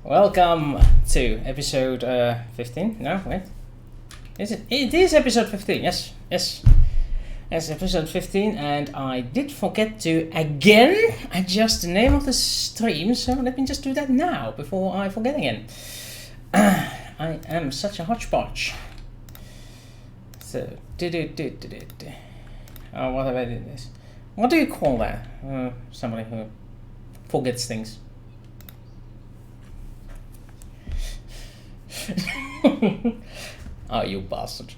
Welcome to episode 15. No, wait. Is it? It is episode 15. Yes. Yes, episode 15, and I did forget to again adjust the name of the stream, so let me just do that now before I forget again. I am such a hodgepodge. So, oh, what have I did this? What do you call that? Somebody who forgets things. Oh, you bastard.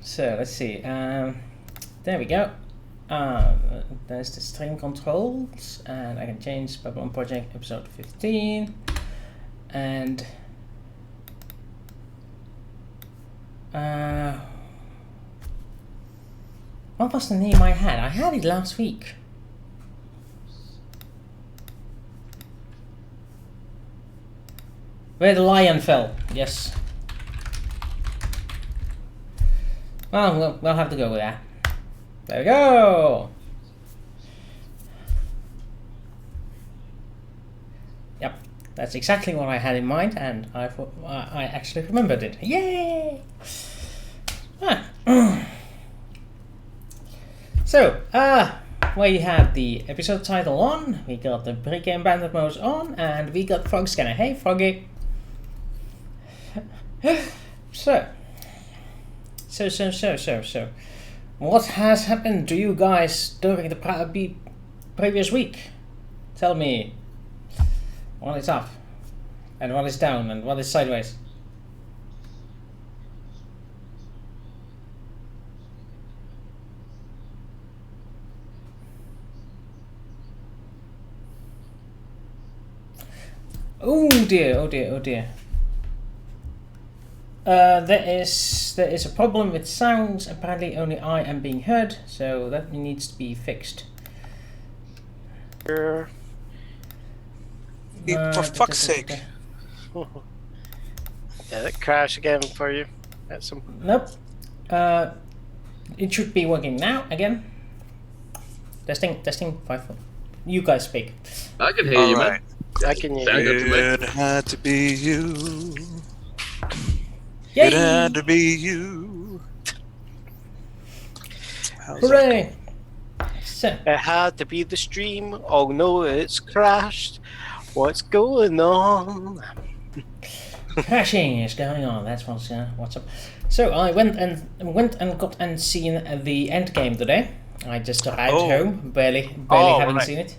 So let's see. There we go. There's the stream controls, and I can change Babylon Project episode 15. And what was the name I had? I had it last week. Where the lion fell. Yes. Well, we'll have to go with that. There we go. Yep, that's exactly what I had in mind, and I actually remembered it. Yay! So, we have the episode title on, we got the pre-game bandit modes on, and we got Frog Scanner. Hey, Froggy. So, what has happened to you guys during the previous week? Tell me what is up, and what is down, and what is sideways. Oh dear. There is a problem with sounds. Apparently only I am being heard, so that needs to be fixed. For fuck's sake. Did it crash again for you? At some... Nope. It should be working now again. Testing. 5. You guys speak. I can hear you, right. man. I can hear you. It had to be you. Yay! It had to be you. Hooray! So, It had to be the stream. Oh no, it's crashed. What's going on? crashing is going on. That's what's up. So I went and got and seen the end game today. I just arrived home, barely having seen it.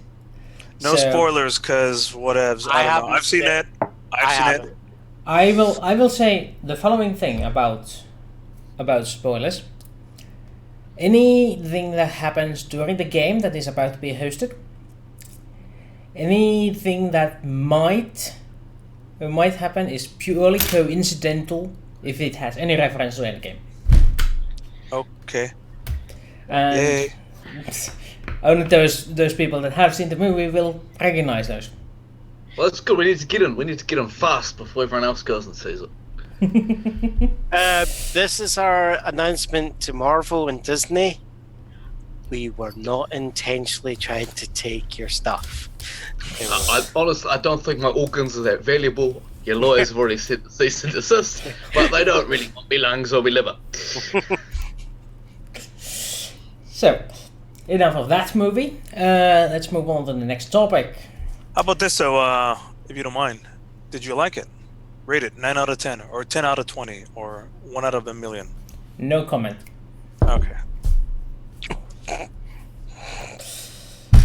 No spoilers, cause whatevs. I don't know. I've seen it. I've seen it. I will say the following thing about spoilers. Anything that happens during the game that is about to be hosted, anything that might happen is purely coincidental if it has any reference to the game. Okay. And Yay. Only those people that have seen the movie will recognize those. Well, that's good. We need to get on. We need to get on fast before everyone else goes and sees it. This is our announcement to Marvel and Disney. We were not intentionally trying to take your stuff. I honestly, I don't think my organs are that valuable. Your lawyers have already said cease and desist, but they don't really want me lungs or me liver. So, enough of that movie. Let's move on to the next topic. How about this? So, if you don't mind, did you like it? Rate it 9 out of 10, or 10 out of 20, or 1 out of a million. No comment. Okay.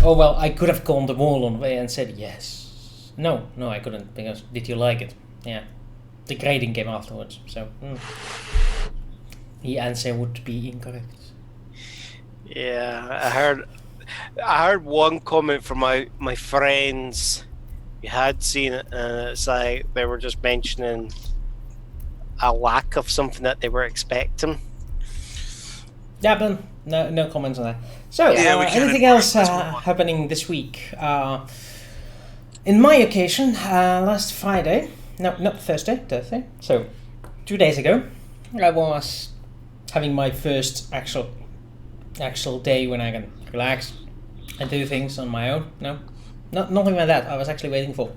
Oh well, I could have gone the wall on way and said yes. No, I couldn't, because did you like it? Yeah. The grading came afterwards, so the answer would be incorrect. Yeah, I heard one comment from my friends who had seen it, and it's like they were just mentioning a lack of something that they were expecting. Yeah, but no comments on that. So, anything else happening this week? In my occasion, last Friday, Thursday, so 2 days ago, I was having my first actual day when I can relax, I do things on my own. No, nothing like that. I was actually waiting for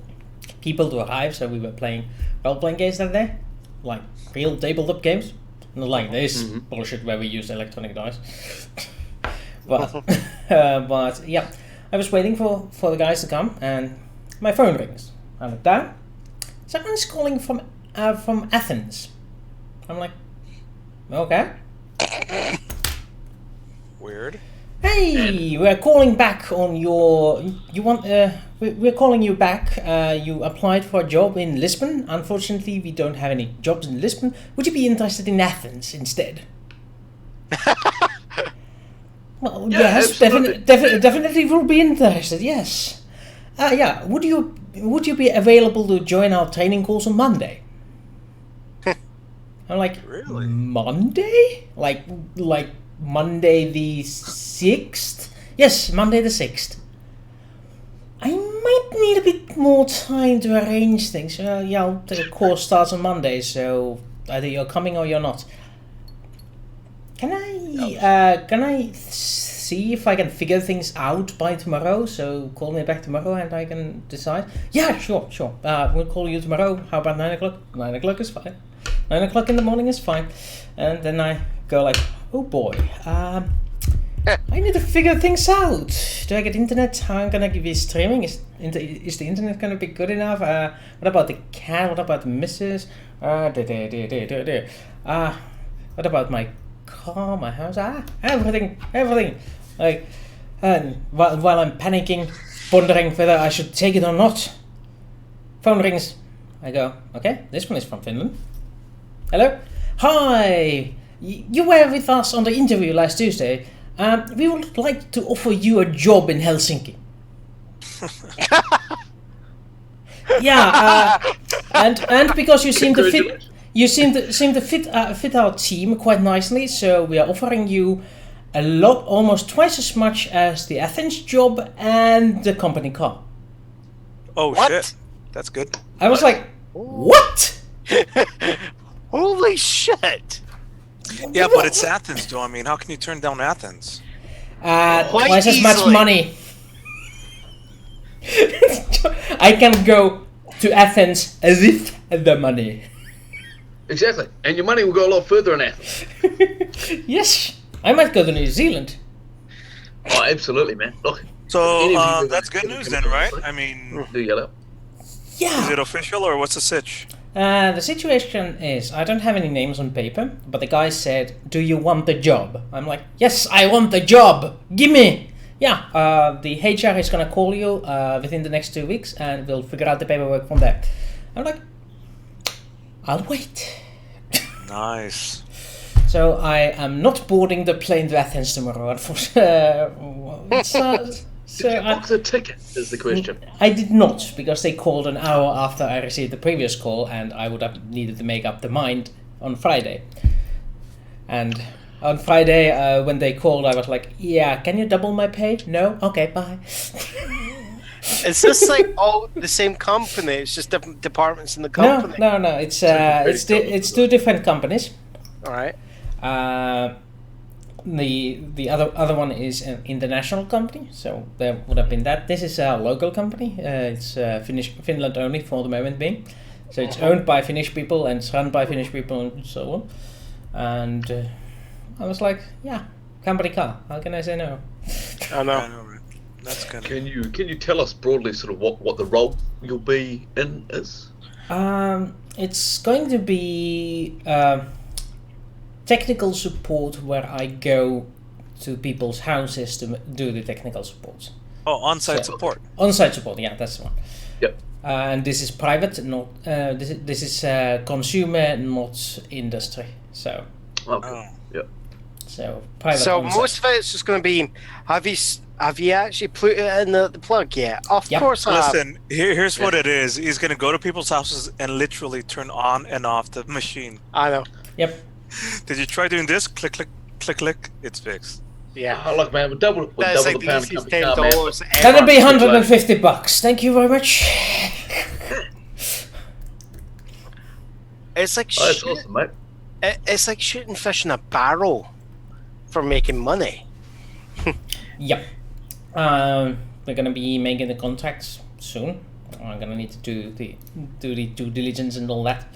people to arrive, so we were playing role-playing games that day, like real tabletop games, not like this bullshit where we use electronic dice. But yeah, I was waiting for the guys to come, and my phone rings. I look down. Someone's calling from Athens. I'm like, okay. Weird. Hey, we're calling back on your. We're calling you back. You applied for a job in Lisbon. Unfortunately, we don't have any jobs in Lisbon. Would you be interested in Athens instead? Well, Yeah, yes, definitely will be interested. Yes. Yeah. Would you be available to join our training course on Monday? I'm like, Really? Monday? Like Monday the 6th? Yes, Monday the 6th. I might need a bit more time to arrange things. Yeah, the course starts on Monday, so either you're coming or you're not. Can I see if I can figure things out by tomorrow? So call me back tomorrow and I can decide. Yeah, sure. We'll call you tomorrow. How about 9 o'clock? 9 o'clock is fine. 9 o'clock in the morning is fine. And then I go like, oh boy, I need to figure things out. Do I get internet? How am I gonna be streaming? Is the internet gonna be good enough? What about the cat? What about the missus? What about my car, my house? Everything. Like, while I'm panicking, wondering whether I should take it or not. Phone rings. I go, okay, this one is from Finland. Hello? Hi! You were with us on the interview last Tuesday. We would like to offer you a job in Helsinki. Yeah, and because you seem to fit, fit our team quite nicely, so we are offering you a lot, almost twice as much as the Athens job and the company car. Oh What? shit, that's good. I was like, what? Holy shit! Yeah, but it's Athens, though. I mean, how can you turn down Athens? Quite Twice as much easily. money. I can go to Athens with the money. Exactly. And your money will go a lot further in Athens. Yes, I might go to New Zealand. Oh, absolutely, man. Look. So any of you that's guys good can news come then, in, right? right? I mean, Do yellow. is Yeah. it official or what's the sitch? The situation is, I don't have any names on paper, but the guy said, do you want the job? I'm like, yes, I want the job. Gimme. Yeah, the HR is gonna call you within the next 2 weeks and we'll figure out the paperwork from there. I'm like, I'll wait. Nice. So I am not boarding the plane to Athens tomorrow, unfortunately. So Did you book the ticket? Is the question. I did not, because they called an hour after I received the previous call, and I would have needed to make up the mind on Friday. And on Friday, when they called, I was like, yeah, can you double my pay? No? Okay, bye. Is this like all the same company? It's just different departments in the company. No. It's two different companies. All right. The other one is an international company, so there would have been that. This is a local company. It's Finland only for the moment being. So it's owned by Finnish people and it's run by Finnish people and so on. And I was like, yeah, company car. How can I say no? I know. I know, right? That's good. Can you tell us broadly sort of what the role you'll be in is? It's going to be technical support where I go to people's houses to do the technical support. Oh, on-site So- support. On-site support, yeah, that's the one. Yep. And this is private, not this is consumer, not industry. So Okay. Oh. Yep. so private. So on-site. most of it's just going to be, have you actually put it in the plug yet? Of Yep. course I have. Listen, here's what it is. He's gonna go to people's houses and literally turn on and off the machine. I know. Yep. Did you try doing this? Click, click, click, click. It's fixed. Yeah. Oh, look, man, we'll double That's the like the pound easiest company car, man. $10 ever. That'll be $150. Thank you very much. It's like Oh, that's shoot- awesome, mate. it's like shooting fish in a barrel for making money. Yep. We're gonna be making the contacts soon. I'm gonna need to do the due diligence and all that.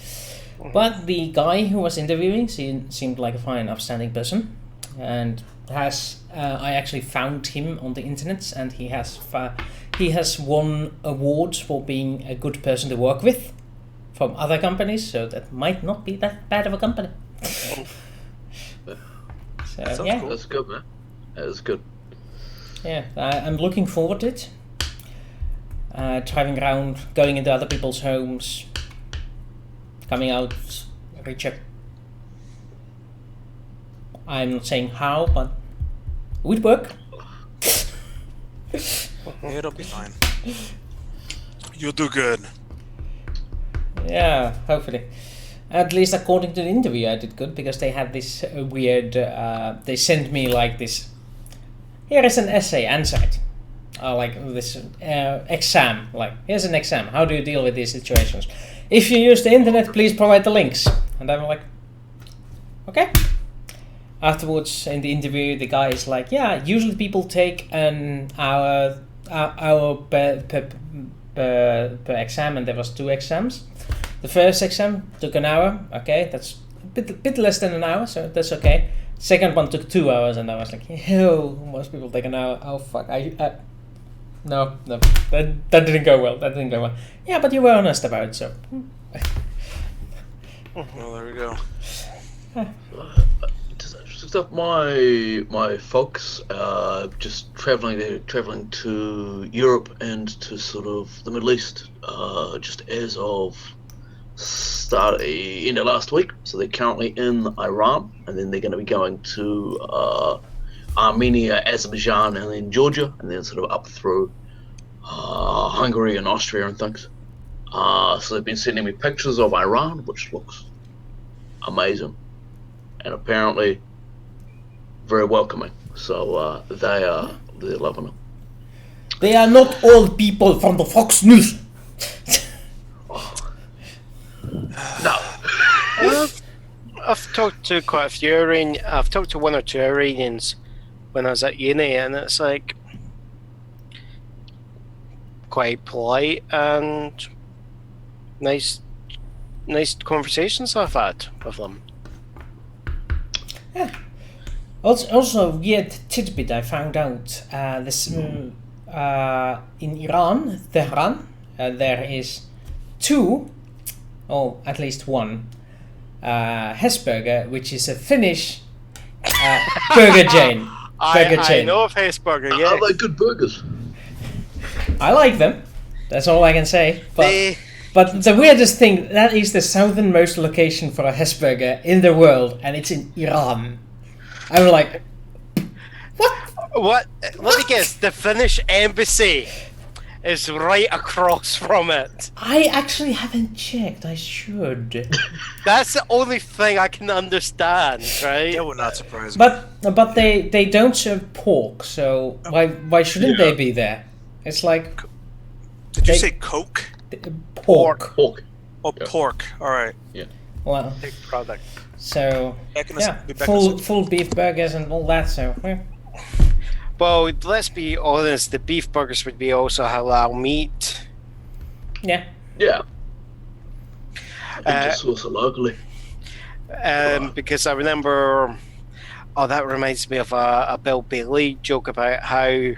But the guy who was interviewing seemed like a fine, upstanding person, and I actually found him on the internet, and he has won awards for being a good person to work with from other companies. So that might not be that bad of a company. So yeah, Cool. That's good, man. That is good. Yeah, I'm looking forward to it. Driving around, going into other people's homes, coming out richer. I'm not saying how, but it would work. It'll be fine. You'll do good. Yeah, hopefully. At least according to the interview, I did good, because they had this weird. They sent me like this. Here is an essay, answer it. Like this exam. Like, here's an exam. How do you deal with these situations? If you use the internet, please provide the links. And I'm like, okay. Afterwards, in the interview, the guy is like, yeah, usually people take an hour per exam, and there was 2 exams. The first exam took an hour. Okay, that's a bit less than an hour, so that's okay. Second one took 2 hours, and I was like, yo, most people take an hour. Oh fuck, no, that didn't go well. That didn't go well. Yeah, but you were honest about it, so. Well, there we go. Stuff. My folks just traveling to Europe and to sort of the Middle East just as of end of last week. So they're currently in Iran, and then they're going to be going to Armenia, Azerbaijan, and then Georgia, and then sort of up through Hungary and Austria and things. So they've been sending me pictures of Iran, which looks amazing, and apparently very welcoming. So they're loving it. They are not all people from the Fox News. No. I've talked to quite a few I've talked to 1 or 2 Iranians when I was at uni, and it's like quite polite and nice conversations I've had with them. Yeah. Also, weird tidbit I found out. This in Iran, Tehran, there is 2, or at least 1, Hesburger, which is a Finnish burger chain. I know of Hesburger, yeah. Are they good burgers? I like them. That's all I can say. But the weirdest thing, that is the southernmost location for a Hesburger in the world, and it's in Iran. I'm like, what? Let me guess. The Finnish embassy is right across from it. I actually haven't checked. I should. That's the only thing I can understand, right? That would not surprise me. But they don't serve pork, so why shouldn't they be there? It's like. Did you say Coke? Pork. Pork. Oh, yeah. Pork. All right. Yeah. Well. Big product. So yeah, back full beef burgers and all that. So. Yeah. Well, let's be honest. The beef burgers would be also halal meat. Yeah. Yeah. I just source it locally. Because I remember. Oh, that reminds me of a Bill Bailey joke about how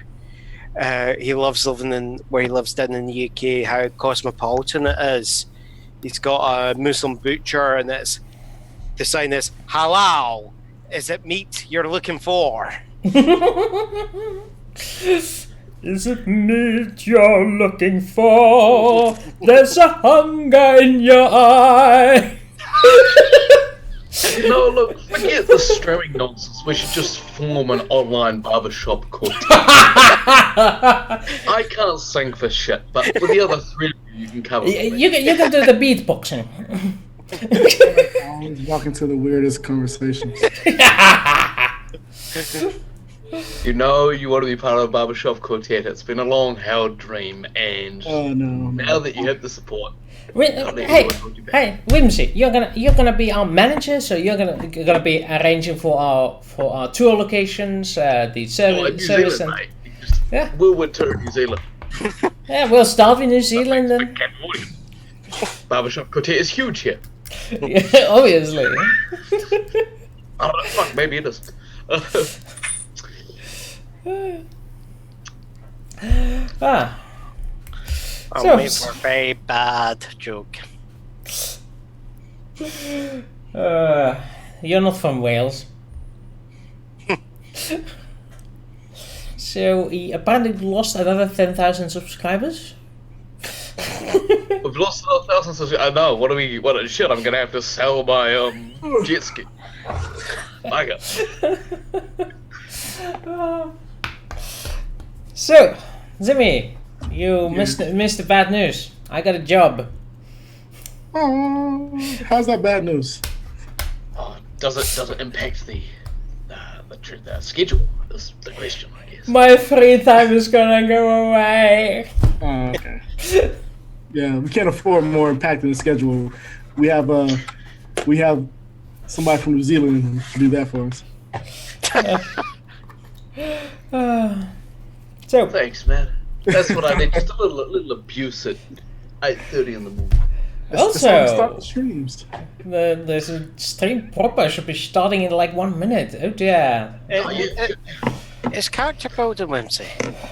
he loves living in where he lives down in the UK. How cosmopolitan it is. He's got a Muslim butcher, and the sign is halal. Is it meat you're looking for? Is it meat you're looking for? There's a hunger in your eye. No, look, forget the streaming nonsense. We should just form an online barbershop quartet. I can't sing for shit, but for the other 3 of you can cover. You can do the beatboxing. Always walk into the weirdest conversations. You know you want to be part of a barbershop quartet. It's been a long held dream, and now that you have the support. Hey, Whimsy, you're gonna be our manager, so you're gonna be arranging for our tour locations, the service, and Mate. Yeah. We'll winter in New Zealand. Yeah, we'll start in New Zealand then. Cat Williams. Barbershop Quartet is huge here. Yeah, obviously. Oh, fuck, maybe it is. Ah. I'm So- waiting for a very bad joke. You're not from Wales. So he apparently lost another 10,000 subscribers. We've lost 1,000 subscribers. I know. What shit? I'm gonna have to sell my jet ski. My God. So, Zimmy, you missed the bad news. I got a job. Oh, how's that bad news? Oh, does it impact the schedule? Is the question, I guess. My free time is gonna go away. Oh, okay. Yeah, we can't afford more impact in the schedule. We have somebody from New Zealand who can do that for us. So, Thanks, man. That's what I need. Just a little abuse at 8:30 in the morning. That's how we start also, the streams. there's a stream proper should be starting in like 1 minute. Oh dear. Oh, yeah. It's character building, Whimsy.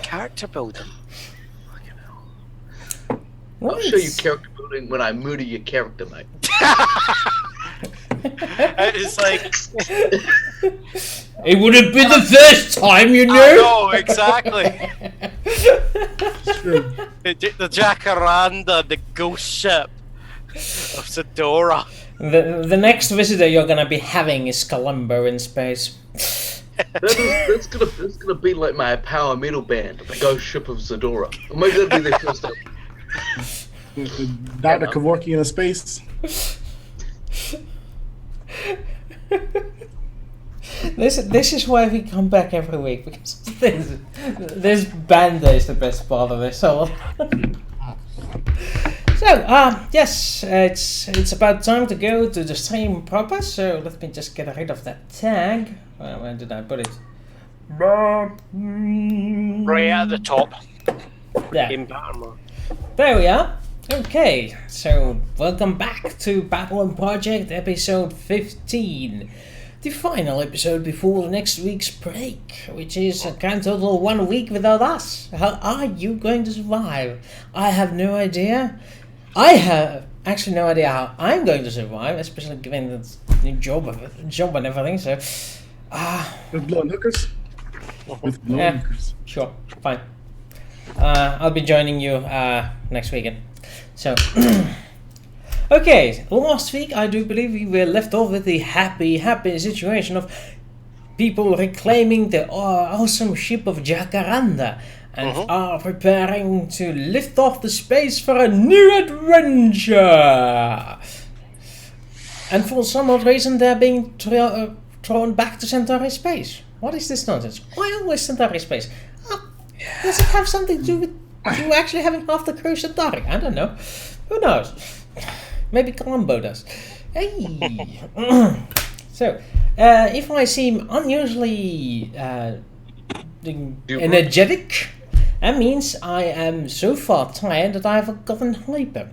Character building. I'll show you character building when I murder your character, mate. It's like, It wouldn't be the first time, you I know. know, exactly. True. The Jacaranda, the ghost ship of Zadora. The next visitor you're gonna be having is Columbo in space. That's gonna be like my power metal band, the Ghost Ship of Zadora. Or maybe that'll be their first album. The Dr. Kevorkian in space. This is why we come back every week, because this Banda is the best part of this whole. So yes, it's about time to go to the stream proper. So let me just get rid of that tag. Where did I put it? Right at the top. Yeah. In Batman. There we are. Okay, so welcome back to Babylon Project episode 15. The final episode before the next week's break, which is a grand total 1 week without us. How are you going to survive? I have no idea. I have actually no idea how I'm going to survive, especially given the new job and everything, so... With blowing hookers? With blowing Yeah. hookers. Sure, fine. I'll be joining you next weekend. So, okay, last week I do believe we were left off with the happy situation of people reclaiming the awesome ship of Jacaranda and are preparing to lift off the space for a new adventure. And for some odd reason they're being thrown back to Centauri space. What is this nonsense? Why always Centauri space? Does it have something to do with you actually having half the crew Centauri? I don't know. Who knows? Maybe Columbo does. Hey. So, if I seem unusually energetic, that means I am so far tired that I have gotten hyper.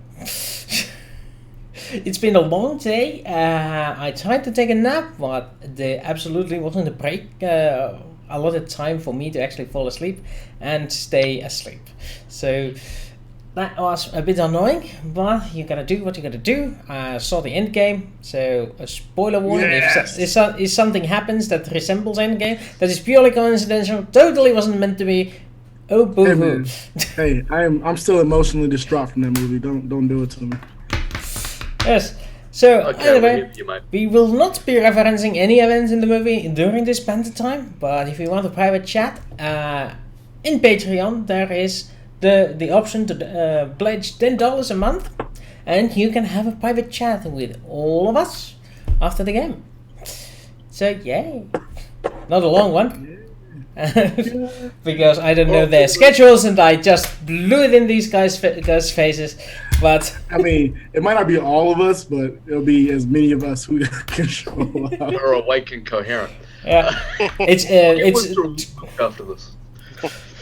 It's been a long day. I tried to take a nap, but there absolutely wasn't a break. A lot of time for me to actually fall asleep and stay asleep. So that was a bit annoying, but you gotta do what you gotta do. I saw the end game, so a spoiler warning: Yes. if something happens that resembles end game, that is purely coincidental, totally wasn't meant to be. Oh boo Hey, hoo! man. Hey, I'm still emotionally distraught from that movie. Don't do it to me. Yes. So Okay, anyway. you might. We will not be referencing any events in the movie during this Banta time, but if you want a private chat, in Patreon there is the option to pledge $10 a month, and you can have a private chat with all of us after the game. So yay! Not a long one. Because I don't know their schedules and I just blew it in these guys' faces, but I mean, it might not be all of us, but it'll be as many of us who can show up. We're awake and coherent. yeah, it's After this.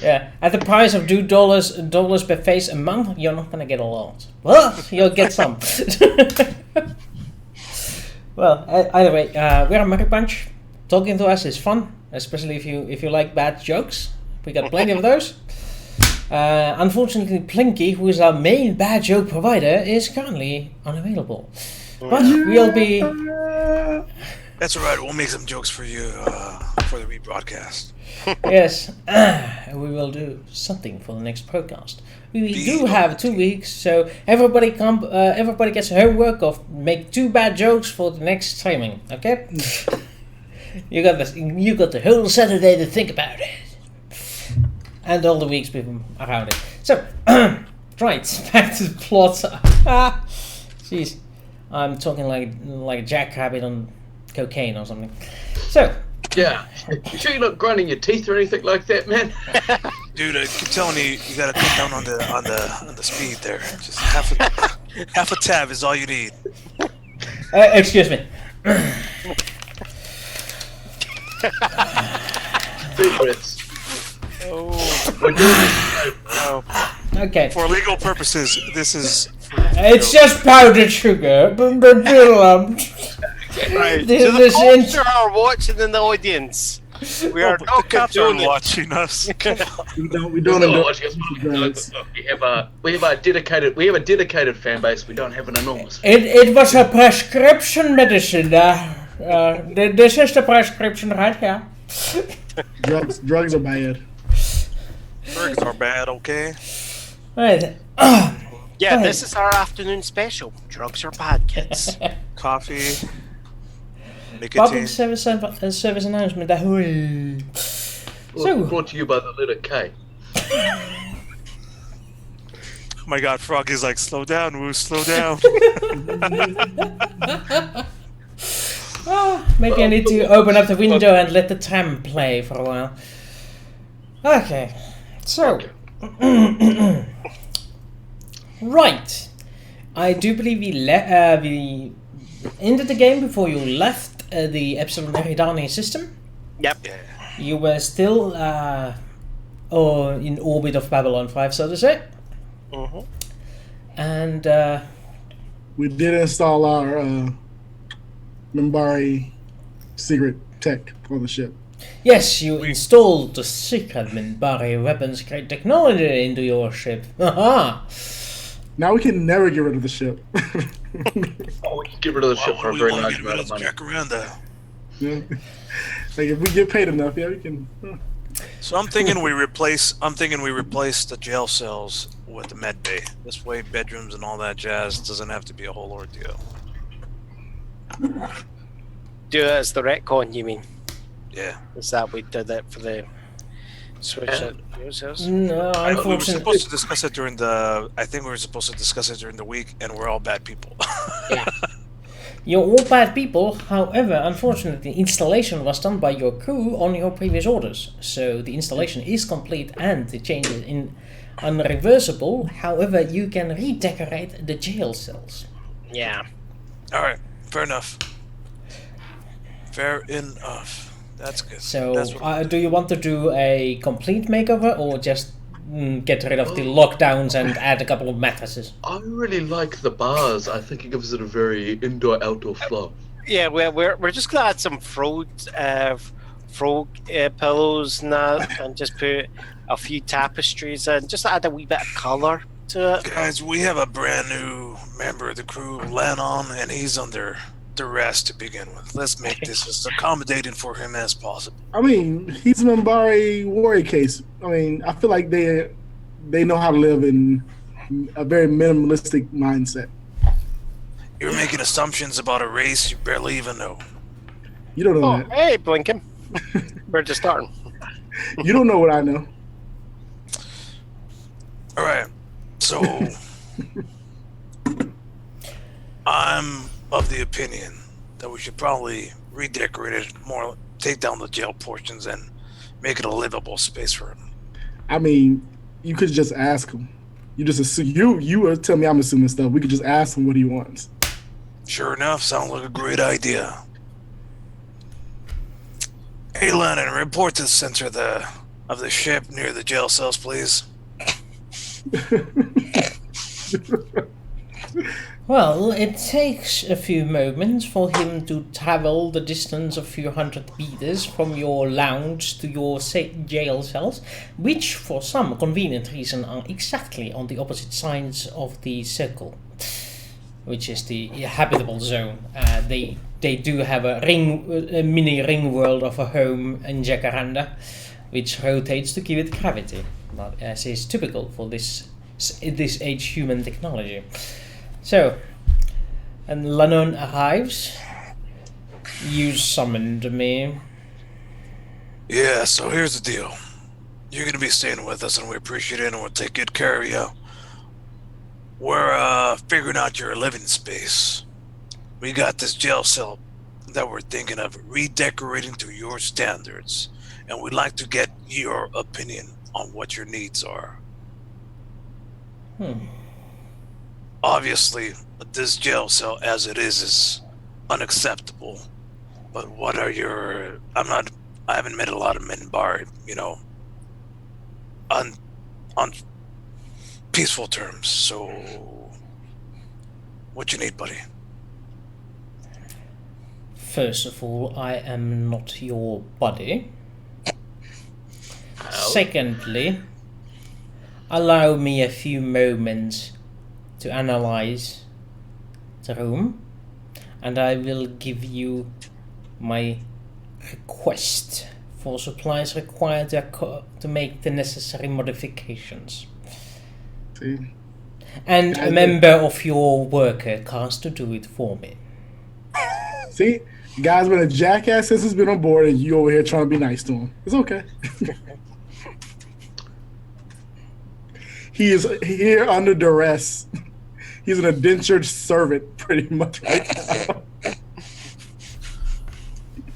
Yeah, at the price of $2 per face a month, you're not gonna get a lot. Well, you'll get some. Well, either way, we're a Monkey Punch. Talking to us is fun, especially if you like bad jokes. We got plenty of those. Unfortunately, Plinky, who is our main bad joke provider, is currently unavailable. But we'll be... That's alright, we'll make some jokes for you for the rebroadcast. Yes, we will do something for the next podcast. We do have 2 weeks, so everybody gets homework of make 2 bad jokes for the next streaming. Okay, you got this. You got the whole Saturday to think about it, and all the weeks around it. So, right, back to the plot. Jeez, I'm talking like a jackrabbit on cocaine or something. So. Yeah. You sure you're not grinding your teeth or anything like that, man? Dude, I keep telling you, you gotta cut down on the speed there. Just half a tab is all you need. Excuse me. Secrets. Oh. We're doing this. No. Okay. For legal purposes, this is. It's just powdered sugar. Right. This So the is cops are watching in the audience. We are the not cops are condoning it. watching us. We don't No, endorse look, drugs. we have a dedicated fan base. We don't have an enormous. It was a prescription medicine. This is the prescription right here. Drugs are bad. Drugs are bad, okay? Right. Yeah, Go this is our afternoon special. Drugs are bad, kids. Coffee, Public nicotine. service announcement. Ahoy. So- Brought to you by the letter K. Oh my god, Froggy's like, slow down, Woo, slow down. Maybe I need to open up the window and let the tram play for a while. Okay. So. Right. I do believe we ended the game before you left the Epsilon Eridani system. Yep. You were still in orbit of Babylon 5, so to say. Mm-hmm. And We did install our Minbari secret tech for the ship. yes, you installed the secret Minbari weapons grade technology into your ship. Haha! Now we can never get rid of the ship. Oh, we can get rid of the ship for a very large amount of money. Jacaranda. Yeah. Like if we get paid enough, yeah, we can. So I'm thinking we replace the jail cells with the med bay. This way bedrooms and all that jazz doesn't have to be a whole ordeal. Do it as the retcon, you mean? Yeah. Is that we did it for the switch at yours house? No, We were unfortunately. supposed to discuss it during the week, and we're all bad people. You're all bad people, however, unfortunately, installation was done by your crew on your previous orders. So the installation is complete and the changes in unreversible. However, you can redecorate the jail cells. Yeah. Alright, fair enough. Fair enough. That's good. So, That's what do you want to do a complete makeover or just get rid of the lockdowns and add a couple of mattresses? I really like the bars. I think it gives it a very indoor-outdoor flow. Yeah, we're just gonna add some frog pillows and that, and just put a few tapestries and just add a wee bit of colour to it. Guys, we have a brand new member of the crew, Lennon, and he's under duress to begin with. Let's make this as accommodating for him as possible. I mean, he's an Minbari warrior case. I mean, I feel like they know how to live in a very minimalistic mindset. You're making assumptions about a race you barely even know. You don't know Oh, that. hey, Blinken. We're just starting. You don't know what I know. Alright, so I'm of the opinion that we should probably redecorate it more, take down the jail portions and make it a livable space for him. I mean, you could just ask him. You just assume you tell me I'm assuming stuff. We could just ask him what he wants. Sure enough, sounds like a great idea. Hey Lennon, report to the center of the of the ship near the jail cells, please? Well, it takes a few moments for him to travel the distance of a few hundred meters from your lounge to your jail cells, which for some convenient reason are exactly on the opposite sides of the circle, which is the habitable zone. They do have a mini ring world of a home in Jacaranda, which rotates to give it gravity, but as is typical for this age human technology. So, and Lennon arrives. You summoned me. Yeah, so here's the deal. You're gonna be staying with us and we appreciate it and we'll take good care of you. We're figuring out your living space. We got this jail cell that we're thinking of redecorating to your standards, and we'd like to get your opinion on what your needs are. Obviously, this jail cell as it is unacceptable. But what are your... I haven't met a lot of Minbari, on peaceful terms, so what you need, buddy? First of all, I am not your buddy. Secondly, allow me a few moments to analyze the room, and I will give you my request for supplies required to make the necessary modifications. See? And a member of your worker cast to do it for me. See? Guy's been a jackass since he's been on board, and you over here trying to be nice to him. It's okay. He is here under duress. He's an indentured servant, pretty much right now.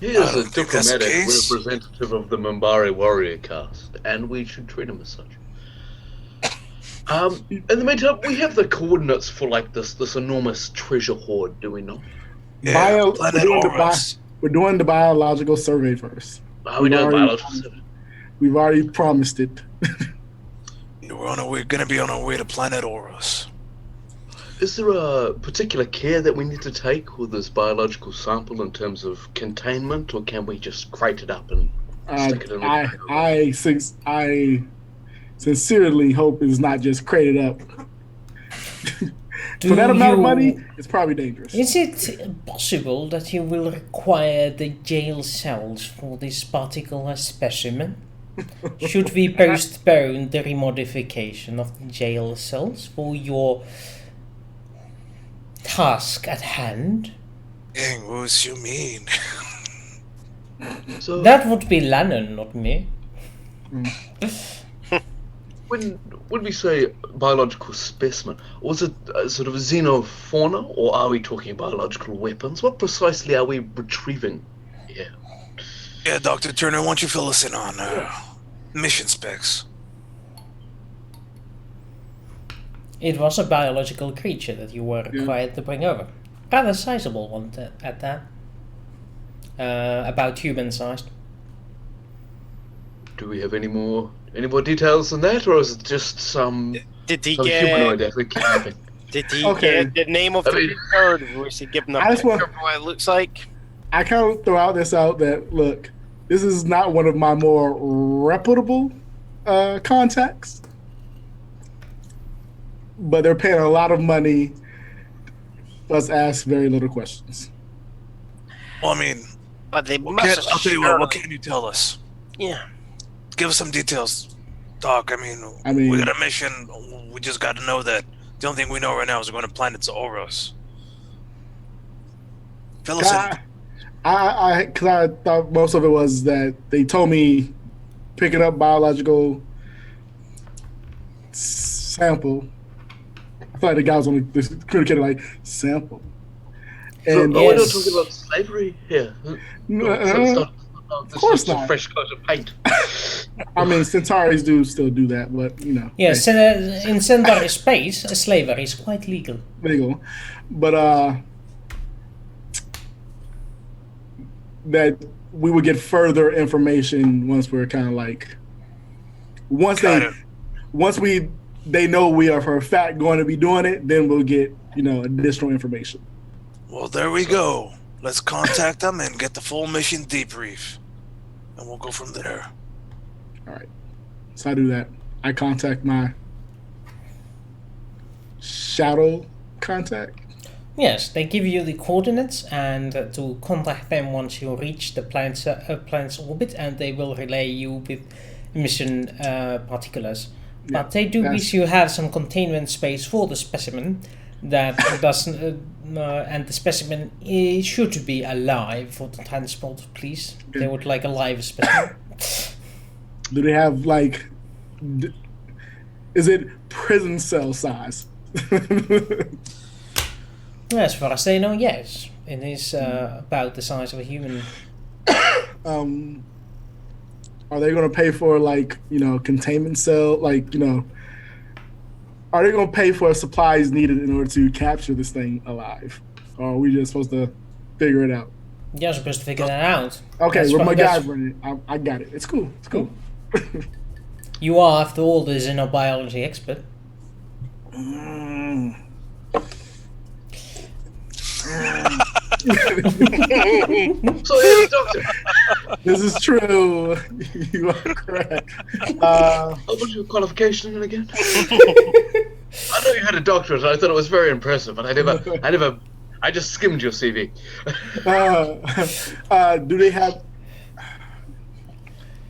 He is a diplomatic representative of the Minbari warrior caste, and we should treat him as such. In the meantime, we have the coordinates for like this enormous treasure hoard, do we not? Yeah, we're doing the biological survey first. We doing biological survey? We've already promised it. We're gonna be on our way to planet Oros. Is there a particular care that we need to take with this biological sample in terms of containment, or can we just crate it up and stick it in the I sincerely hope it's not just crated up. For that amount of money, it's probably dangerous. Is it possible that you will require the jail cells for this particular specimen? Should we postpone the remodification of the jail cells for your task at hand? Dang, what you mean? So, That would be Lannon, not me. when we say biological specimen, was it sort of a xenofauna, or are we talking biological weapons? What precisely are we retrieving here? Yeah, Dr. Turner, why don't you fill us in on mission specs? It was a biological creature that you were required to bring over. Rather sizable one at that. About human-sized. Do we have any more details than that, or is it just some humanoid that we're kidnapping? Did he get the name of the bird? Was he giving a picture of what it looks like? I kind of throw this out that, look, this is not one of my more reputable contacts, but they're paying a lot of money. Let's ask very little questions. Well, I mean, but they I'll tell you what can you tell us? Yeah. Give us some details, Doc. I mean, we got a mission. We just got to know that the only thing we know right now is we're going to planet Oros. Fill us in. Because I thought most of it was that they told me picking up biological sample. I feel like the guy was on the communicator like sample. And so, we're not talking about slavery here. Of course not. A fresh coat of paint. I mean, Centauris do still do that, but you know. Yes, in Centauri space, slavery is quite legal. Legal, but that we would get further information once we're kind of like once Got it. they know we are for a fact going to be doing it, then we'll get additional information. Well, there we go. Let's contact them and get the full mission debrief, and we'll go from there. All right. So I do that. I contact my shadow contact. Yes, they give you the coordinates and to contact them once you reach the planet's orbit, and they will relay you with mission particulars. Yeah, But they do wish you have some containment space for the specimen that doesn't, and the specimen is sure to be alive for the transport, please. Okay. They would like a live specimen. Do they have is it prison cell size? As far as they know, yes. It is about the size of a human. Are they going to pay for containment cell? Are they going to pay for supplies needed in order to capture this thing alive? Or are we just supposed to figure it out? You're supposed to figure that out. Okay, That's we're from- my that's- guys running. I got it. It's cool. It's cool. You are, after all, the xenobiology expert. So, yeah, Doctor, This is true. You are correct. what was your qualification again? I know you had a doctorate. I thought it was very impressive, but I just skimmed your CV. Do they have?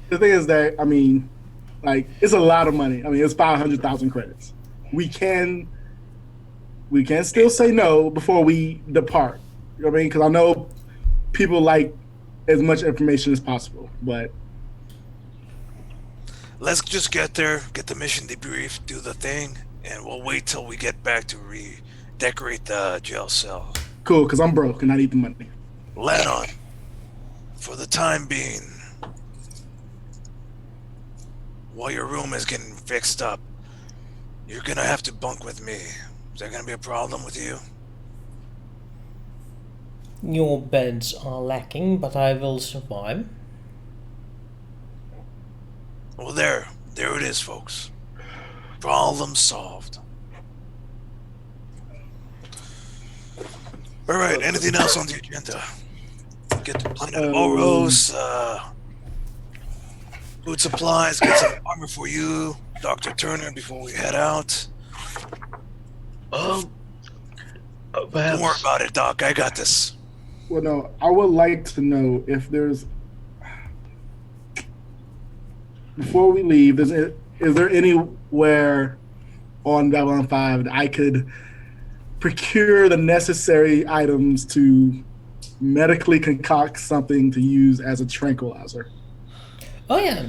The thing is that it's a lot of money. It's 500,000 credits. We can still say no before we depart. You know what I mean? Because I know people like as much information as possible, but Let's just get there, get the mission debrief, do the thing, and we'll wait till we get back to redecorate the jail cell. cool. Because I'm broke and I need the money. Lennon, for the time being, while your room is getting fixed up, you're gonna have to bunk with me. Is that gonna be a problem with you? Your beds are lacking, but I will survive. Well, there it is, folks. Problem solved. All right, anything else on the agenda? Get the planet of Oros, food supplies, get some armor for you, Dr. Turner, before we head out. Perhaps. Don't worry about it, Doc. I got this. Well, no, I would like to know if there's, before we leave, is there anywhere on Babylon 5 that I could procure the necessary items to medically concoct something to use as a tranquilizer? Oh yeah,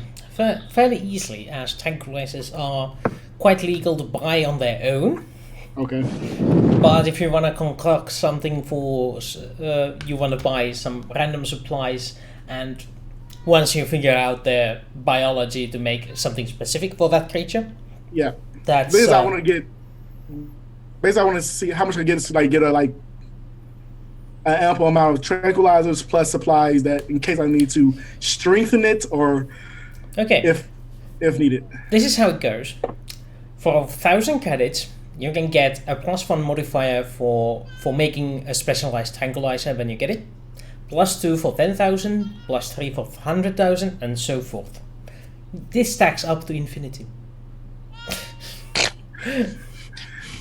fairly easily, as tranquilizers are quite legal to buy on their own. Okay. But if you want to concoct something for, you want to buy some random supplies, and once you figure out their biology to make something specific for that creature, Yeah. that's Basically, I want to see how much I get to get an ample amount of tranquilizers plus supplies that in case I need to strengthen it or okay. if needed. This is how it goes. For 1,000 credits, you can get a +1 modifier for making a specialized tranquilizer when you get it, +2 for 10,000, +3 for 100,000, and so forth. This stacks up to infinity.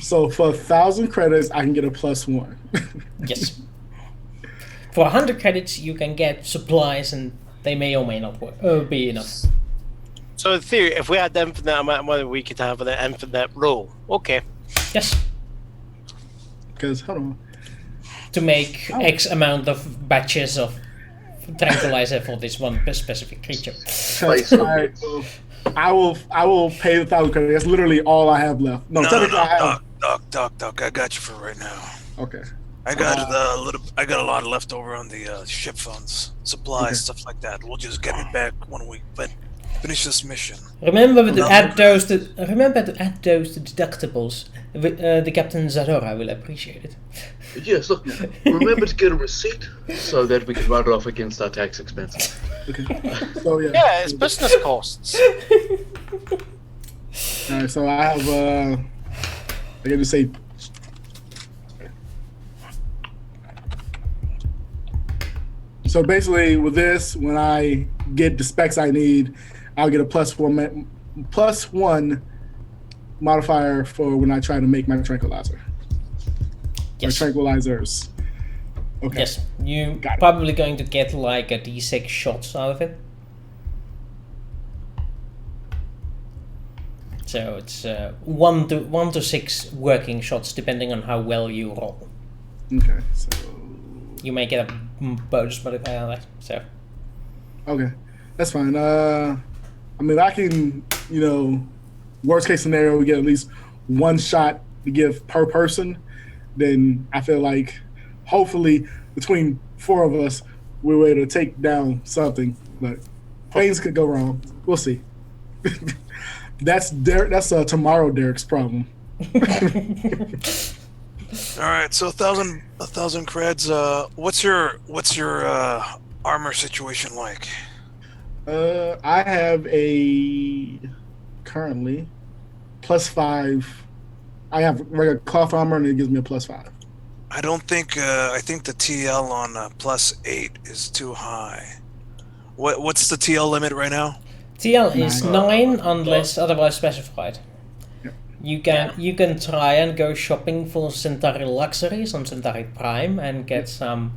So for 1,000 credits, I can get a +1. Yes. For 100 credits, you can get supplies, and they may or may not be enough. So in theory, if we had the infinite amount of money, we could have an infinite roll. Okay. Yes. Because hold on, To make X amount of batches of tranquilizer for this one specific creature. 'Cause I will pay the 1,000 credits. That's literally all I have left. No, technically I have. Doc, I got you for right now. Okay. I got I got a lot left over on the ship funds, supplies, stuff like that. We'll just get it back when we. But finish this mission. Remember to No. add those. Remember to add those to deductibles. The Captain Zadora will appreciate it. Yes, look, remember to get a receipt so that we can write it off against our tax expenses. Okay. So yeah. Yeah, it's business costs. All right. So I have. I got to say. So basically, with this, when I get the specs I need, I'll get a +1 modifier for when I try to make my tranquilizer. Or Yes. tranquilizers. Okay. Yes. You Got it. probably going to get like a D6 shots out of it. So it's 1 to 6 working shots, depending on how well you roll. Okay. So. You may get a bonus modifier on that. So Okay, that's fine. I mean, I can, worst case scenario, we get at least one shot to give per person. Then I feel like, hopefully, between 4 of us, we were able to take down something. But things could go wrong. We'll see. That's tomorrow Derek's problem. All right, so 1,000 creds. What's your armor situation like? I have a currently +5. I have regular cloth armor, and it gives me a +5. I don't think. I think the TL on +8 is too high. What's the TL limit right now? TL is 9. 9 unless otherwise specified. Yep. You can try and go shopping for Centauri luxuries on Centauri Prime and get some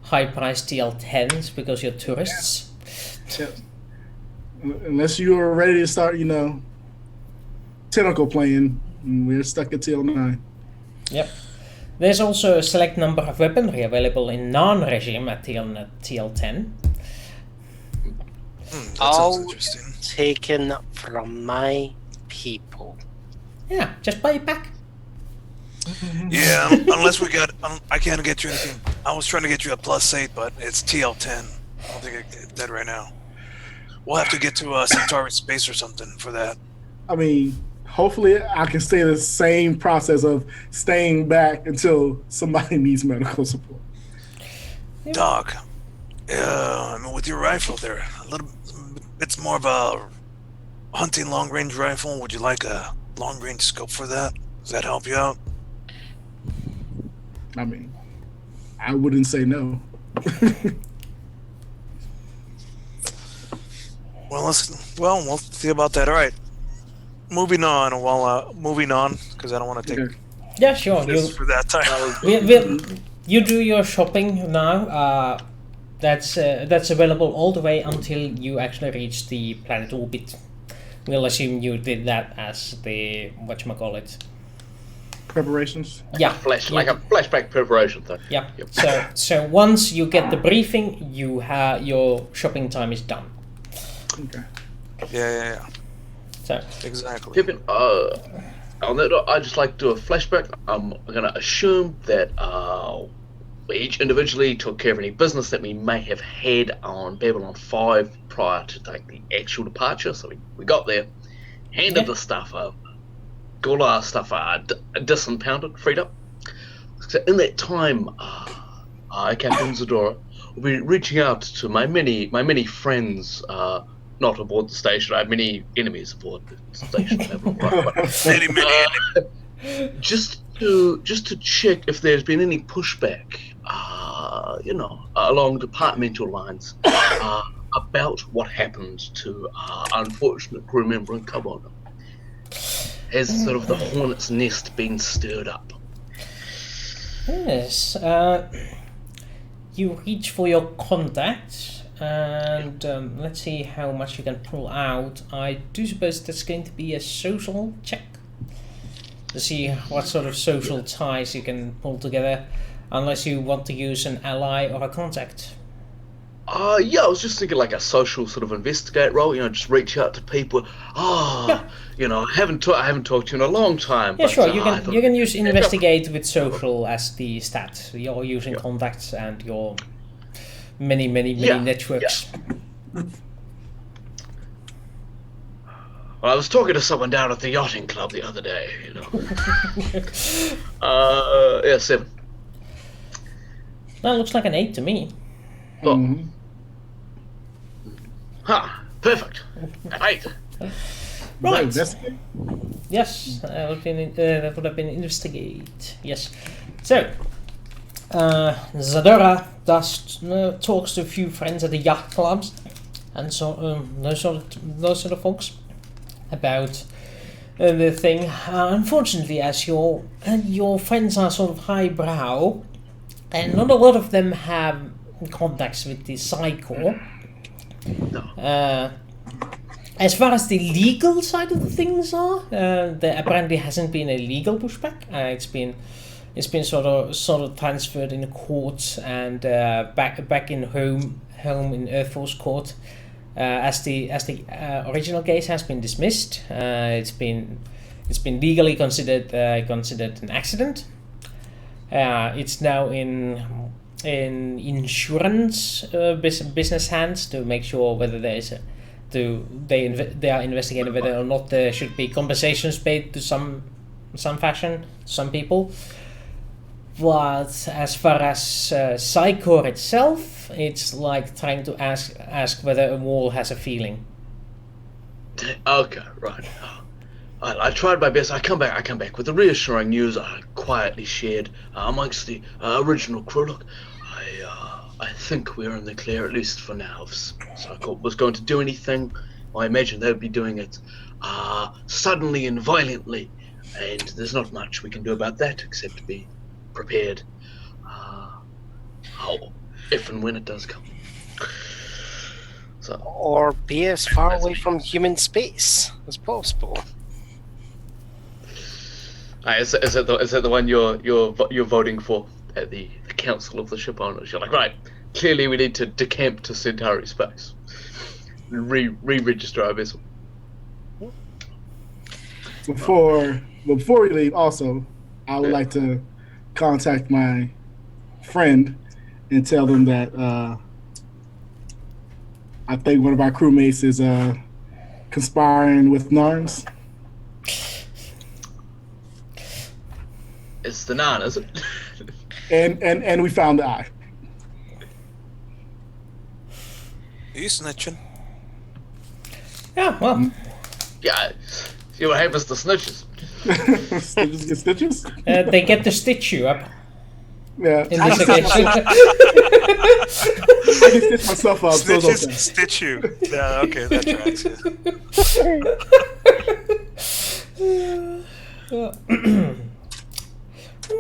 high-priced TL10s because you're tourists. Yeah. Unless you are ready to start, tentacle playing, we're stuck at TL9. Yep. There's also a select number of weaponry available in non-regime at TL10. That All sounds interesting. taken from my people. Yeah, just buy it back. Yeah, unless we got. I can't get you anything. I was trying to get you a +8, but it's TL10. I don't think I can get that right now. We'll have to get to Centauri Space or something for that. I mean, hopefully I can stay the same process of staying back until somebody needs medical support. Doc, I mean, with your rifle there, it's more of a hunting long-range rifle. Would you like a long-range scope for that? Does that help you out? I mean, I wouldn't say no. Well, we'll see about that. All right. Moving on, because I don't want to take Okay. Yeah, sure. this for that time. You do your shopping now. That's available all the way until you actually reach the planet orbit. We'll assume you did that as the whatchamacallit. Preparations? Yeah. Like a flashback preparation thing. Yeah. Yep. So once you get the briefing, your shopping time is done. Okay. Yeah. So Exactly. Pippin, on that note, I'd just like to do a flashback. I'm going to assume that we each individually took care of any business that we may have had on Babylon 5 prior to the actual departure. So we got there, handed the stuff over, got all our stuff disimpounded, freed up. So in that time, I, Captain Zadora, will be reaching out to my many friends, not aboard the station. I have many enemies aboard the station. Many. Just to check if there's been any pushback, along departmental lines, about what happened to our unfortunate crew member in Kabono. Has sort of the hornet's nest been stirred up? yes, you reach for your contact. And let's see how much you can pull out. I do suppose that's going to be a social check to see what sort of social ties you can pull together, unless you want to use an ally or a contact. Yeah, I was just thinking like a social sort of investigate role. Just reach out to people. I haven't talked to you in a long time. Yeah, but, sure. I thought- You can use investigate with social as the stat. You're using contacts and your many networks. Well, I was talking to someone down at the yachting club the other day, you know. Yeah, 7. That looks like an 8 to me. Oh. Mhm. Ha! Perfect. 8. Right. Investigate? Yes, that would have been investigate. Yes. So, Zadora talks to a few friends at the yacht clubs, and so those sort of folks about the thing. Unfortunately, as your friends are sort of highbrow, and not a lot of them have contacts with the Psi Corps. As far as the legal side of the things are, there apparently hasn't been a legal pushback. It's been sort of transferred in the courts and back in home in Earth Force Court, as the original case has been dismissed. It's been legally considered an accident. It's now in insurance business hands to make sure whether there is they are investigating whether or not there should be compensations paid to some fashion, some people. But as far as Psi Corps itself, it's like trying to ask whether a wall has a feeling. Okay, right. I tried my best. I come back with the reassuring news I quietly shared amongst the original crew. Look, I think we're in the clear, at least for now. If Psi Corps was going to do anything, I imagine they'd be doing it suddenly and violently, and there's not much we can do about that except be prepared if and when it does come. So, Or be as far away from human space as possible. is that the one you're voting for at the council of the ship owners? You're like, right, clearly we need to decamp to Centauri space, re-register our vessel. Before we leave, also, I would like to contact my friend and tell them that I think one of our crewmates is conspiring with Narns. It's the Nan, is it? And we found the eye. Are you snitching? Yeah, well, Yeah. See what happens to snitches. Stitches get stitches? they get to stitch you up Yeah. in this occasion. I can stitch myself up, so it's Snitches okay. stitch you. Yeah, okay, that tracks.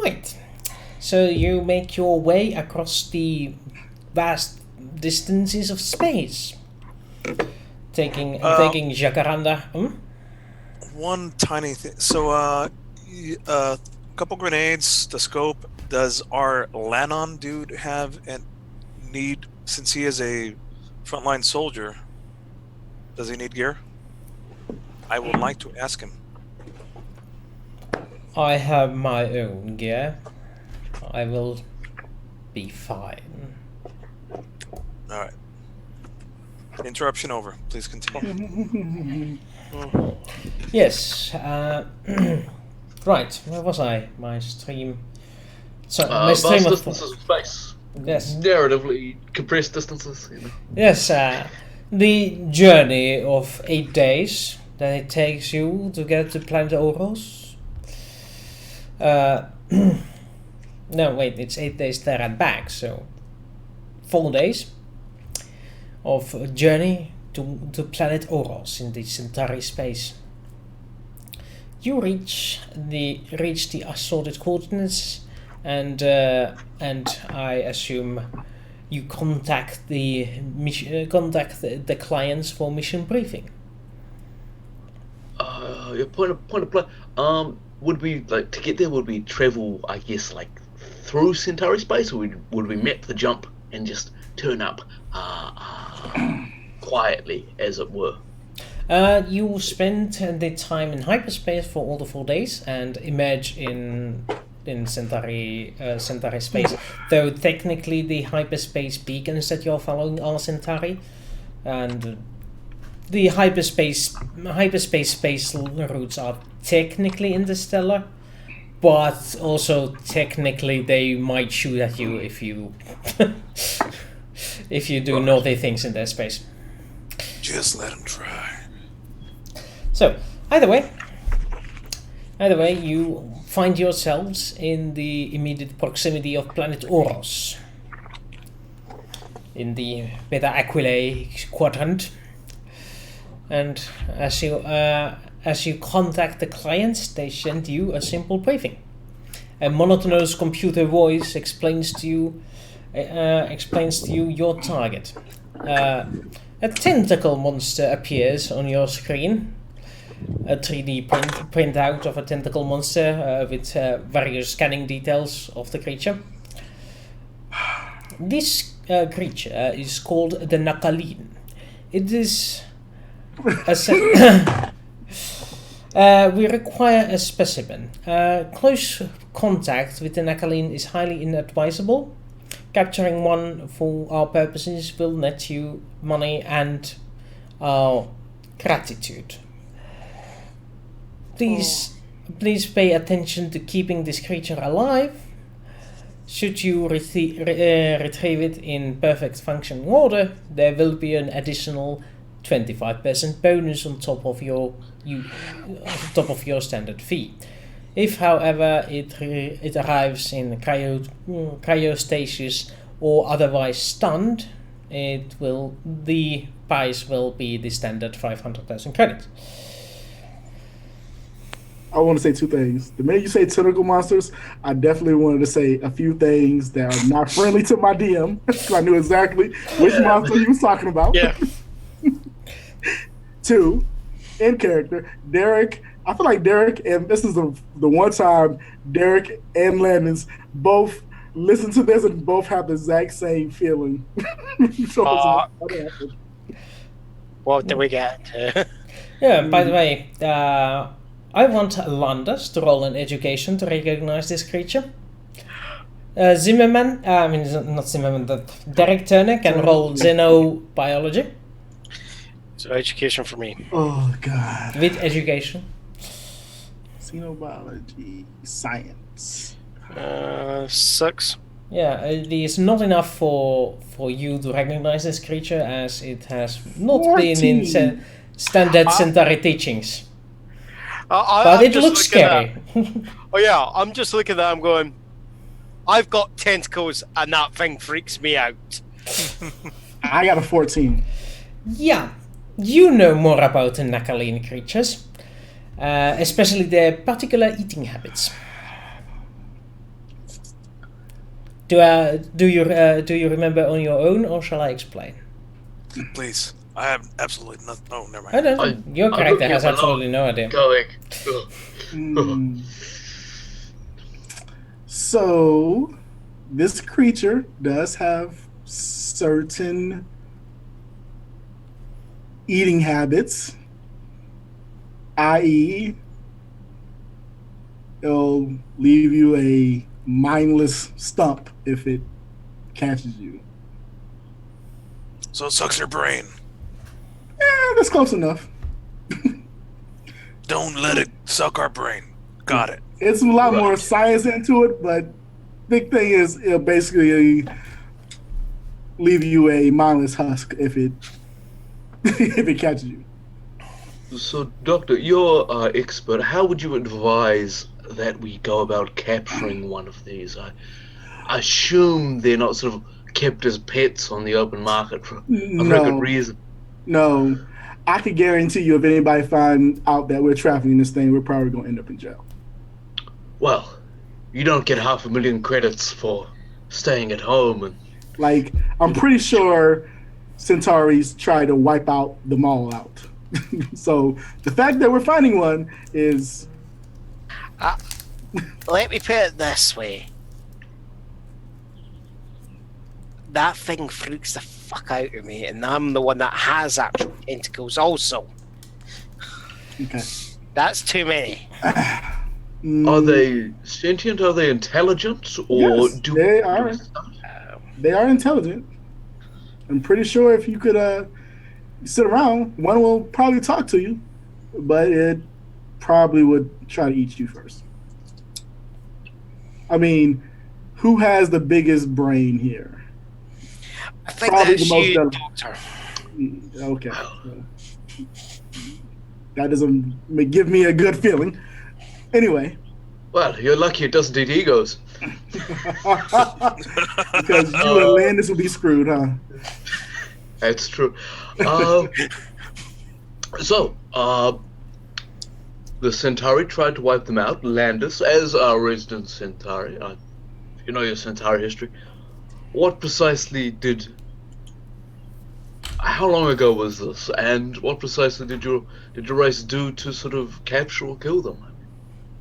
Right. So you make your way across the vast distances of space, taking Jacaranda. One tiny thing. So, couple grenades, the scope. Does our Lannon dude have a need, since he is a frontline soldier? Does he need gear? I would like to ask him. I have my own gear. I will be fine. All right. Interruption over. Please continue. Yes. Right. Where was I? My stream. So my Vast stream of distances of space. yes. Narratively compressed distances. You know. Yes. The journey of 8 days that it takes you to get to planet Oros. No, wait. It's 8 days there and back. So 4 days of a journey to planet Oros in the Centauri space. You reach the assorted coordinates, and I assume you contact the the clients for mission briefing. Your point of play. Would we like to get there? Would we travel? I guess like through Centauri space, or would we map the jump and just turn up quietly, as it were? You will spend the time in hyperspace for all the 4 days and emerge in Centauri space. Though technically the hyperspace beacons that you're following are Centauri, and the hyperspace space routes are technically interstellar, but also technically they might shoot at you if you if you do naughty things in their space. Just let him try. So either way, you find yourselves in the immediate proximity of planet Oros, in the Beta Aquilae quadrant, and as you contact the clients, they send you a simple briefing. A monotonous computer voice explains to you your target. A tentacle monster appears on your screen. A 3D printout of a tentacle monster with various scanning details of the creature. This creature is called the Nakaleen. It is we require a specimen. Close contact with the Nakaleen is highly inadvisable. Capturing one for our purposes will net you money and our gratitude. Please pay attention to keeping this creature alive. Should you retrieve it in perfect functioning order, there will be an additional 25% bonus on top of your standard fee. If, however, it arrives in cryostasis or otherwise stunned, the price will be the standard 500,000 credits. I want to say two things. The minute you say tentacle monsters, I definitely wanted to say a few things that are not friendly to my DM. I knew exactly which monster you was talking about. Yeah. Two, in character, Derek. I feel like Derek, and this is the one time Derek and Landis both listen to this and both have the exact same feeling. What did we get? Yeah, by the way, I want Landers to roll an education to recognize this creature. Zimmerman, not Zimmerman, Derek Turner can roll xenobiology. So education for me. Oh, God. With education. Xenobiology, science. 6. Yeah, it is not enough for you to recognize this creature, as it has not 14. Been in standard Centauri teachings. But it looks scary. Oh yeah, I'm just looking at that, I'm going, I've got tentacles and that thing freaks me out. I got a 14. Yeah, you know more about the Nakaleen creatures, especially their particular eating habits. Do you remember on your own, or shall I explain? Please. I have absolutely nothing. Oh, never mind. I don't. Your character has absolutely no idea. So, this creature does have certain eating habits, i.e., it'll leave you a mindless stump if it catches you. So it sucks your brain. Yeah, that's close enough. Don't let it suck our brain. Got it. It's a lot more science into it, but big thing is it'll basically leave you a mindless husk if it if it catches you. So, Doctor, you're our expert. How would you advise that we go about capturing one of these? I assume they're not sort of kept as pets on the open market for a very good reason. No, I could guarantee you if anybody find out that we're trafficking this thing, we're probably going to end up in jail. Well, you don't get 500,000 credits for staying at home and... Like, I'm pretty sure Centauris try to wipe out the mall out. So the fact that we're finding one is... Let me put it this way. That thing freaks the fuck out of me, and I'm the one that has actual tentacles also. Okay. That's too many. Are they sentient? Are they intelligent? Or yes, they are. They are intelligent. I'm pretty sure if you could You sit around, one will probably talk to you, but it probably would try to eat you first. I mean, who has the biggest brain here? I think Probably that's the most you, delicate. Doctor. Okay. That doesn't give me a good feeling. Anyway. Well, you're lucky it doesn't eat egos. Because you and Landis would be screwed, huh? That's true. The Centauri tried to wipe them out. Landis, as our resident Centauri, you know your Centauri history. What precisely did? How long ago was this? And what precisely did your race do to sort of capture or kill them?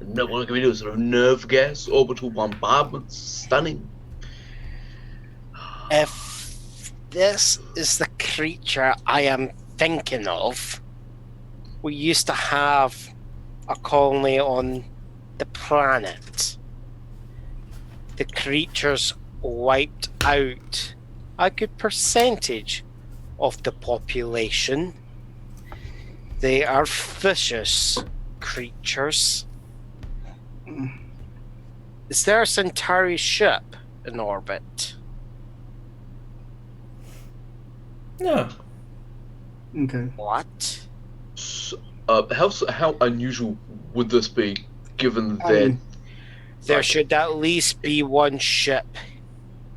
No, what can we do? Sort of nerve gas, orbital bombardment, stunning. If this is the creature I am thinking of, we used to have a colony on the planet. The creatures wiped out a good percentage of the population. They are vicious creatures. Is there a Centauri ship in orbit? No. Okay. What? So, how unusual would this be, given that? There should at least be one ship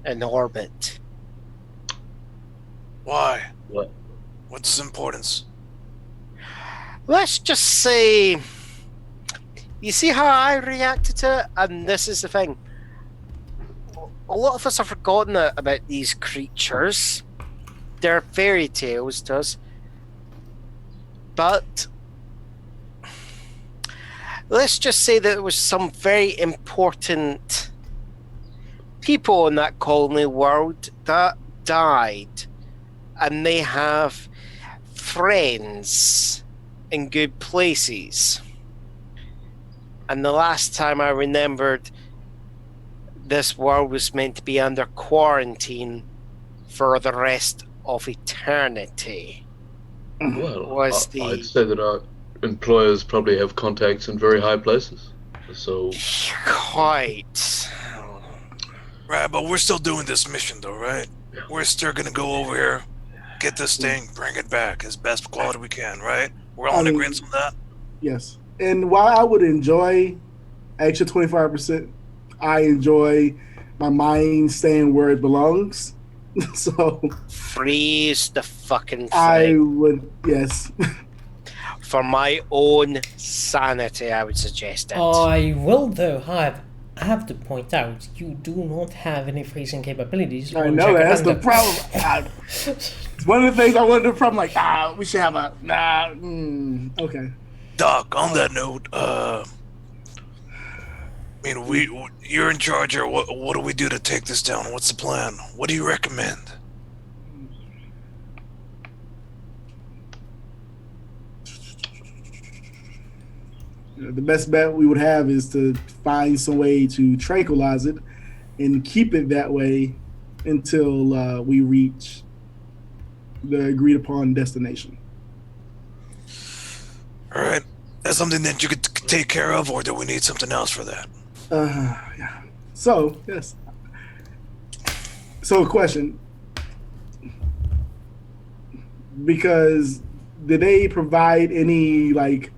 in orbit. Why? What? What's its importance? Let's just say, you see how I reacted to it? And this is the thing. A lot of us have forgotten about these creatures. They're fairy tales to us. But let's just say that there was some very important people in that colony world that died. And they have friends in good places. And the last time I remembered, this world was meant to be under quarantine for the rest of eternity. Well, Was I'd say that our employers probably have contacts in very high places. So Quite. Right, but we're still doing this mission, though, right? We're still gonna go over here, get this thing, bring it back as best quality we can, right? We're all in agreement on that. Yes. And while I would enjoy extra 25%, I enjoy my mind staying where it belongs. So Freeze the fucking thing. I would, yes. For my own sanity, I would suggest it. I will, though, have to point out, you do not have any freezing capabilities. I know that's the problem. It's one of the things I wanted to from like, we should have a okay. Doc, on that note, I mean, you're in charge here. What do we do to take this down? What's the plan? What do you recommend? The best bet we would have is to find some way to tranquilize it and keep it that way until we reach the agreed upon destination. All right, that's something that you could take care of, or do we need something else for that? Yeah. So, yes. So, question. Because did they provide any, like,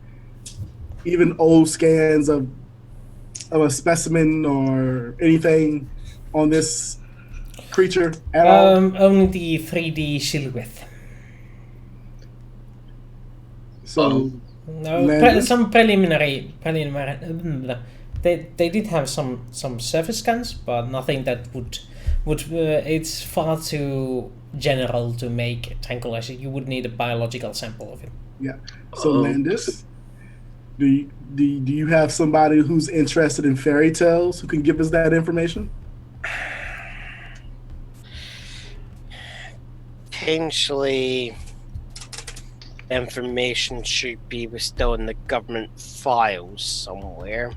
even old scans of a specimen or anything on this creature at all? Only the 3D silhouette. So, No, some preliminary. They did have some surface scans, but nothing that would. It's far too general to make tranquilizer. You would need a biological sample of it. yeah. So, Landis, do you have somebody who's interested in fairy tales who can give us that information? Potentially, information should be still in the government files somewhere.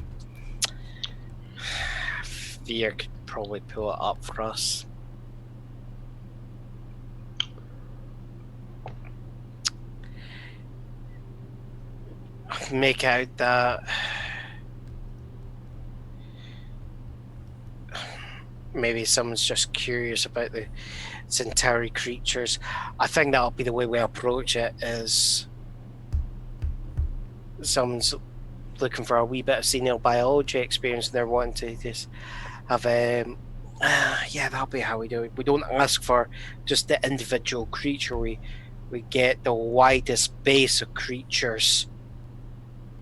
Fear could probably pull it up for us. make out that maybe someone's just curious about the Centauri creatures. I think that'll be the way we approach it, is someone's looking for a wee bit of senior biology experience and they're wanting to just have yeah, that'll be how we do it. We don't ask for just the individual creature, we get the widest base of creatures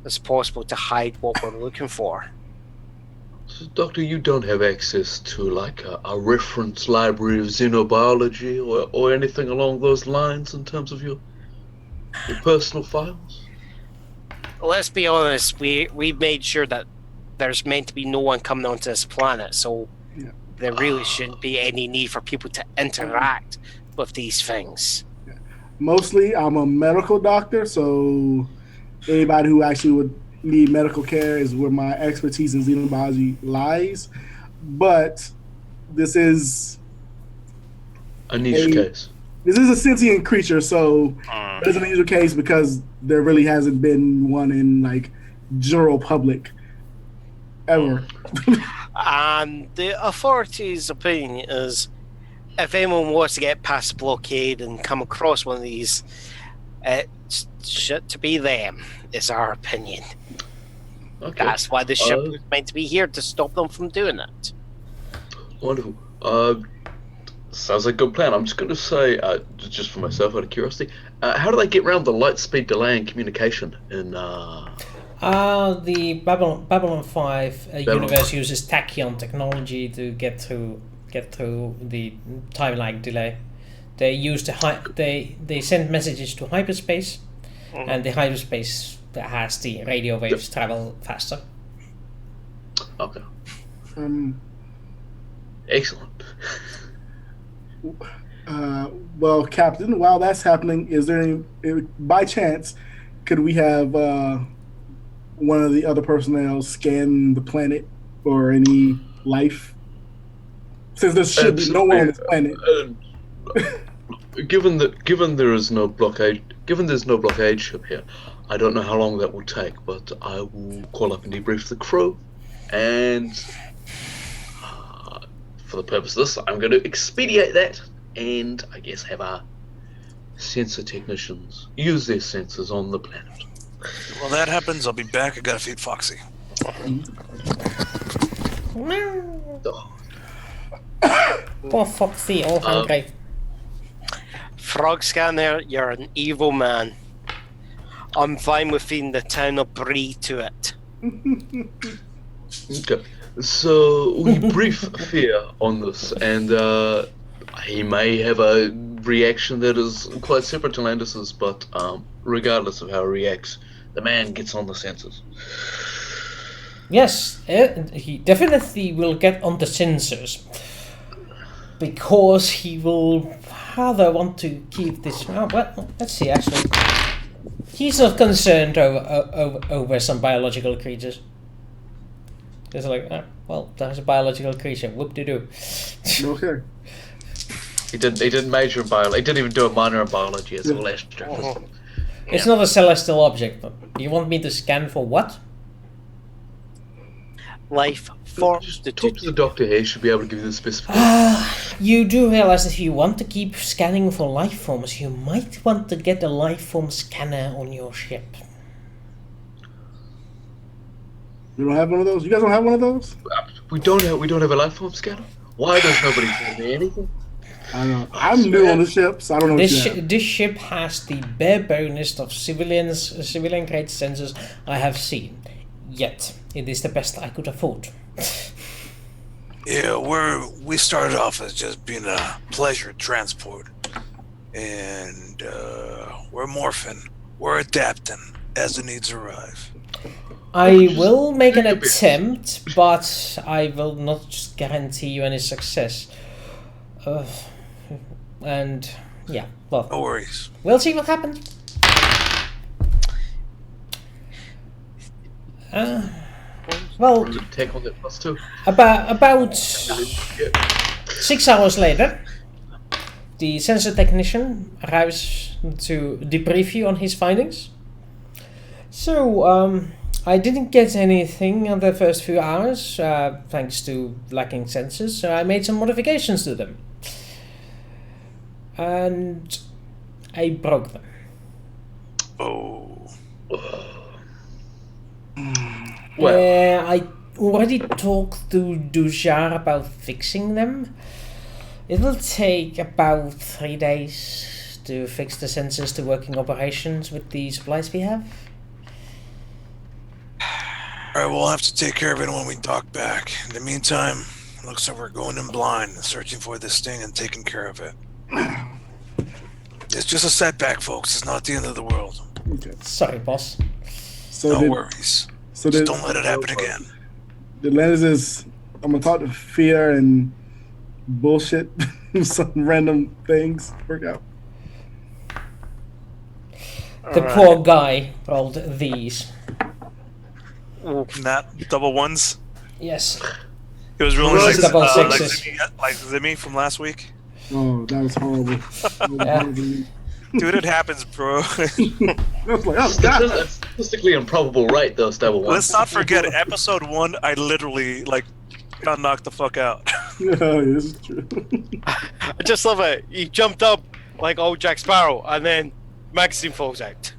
as possible to hide what we're looking for. So, Doctor, you don't have access to like a reference library of xenobiology or anything along those lines in terms of your personal files? Let's be honest, we've made sure that there's meant to be no one coming onto this planet, so Yeah. there really shouldn't be any need for people to interact with these things. Mostly, I'm a medical doctor, so anybody who actually would need medical care is where my expertise in xenobiology lies. But this is A niche case. this is a sentient creature, so it's an unusual case because there really hasn't been one in like general public ever. And the authorities' opinion is, if anyone wants to get past the blockade and come across one of these, it's shit to be them, is our opinion. Okay. That's why the ship was meant to be here, to stop them from doing it. Wonderful. Sounds like a good plan. I'm just going to say, just for myself out of curiosity, how do they get around the light speed delay in communication in The Babylon 5 universe uses tachyon technology to get through the time lag delay. They use they send messages to hyperspace, and the hyperspace that has the radio waves travel faster. Okay. Excellent. Well, Captain, while that's happening, is there any, by chance, could we have one of the other personnel scan the planet or any life? Since there should be no one on this planet. Given there's no blockade ship here, I don't know how long that will take, but I will call up and debrief the crew, and for the purpose of this, I'm going to expedite that, and I guess have our sensor technicians use their sensors on the planet. While that happens, I'll be back. I gotta feed Foxy. Oh, Poor Foxy, all hungry. Frog Scanner, you're an evil man. I'm fine with feeding the town of Bree to it. okay. So we brief Fear on this, and he may have a reaction that is quite separate to Landis's, but regardless of how he reacts, the man gets on the sensors. Yes, he definitely will get on the sensors, because he will rather want to keep this. Oh, well, let's see. Actually, he's not concerned over some biological creatures. It's like, well, there's a biological creature. Whoop-de-doo. Okay. He didn't major in biology. He didn't even do a minor in biology. It's all extra. It's not a celestial object. But you want me to scan for what? Life forms. Just talk to the doctor here. He should be able to give you the specifications. You do realize that if you want to keep scanning for life forms, you might want to get a life form scanner on your ship. You don't have one of those? You guys don't have one of those? We don't have a life form scanner. Why does nobody tell me anything? I don't know. I'm new on the ship, so I don't know what you have. This ship has the bare bonest of civilian grade sensors I have seen. Yet it is the best I could afford. Yeah, we started off as just being a pleasure transport, and we're morphing, we're adapting as the needs arrive. I will make an attempt, but I will not guarantee you any success. And yeah, well, No worries. we'll see what happens. Well, Take on that +2. about 6 hours later, the sensor technician arrives to debrief you on his findings. So, I didn't get anything in the first few hours, thanks to lacking sensors, so I made some modifications to them. And I broke them. Oh. Well, I already talked to Dujar about fixing them. It'll take about 3 days to fix the sensors to working operations with the supplies we have. Alright, we'll have to take care of it when we dock back. In the meantime, looks like we're going in blind, searching for this thing and taking care of it. It's just a setback, folks. It's not the end of the world. Okay. Sorry, boss. So No worries. So Just did, don't let it happen again. the lens is. I'm gonna talk to fear and bullshit. Some random things work out. The Alright. poor guy rolled these. Not double ones. Yes. It was rolling Right. like, Double like sixes. Zimmy from last week. Oh, that was horrible. That was Yeah. horrible. Dude, it happens, bro. I was like, oh god. that's statistically improbable, right? Those double ones. Let's not forget, episode 1, I literally, got knocked the fuck out. Oh, yeah, this is true. I just love it. He jumped up like old Jack Sparrow, and then magazine falls out.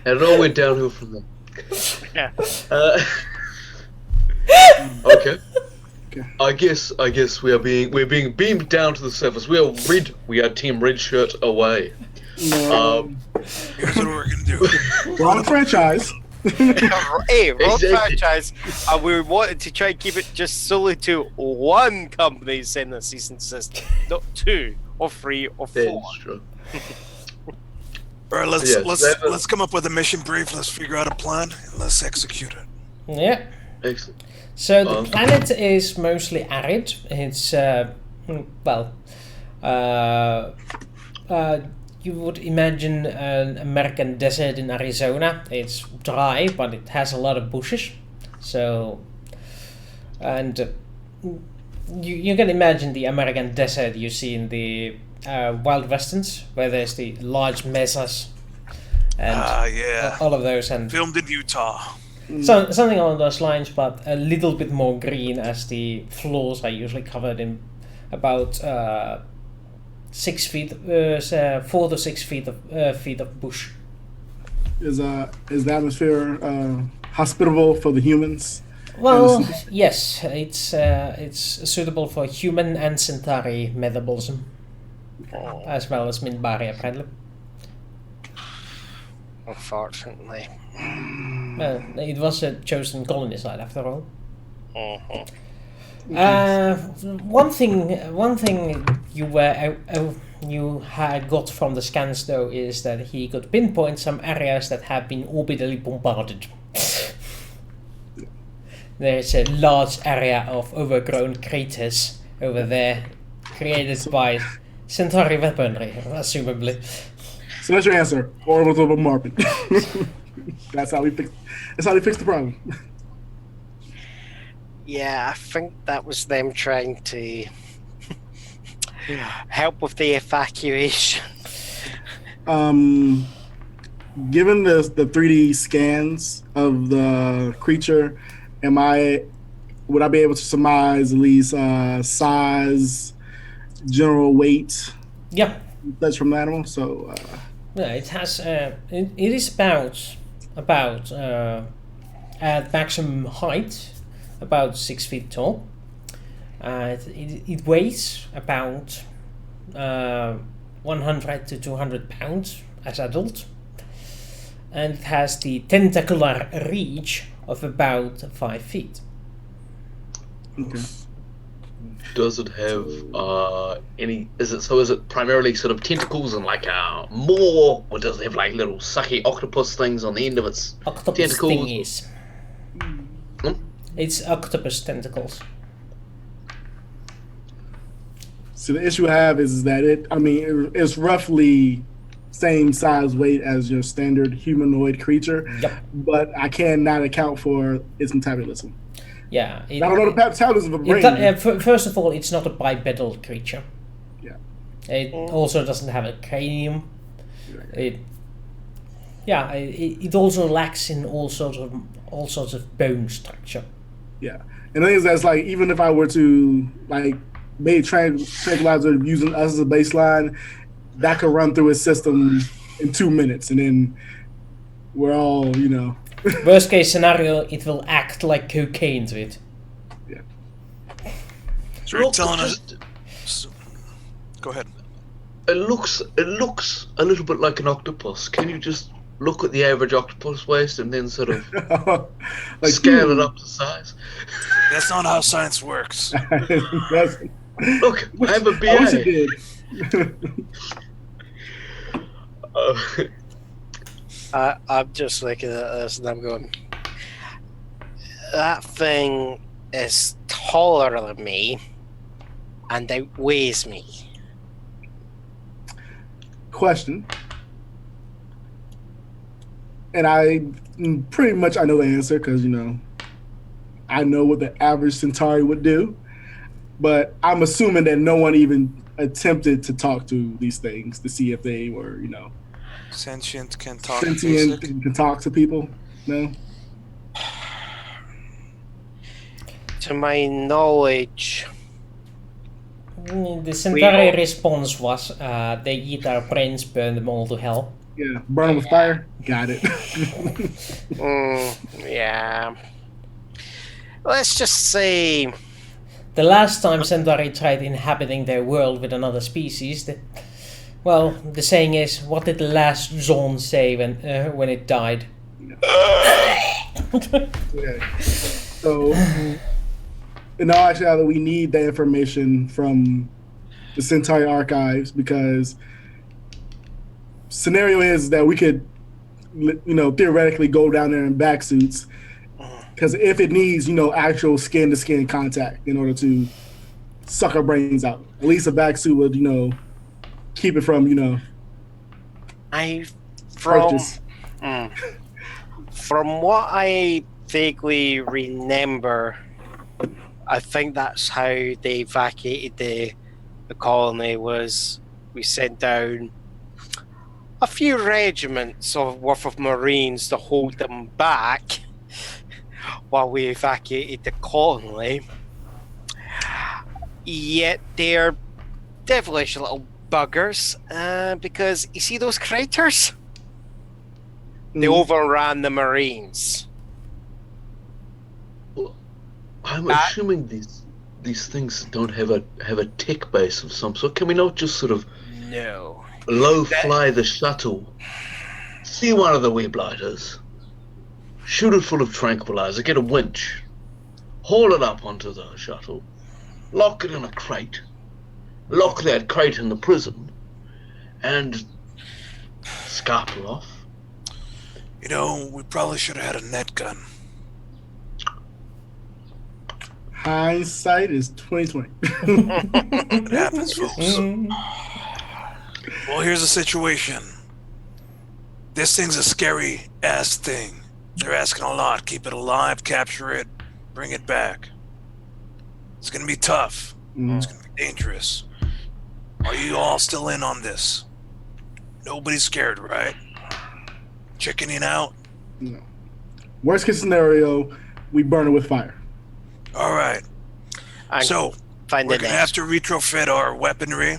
And it all went downhill from there. Yeah. Okay. Okay. I guess we're being beamed down to the surface. We are Team Red Shirt away. No. Here's what we're gonna do. Wrong franchise. Hey, wrong Exactly. franchise. And we wanted to try and keep it just solely to one company sending a cease and desist, not 2 or 3 or 4. That's true. Alright, Yeah, let's come up with a mission brief. Let's figure out a plan and let's execute it. Yeah. Excellent. So the planet is mostly arid. It's you would imagine an American desert in Arizona. It's dry, but it has a lot of bushes. So, and you can imagine the American desert you see in the Wild Westerns, where there's the large mesas and Yeah. all of those, and Filmed in Utah. so, something along those lines, but a little bit more green, as the floors are usually covered in about 6 feet, 4 to 6 feet of bush. Is the atmosphere hospitable for the humans? Well, yes, it's suitable for human and Centauri metabolism, as well as Minbari apparently. Unfortunately. Well, it was a chosen colony site after all. Mhm. One thing you had got from the scans though is that he could pinpoint some areas that have been orbitally bombarded. There's a large area of overgrown craters over there, created by Centauri weaponry, assumably. So that's your answer. Orbital bombardment. That's how we fix. That's how we fix the problem. Yeah, I think that was them trying to help with the evacuation. Given the 3D scans of the creature, would I be able to surmise at least size, general weight, Yeah, such from the animal? So yeah, it has. It is about at maximum height, about 6 feet tall. It weighs about 100 to 200 pounds as adult, and it has the tentacular reach of about 5 feet. okay. Does it have any? Is it primarily sort of tentacles and like maw, or does it have like little sucky octopus things on the end of its Octopus tentacles? thingies. Hmm? It's octopus tentacles. So the issue I have is that it's roughly same size weight as your standard humanoid creature, Yep. but I cannot account for its metabolism. Yeah. I don't know the metabolism of a brain. First of all, it's not a bipedal creature. Yeah. It also doesn't have a cranium. It Yeah, it also lacks in all sorts of bone structure. Yeah, and the thing is that's like even if I were to like make tranquilizer using us as a baseline, that could run through his system in 2 minutes, and then we're all Worst case scenario, it will act like cocaine to it. Yeah. So you're Look, telling us. just- Go ahead. It looks a little bit like an octopus. Can you just look at the average octopus waist and then sort of like scale it up to size? That's not how science works. Look, I have a BA. I wish it did. I'm just looking at this and I'm going, that thing is taller than me and outweighs me. Question. And I pretty much I know the answer because I know what the average Centauri would do, but I'm assuming that no one even attempted to talk to these things to see if they were Sentient can talk. sentient basic. and can talk to people. No. To my knowledge, The Centauri response was they eat our brains, burn them all to hell. Yeah. Burn them with fire. Got it. yeah. Let's just say, The last time Centauri tried inhabiting their world with another species, the saying is, what did the last Zon say when it died? Yeah. So, in all actuality, we need that information from the Centauri archives because scenario is that we could, theoretically go down there in back suits because if it needs, actual skin-to-skin contact in order to suck our brains out, at least a back suit would, keep it from, purchase. From what I vaguely remember, I think that's how they evacuated the colony. Was we sent down a few regiments worth of Marines to hold them back while we evacuated the colony. Yet they're devilish little buggers, because you see those craters? They overran the Marines. I'm assuming these things don't have a tech base of some sort. Can we not just sort of No. low fly the shuttle, see one of the wee blighters, shoot it full of tranquilizer, get a winch, haul it up onto the shuttle, lock it in a crate, lock that crate in the prison, and scalpel off? We probably should have had a net gun. Hindsight is 2020. It happens, folks. Well, here's the situation. This thing's a scary ass thing. They're asking a lot. Keep it alive, capture it, bring it back. It's gonna be tough. It's gonna be dangerous. Are you all still in on this? Nobody's scared, right? Chickening out? No. Worst case scenario, we burn it with fire. All right. So, Find we're the going to have to retrofit our weaponry.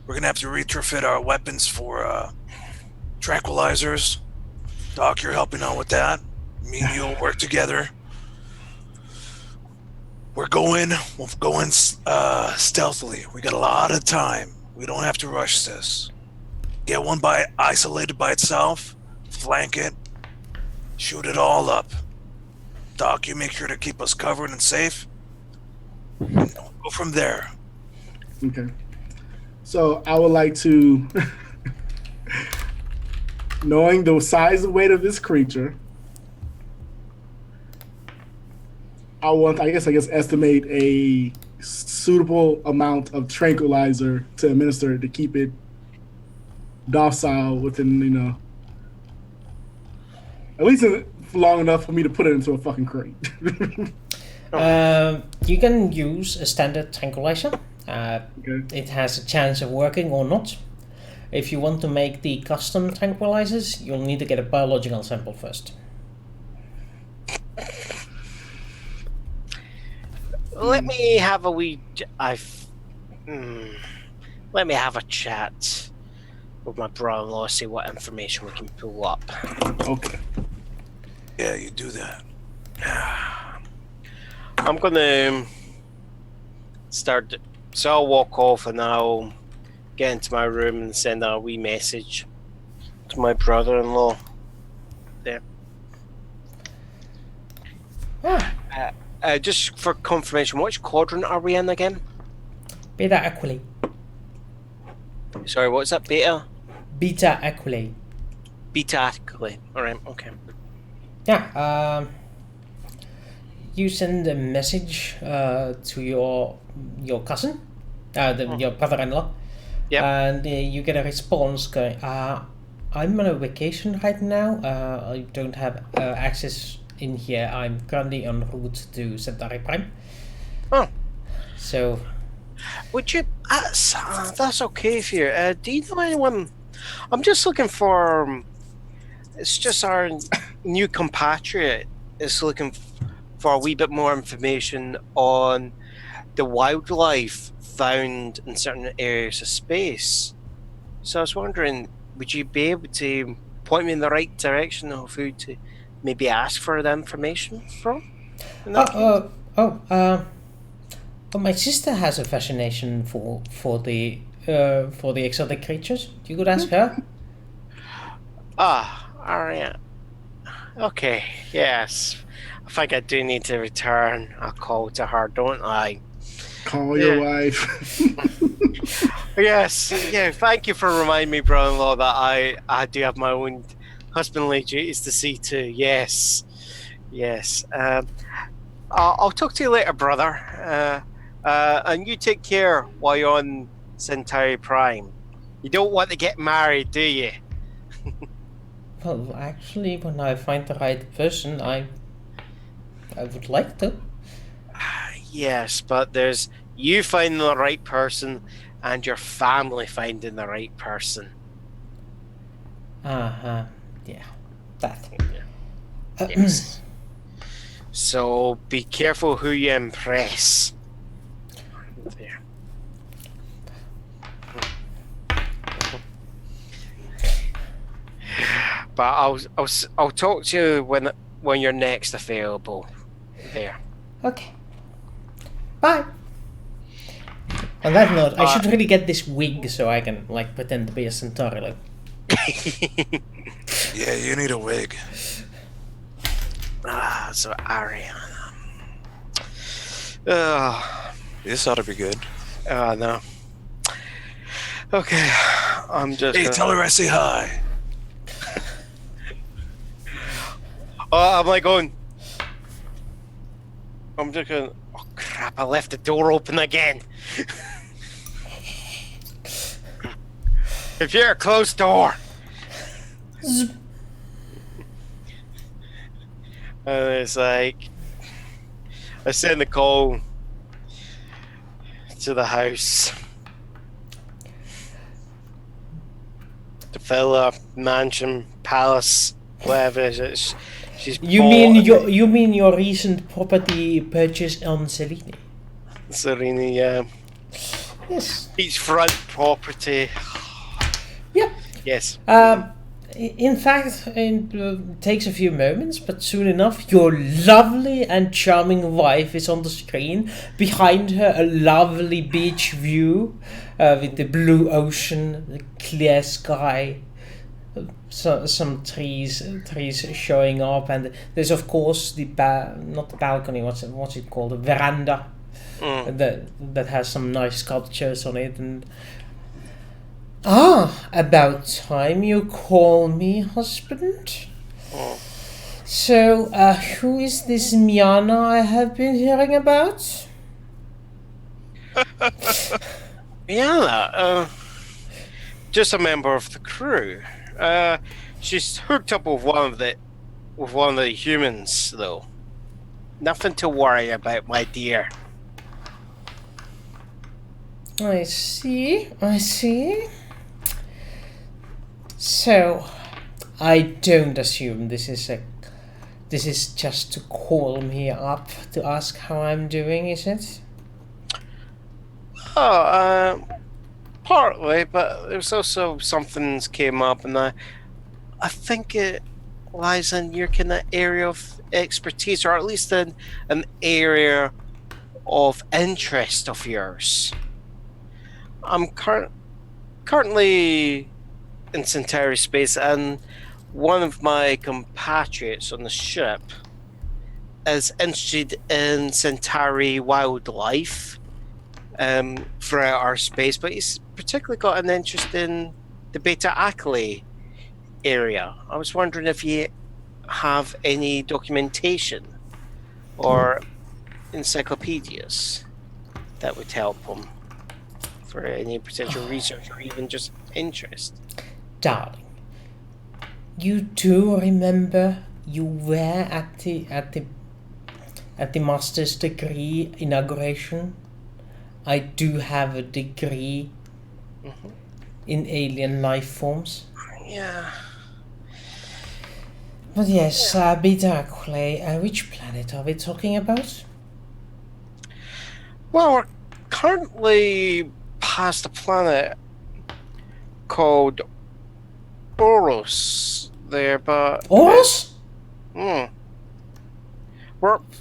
We're going to have to retrofit our weapons for tranquilizers. Doc, you're helping out with that. Me and you'll work together. We'll go in stealthily. We got a lot of time. We don't have to rush this. Get one isolated by itself, flank it, shoot it all up. Doc, you make sure to keep us covered and safe. And go from there. Okay. So I would like to, knowing the size and weight of this creature, I guess estimate a suitable amount of tranquilizer to administer to keep it docile within, at least long enough for me to put it into a fucking crate. You can use a standard tranquilizer. Okay. It has a chance of working or not. if you want to make the custom tranquilizers, you'll need to get a biological sample first. Let me have a wee. Let me have a chat with my brother-in-law, see what information we can pull up. Okay. Yeah, you do that. I'm gonna start. So I'll walk off and I'll get into my room and send a wee message to my brother-in-law. There. Just for confirmation, which quadrant are we in again? Beta Aquila. Sorry, what's that? Beta? Beta Aquila. Beta Aquila. Alright, okay. Yeah, you send a message to your cousin, your brother-in-law, Yep. and you get a response going, I'm on a vacation right now, I don't have access in here, I'm currently en route to Centauri Prime. Oh. So... Would you... that's okay if you... do you know anyone... I'm just looking for... It's just our new compatriot is looking for a wee bit more information on the wildlife found in certain areas of space. So I was wondering, would you be able to point me in the right direction of who to maybe ask for the information from? My sister has a fascination for the exotic creatures. You could ask her. Alright. Okay, yes. I think I do need to return a call to her, don't I? Call your wife. Yes, yeah, thank you for reminding me, brother-in-law, that I do have my own husbandly duties to see to. Yes. I'll talk to you later, brother. And you take care while you're on Centauri Prime. You don't want to get married, do you? Well, actually, when I find the right person, I would like to. Yes, but there's you finding the right person and your family finding the right person. Yeah, that. Yes. So be careful who you impress. There. But I'll talk to you when you're next available. There. Okay. Bye. On that note, I should really get this wig so I can pretend to be a Centauri. Yeah, you need a wig. So Ariana. This ought to be good. No. Okay, I'm just. Hey, tell her I say hi. I'm going. I'm just going. Oh crap! I left the door open again. If you're a closed door. And it's like I send the call to the house. The villa, mansion, palace, whatever it is. She's You mean your recent property purchase on Selene? Serena, yeah. Yes. Beachfront property. Yeah. Yes. In fact, it takes a few moments, but soon enough, your lovely and charming wife is on the screen. Behind her, a lovely beach view with the blue ocean, the clear sky, some trees showing up, and there's of course the not the balcony. What's it called? The veranda that has some nice sculptures on it and. About time you call me husband. So, who is this Miana I have been hearing about? Miana, just a member of the crew. She's hooked up with one of the humans, though. Nothing to worry about, my dear. I see. So, I don't assume this is just to call me up to ask how I'm doing, is it? Oh, partly, but there's also something's came up, and I think it lies in your kind of area of expertise, or at least in an area of interest of yours. I'm currently in Centauri space, and one of my compatriots on the ship is interested in Centauri wildlife throughout our space, but he's particularly got an interest in the Beta Acalae area. I was wondering if you have any documentation or encyclopedias that would help him for any potential research or even just interest. Darling, you do remember you were at the master's degree inauguration? I do have a degree in alien life forms. Yeah. But yes, Beta Acalae, which planet are we talking about? Well, we're currently past a planet called Oros there, but Oros? we're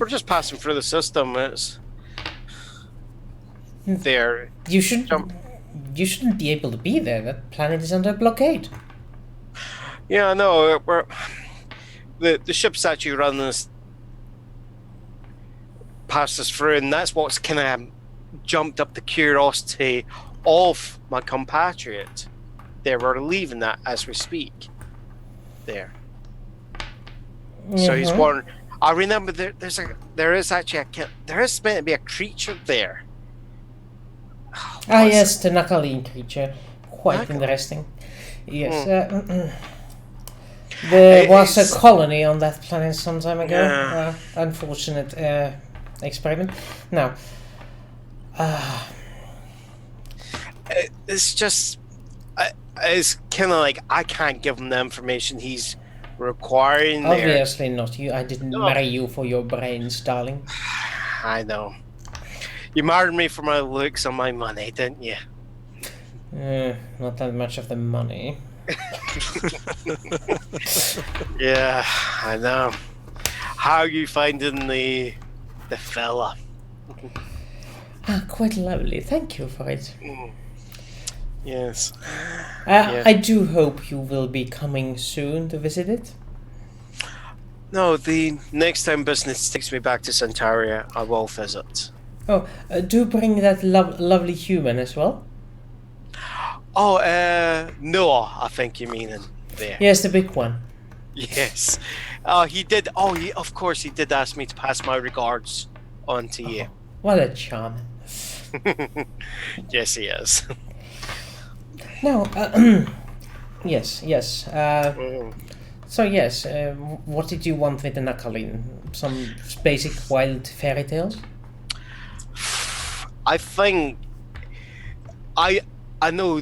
just passing through the system. It's there. You shouldn't be able to be there. That planet is under blockade. Yeah, I know. The ship's actually running this past us through, and that's what's kind of jumped up the curiosity of my compatriot. There, we're leaving that as we speak. There. So he's wondering. I remember there is meant to be a creature there. Yes, the Nakaline creature. Quite Nakaline. interesting. Yes. There was a colony on that planet some time ago. Yeah. Unfortunate experiment. Now, it's just, it's kind of like I can't give him the information he's requiring there. obviously not you. I didn't No. marry you for your brains, darling. I know. You married me for my looks and my money, didn't you? Not that much of the money. Yeah, I know. How are you finding the fella? Quite lovely. Thank you for it. Yes. I do hope you will be coming soon to visit it. No, the next time business takes me back to Centauri, I will visit. Oh, do bring that lovely human as well. Oh, Noah, I think you mean in there. Yes, the big one. Yes. He did. Of course, he did ask me to pass my regards on to you. What a charm. Yes, he is. No, yes. So yes, what did you want with the Nakaline? Some basic wild fairy tales? I think I know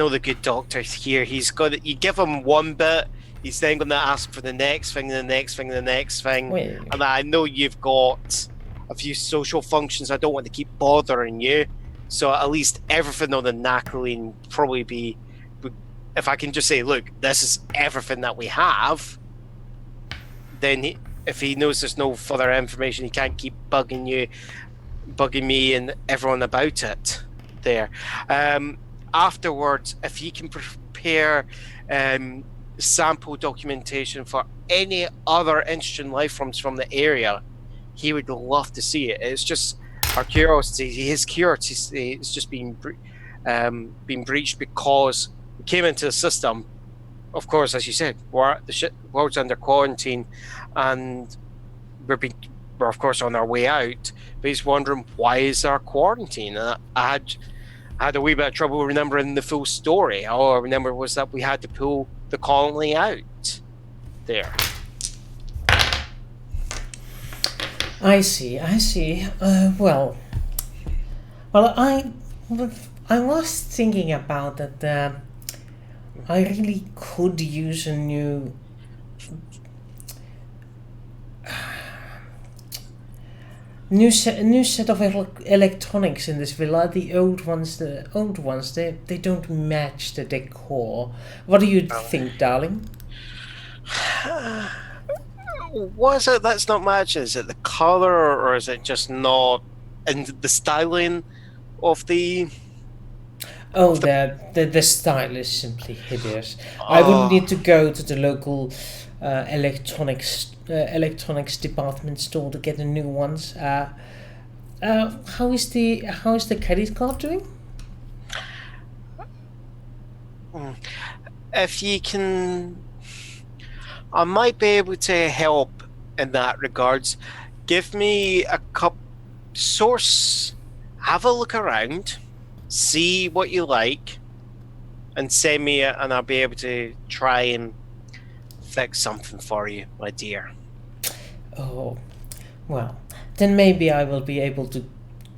the good doctor here. He's got you give him one bit, he's then going to ask for the next thing, the next thing, the next thing. Wait. And I know you've got a few social functions. I don't want to keep bothering you, so at least everything on the Nakaline probably be. If I can just say, look, this is everything that we have, then if he knows there's no further information, he can't keep bugging me and everyone about it there. Afterwards, if he can prepare sample documentation for any other interesting life forms from the area, he would love to see it. It's just our curiosity, his curiosity is just being breached because we came into the system. Of course, as you said, the world's under quarantine, and we're of course on our way out. But he's wondering, why is there quarantine? And I had a wee bit of trouble remembering the full story. All I remember was that we had to pull the colony out there. I see. Well, I was thinking about that. I really could use a new set of electronics in this villa. The old ones, they don't match the decor. What do you think, darling? What is it that's not matching? Is it the color, or is it just not in the styling of the? Oh, the style is simply hideous. I would need to go to the local electronics department store to get the new ones. How is the credit card doing? If you can, I might be able to help in that regards. Give me a source, have a look around, see what you like, and send me it, and I'll be able to try and fix something for you, my dear. Oh, well, then maybe I will be able to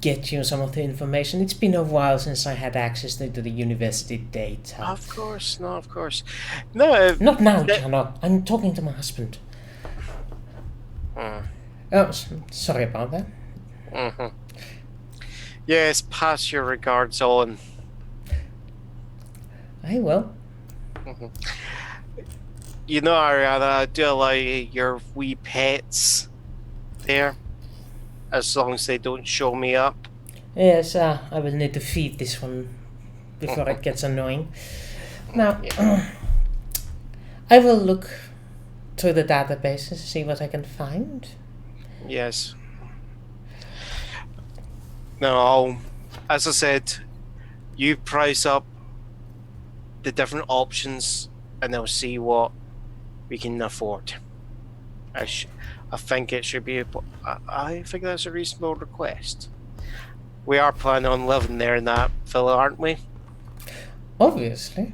get you some of the information. It's been a while since I had access to the university data. Of course, no, of course. No. Not now, Jano. I'm talking to my husband. Oh, sorry about that. Mm-hmm. Yes, pass your regards on. I will. Mm-hmm. You know, Ariana, I do allow your wee pets there, as long as they don't show me up. Yes, I will need to feed this one before it gets annoying. Now, I will look through the databases, see what I can find. Yes. No, as I said, you price up the different options, and I'll see what we can afford. I think it should be. I think that's a reasonable request. We are planning on living there in that villa, aren't we? Obviously.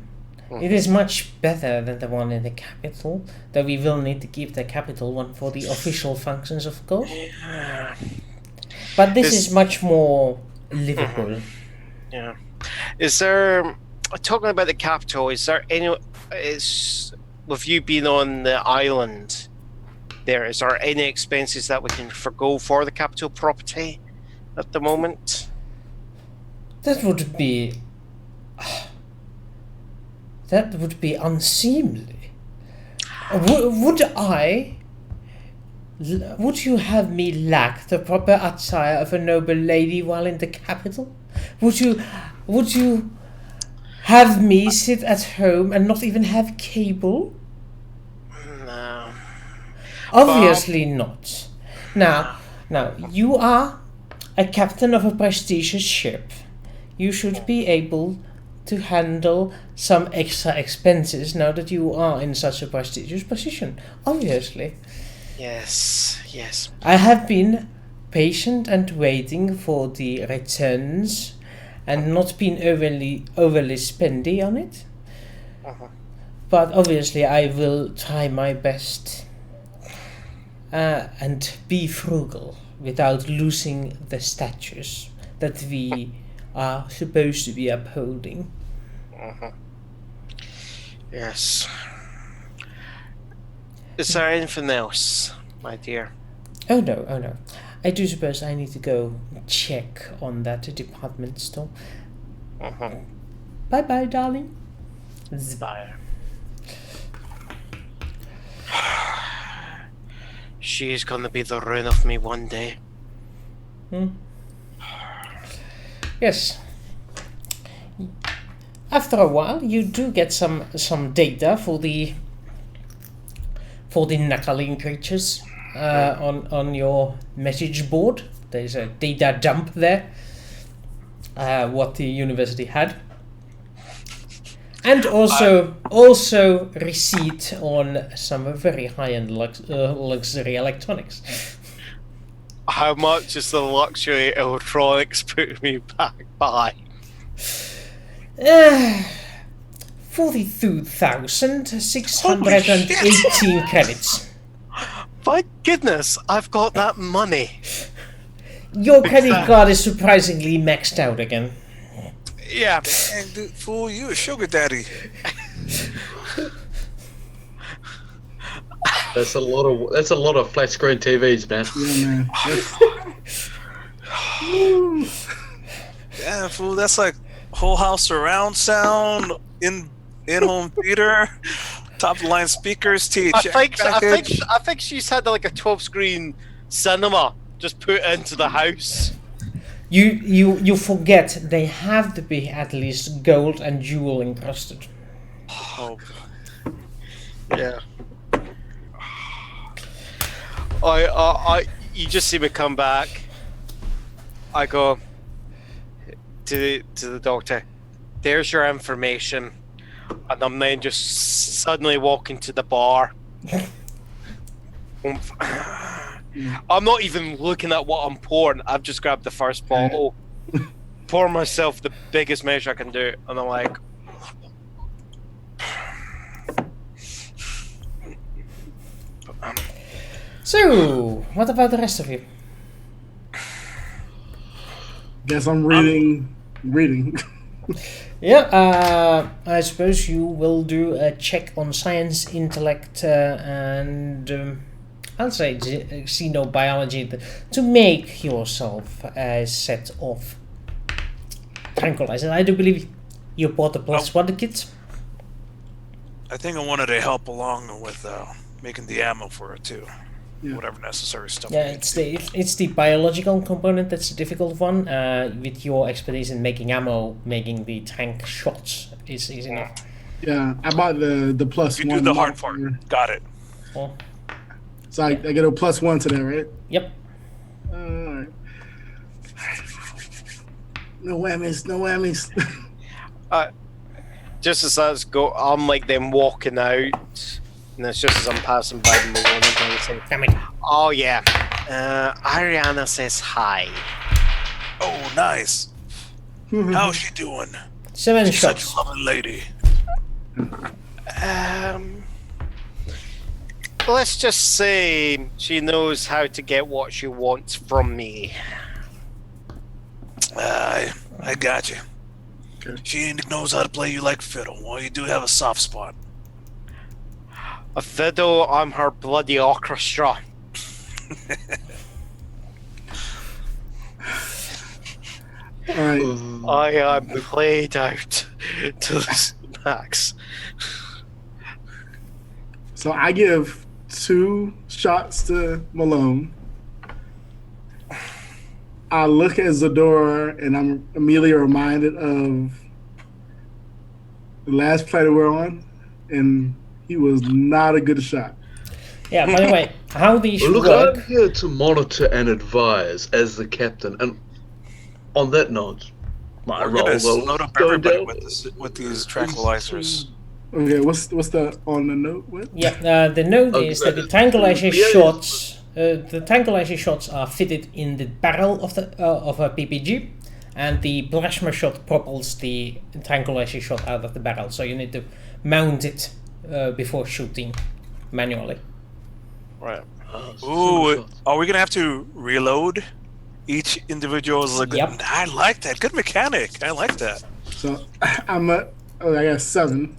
It is much better than the one in the capital, though we will need to keep the capital one for the official functions, of course. But this is much more livable. Yeah. Is there, talking about the capital, is there any, with you being on the island there, is there any expenses that we can forgo for the capital property at the moment? That would be unseemly. Would you have me lack the proper attire of a noble lady while in the capital? Would you have me sit at home and not even have cable? No. Obviously not. Now, you are a captain of a prestigious ship. You should be able to handle some extra expenses now that you are in such a prestigious position. Obviously. Yes. I have been patient and waiting for the returns and not been overly spendy on it. But obviously I will try my best and be frugal without losing the status that we are supposed to be upholding. Yes. Is there anything else, my dear? Oh no. I do suppose I need to go check on that department store. Bye, darling. Bye. She's gonna be the ruin of me one day. Yes. After a while, you do get some data for the knuckling creatures on your message board. There's a data dump there. What the university had, and also receipt on some very high-end luxury electronics. How much is the luxury electronics putting me back by? 42,618 credits. My goodness, I've got that money. Your credit card is surprisingly maxed out again. Yeah. And fool, you a sugar daddy. That's a lot of flat screen TVs, man. Yeah, man. Yeah, fool. That's like whole house surround sound in home theater, top of the line speakers, I think she's had like a 12-screen cinema just put into the house. You forget they have to be at least gold and jewel encrusted. Oh, Yeah. You just see me come back. I go to the doctor. There's your information, and I'm then just suddenly walking to the bar. I'm not even looking at what I'm pouring. I've just grabbed the first bottle, pour myself the biggest measure I can do, and I'm like, So, what about the rest of you? Guess I'm reading. Yeah, I suppose you will do a check on science, intellect, and I'll say xenobiology to make yourself a set of tranquilizers. I do believe you bought the +1 kit. I think I wanted to help along with making the ammo for it too. Yeah. Whatever necessary stuff. Yeah, it's the biological component that's the difficult one. With your expertise in making ammo, making the tank shots is easy enough. Yeah, I bought the +1. You do the hard part. Got it. Oh, So I get a +1 to that, right? yep. Alright. No whammies. just as that's go, I'm like them walking out, and it's just as I'm passing by the Malone, and I say, Damn it. "Oh yeah, Ariana says hi." Oh, nice. How's she doing? 7 She's such shots. a lovely lady. Let's just say she knows how to get what she wants from me. I got you. Okay. She knows how to play you like fiddle. Well, you do have a soft spot. A fiddle, I'm her bloody orchestra. Alright. I am played out to the max. So I give 2 shots to Malone. I look at Zadora and I'm immediately reminded of the last play that we're on, and he was not a good shot. Yeah, by the way, how these Well, look, work. I'm here to monitor and advise as the captain. And on that note, my We're role gonna will load up go everybody down. with these tranquilizers. Okay, what's the on the note? What? Yeah, the note Okay, is that the but- tranquilizer yeah, shots, the tranquilizer shots are fitted in the barrel of a PPG, and the plasma shot propels the tranquilizer shot out of the barrel. So you need to mount it before shooting manually. Right. Ooh, are we gonna have to reload each individual? Yep. I like that. Good mechanic. I like that. So I got 7,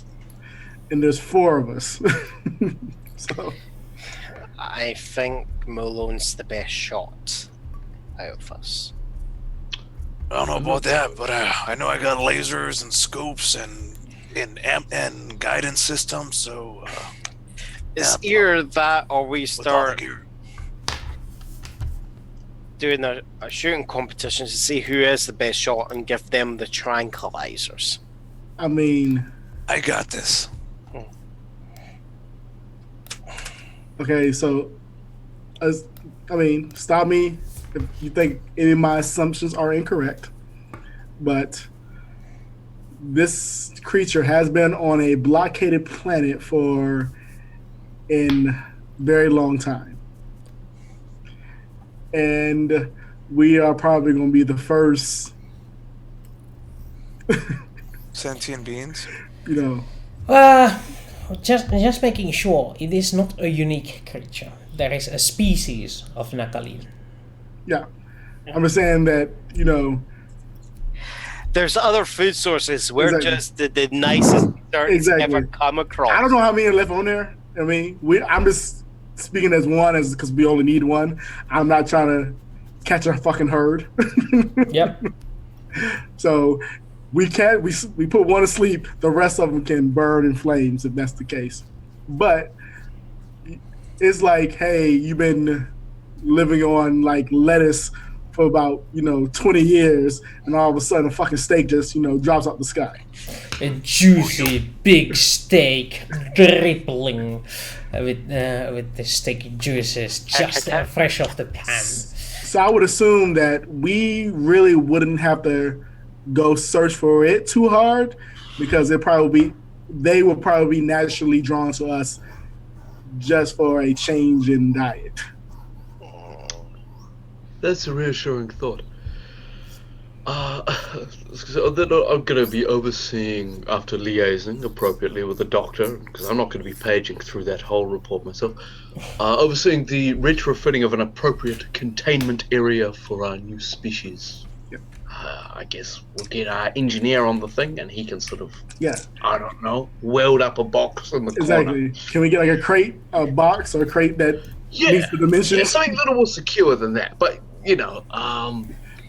and there's 4 of us. So I think Malone's the best shot out of us. I don't know about that, but I know I got lasers and scopes and guidance systems. So It's Yeah, either that or we with all the start gear. doing a shooting competition to see who is the best shot and give them the tranquilizers. I mean, I got this. okay, so stop me if you think any of my assumptions are incorrect, but this creature has been on a blockaded planet for a very long time. And we are probably going to be the first, Sentient beings. you know. Just making sure it is not a unique creature. There is a species of Nakalim. Yeah. I'm just saying that, you know, There's other food sources. We're Exactly. just the nicest darts Exactly. ever come across. I don't know how many are left on there. I mean, I'm just speaking as one, as because we only need one. I'm not trying to catch a fucking herd. Yep. So we put one to sleep. The rest of them can burn in flames if that's the case. But it's like, hey, you've been living on like lettuce for about 20 years, and all of a sudden a fucking steak just drops out the sky. A juicy big steak dripping with the steak juices just fresh off the pan. So I would assume that we really wouldn't have to go search for it too hard, because they would probably be naturally drawn to us just for a change in diet. That's a reassuring thought. So then I'm going to be overseeing, after liaising appropriately with the doctor, because I'm not going to be paging through that whole report myself, overseeing the retrofitting of an appropriate containment area for our new species. Yep. I guess we'll get our engineer on the thing, and he can sort of, Yeah, I don't know, weld up a box in the corner. exactly. Can we get like a crate, a box, or a crate that meets the dimensions? Yeah, something a little more secure than that. But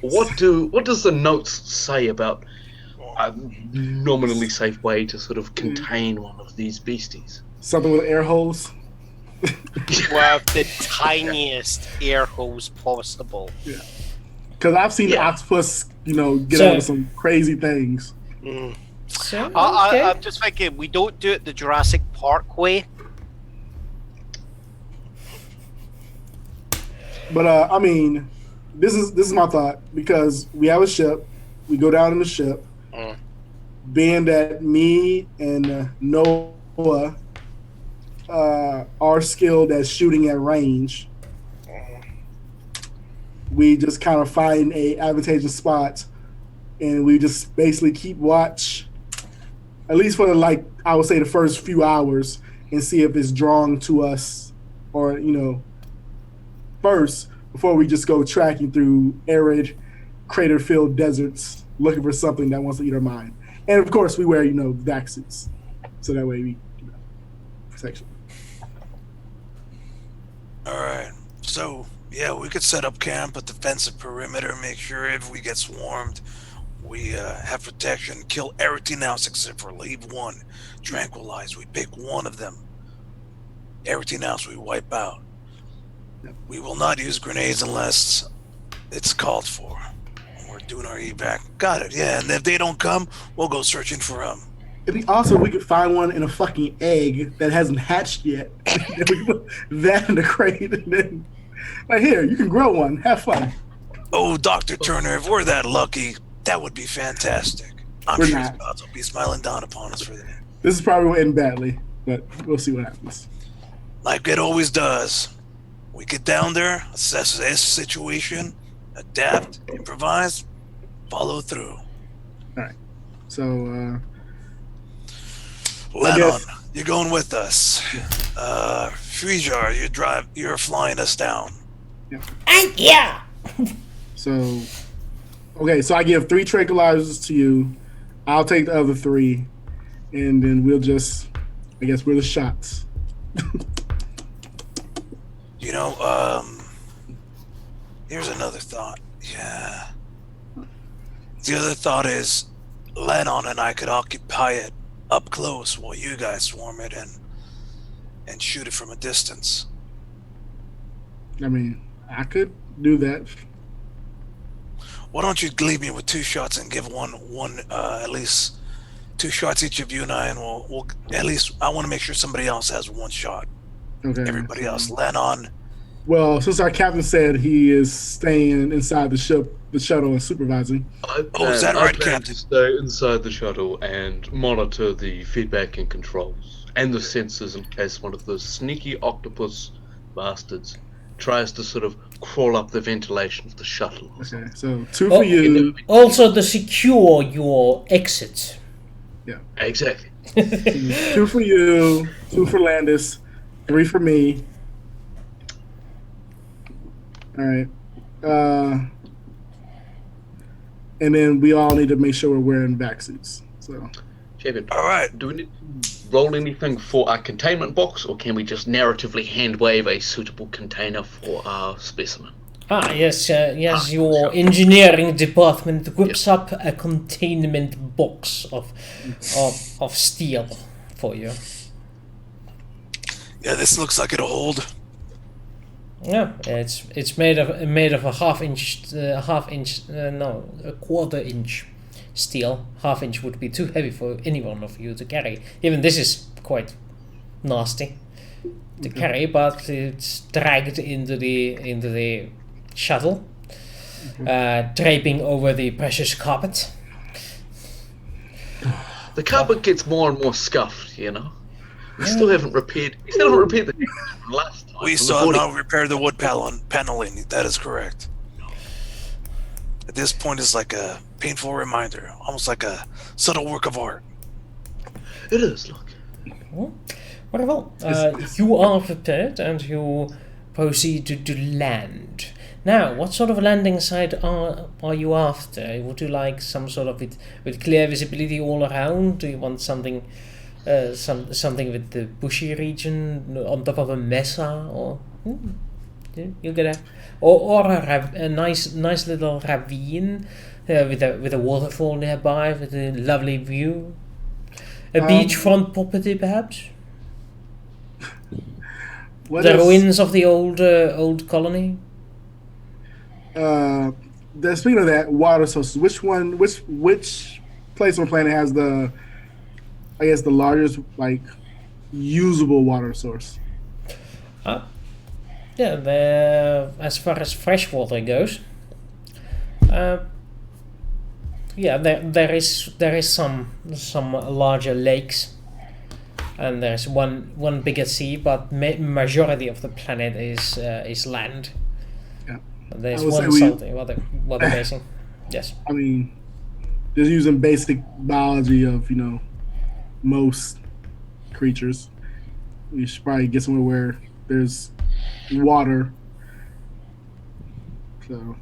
what does the notes say about a nominally safe way to sort of contain one of these beasties? Something with air holes. Well, the tiniest air holes possible. Yeah. Because I've seen the octopus, get out of some crazy things. So, okay. I'm just thinking, we don't do it the Jurassic Park way. But I mean, this is my thought, because we have a ship, we go down in the ship. Being that me and Noah are skilled at shooting at range, we just kind of find a advantageous spot, and we just basically keep watch, at least for I would say the first few hours, and see if it's drawn to us, or first, before we just go tracking through arid, crater-filled deserts looking for something that wants to eat our mind. And of course, we wear vac suits, so that way we protection. All right. So, yeah, we could set up camp, a defensive perimeter, make sure if we get swarmed, we have protection, kill everything else except for leave one, tranquilize. We pick one of them. Everything else we wipe out. We will not use grenades unless it's called for. We're doing our evac. Got it, yeah. And if they don't come, we'll go searching for them. It'd be awesome if we could find one in a fucking egg that hasn't hatched yet. And we put that in the crate, and then, here, you can grow one. Have fun. Oh, Dr. Turner, if we're that lucky, that would be fantastic. I'm We're sure not. the gods will be smiling down upon us for that. This is probably going to end badly, but we'll see what happens. Like it always does. We get down there, assess this situation, adapt, improvise, follow through. All right. So, Lennon, you're going with us. Frijar, you're flying us down. Yeah. So, okay, so I give 3 tranquilizers to you. I'll take the other 3, and then we'll just, I guess we're the shots. Here's another thought. Yeah. The other thought is Lennon and I could occupy it up close while you guys swarm it and shoot it from a distance. I mean, I could do that. Why don't you leave me with 2 shots and give one at least 2 shots each of you and I, and we'll at least, I want to make sure somebody else has 1 shot. Okay. Everybody else, Lennon. Well, since our captain said he is staying inside the shuttle and supervising. Is that right, I plan Captain? to stay inside the shuttle and monitor the feedback and controls, and the sensors in case one of those sneaky octopus bastards tries to sort of crawl up the ventilation of the shuttle. Okay, so 2 for you. Also to secure your exit. Yeah. Exactly. 2 for you, 2 for Landis, 3 for me. All right. And then we all need to make sure we're wearing vac suits. So. Kevin, All right. do we need to roll anything for our containment box, or can we just narratively hand wave a suitable container for our specimen? Yes, your engineering department whips up a containment box of steel for you. Yeah, this looks like it'll hold. Yeah, it's made of a a quarter inch steel. Half inch would be too heavy for any one of you to carry. Even this is quite nasty to carry, but it's dragged into the shuttle, draping over the precious carpet. The carpet gets more and more scuffed, you know. We still haven't repaired the damage from last time. We still have not repaired the wood paneling. That is correct. At this point, it's like a painful reminder, almost like a subtle work of art. It is, look. Very well. You are prepared and you proceed to land. Now, what sort of landing site are you after? Would you like some sort of with clear visibility all around? Do you want something something with the bushy region on top of a mesa, or you get a nice little ravine with a waterfall nearby with a lovely view, a beachfront property perhaps. The ruins of the old colony. Speaking of that, water sources. Which place on the planet has the largest usable water source? As far as fresh water goes, there is some larger lakes, and there's one bigger sea, but majority of the planet is land. Yeah. There's one salty water basin. Yes. I mean, just using basic biology of most creatures, we should probably get somewhere where there's water. So.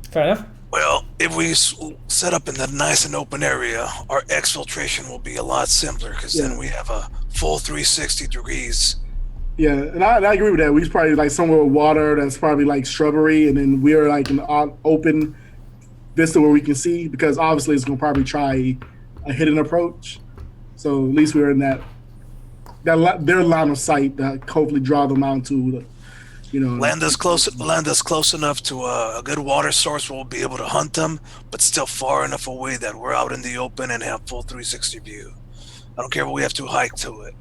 Fair enough. Well, if we set up in the nice and open area, our exfiltration will be a lot simpler because then we have a full 360 degrees. Yeah, and I agree with that. We should probably somewhere with water that's probably shrubbery, and then we're in an open vista where we can see, because obviously it's going to probably try a hidden approach. So at least we're in their line of sight that hopefully draw them out to land us close enough to a good water source where we'll be able to hunt them, but still far enough away that we're out in the open and have full 360 view. I don't care if we have to hike to it.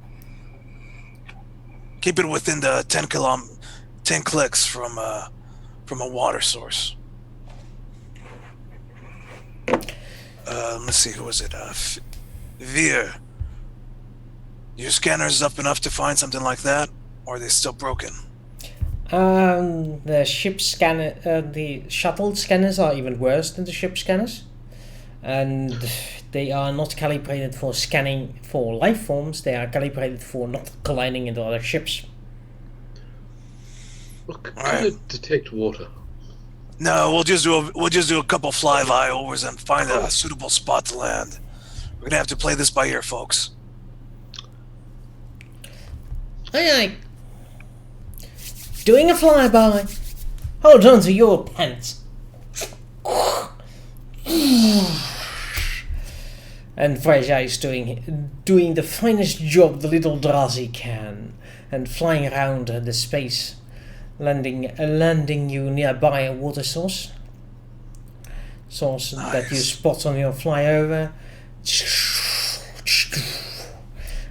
Keep it within the 10 clicks from a water source. Let's see, who was it? Veer. Your scanners up enough to find something like that, or are they still broken? The ship scanner, the shuttle scanners are even worse than the ship scanners, and they are not calibrated for scanning for life forms. They are calibrated for not colliding into other ships. Look, can it detect water? No, we'll just do a couple flyovers and find a suitable spot to land. We're gonna have to play this by ear, folks. Aye. Doing a flyby. Hold on to your pants. And Freja is doing the finest job the little Drazi can, and flying around the space, landing you nearby a water source. Nice. That you spot on your flyover.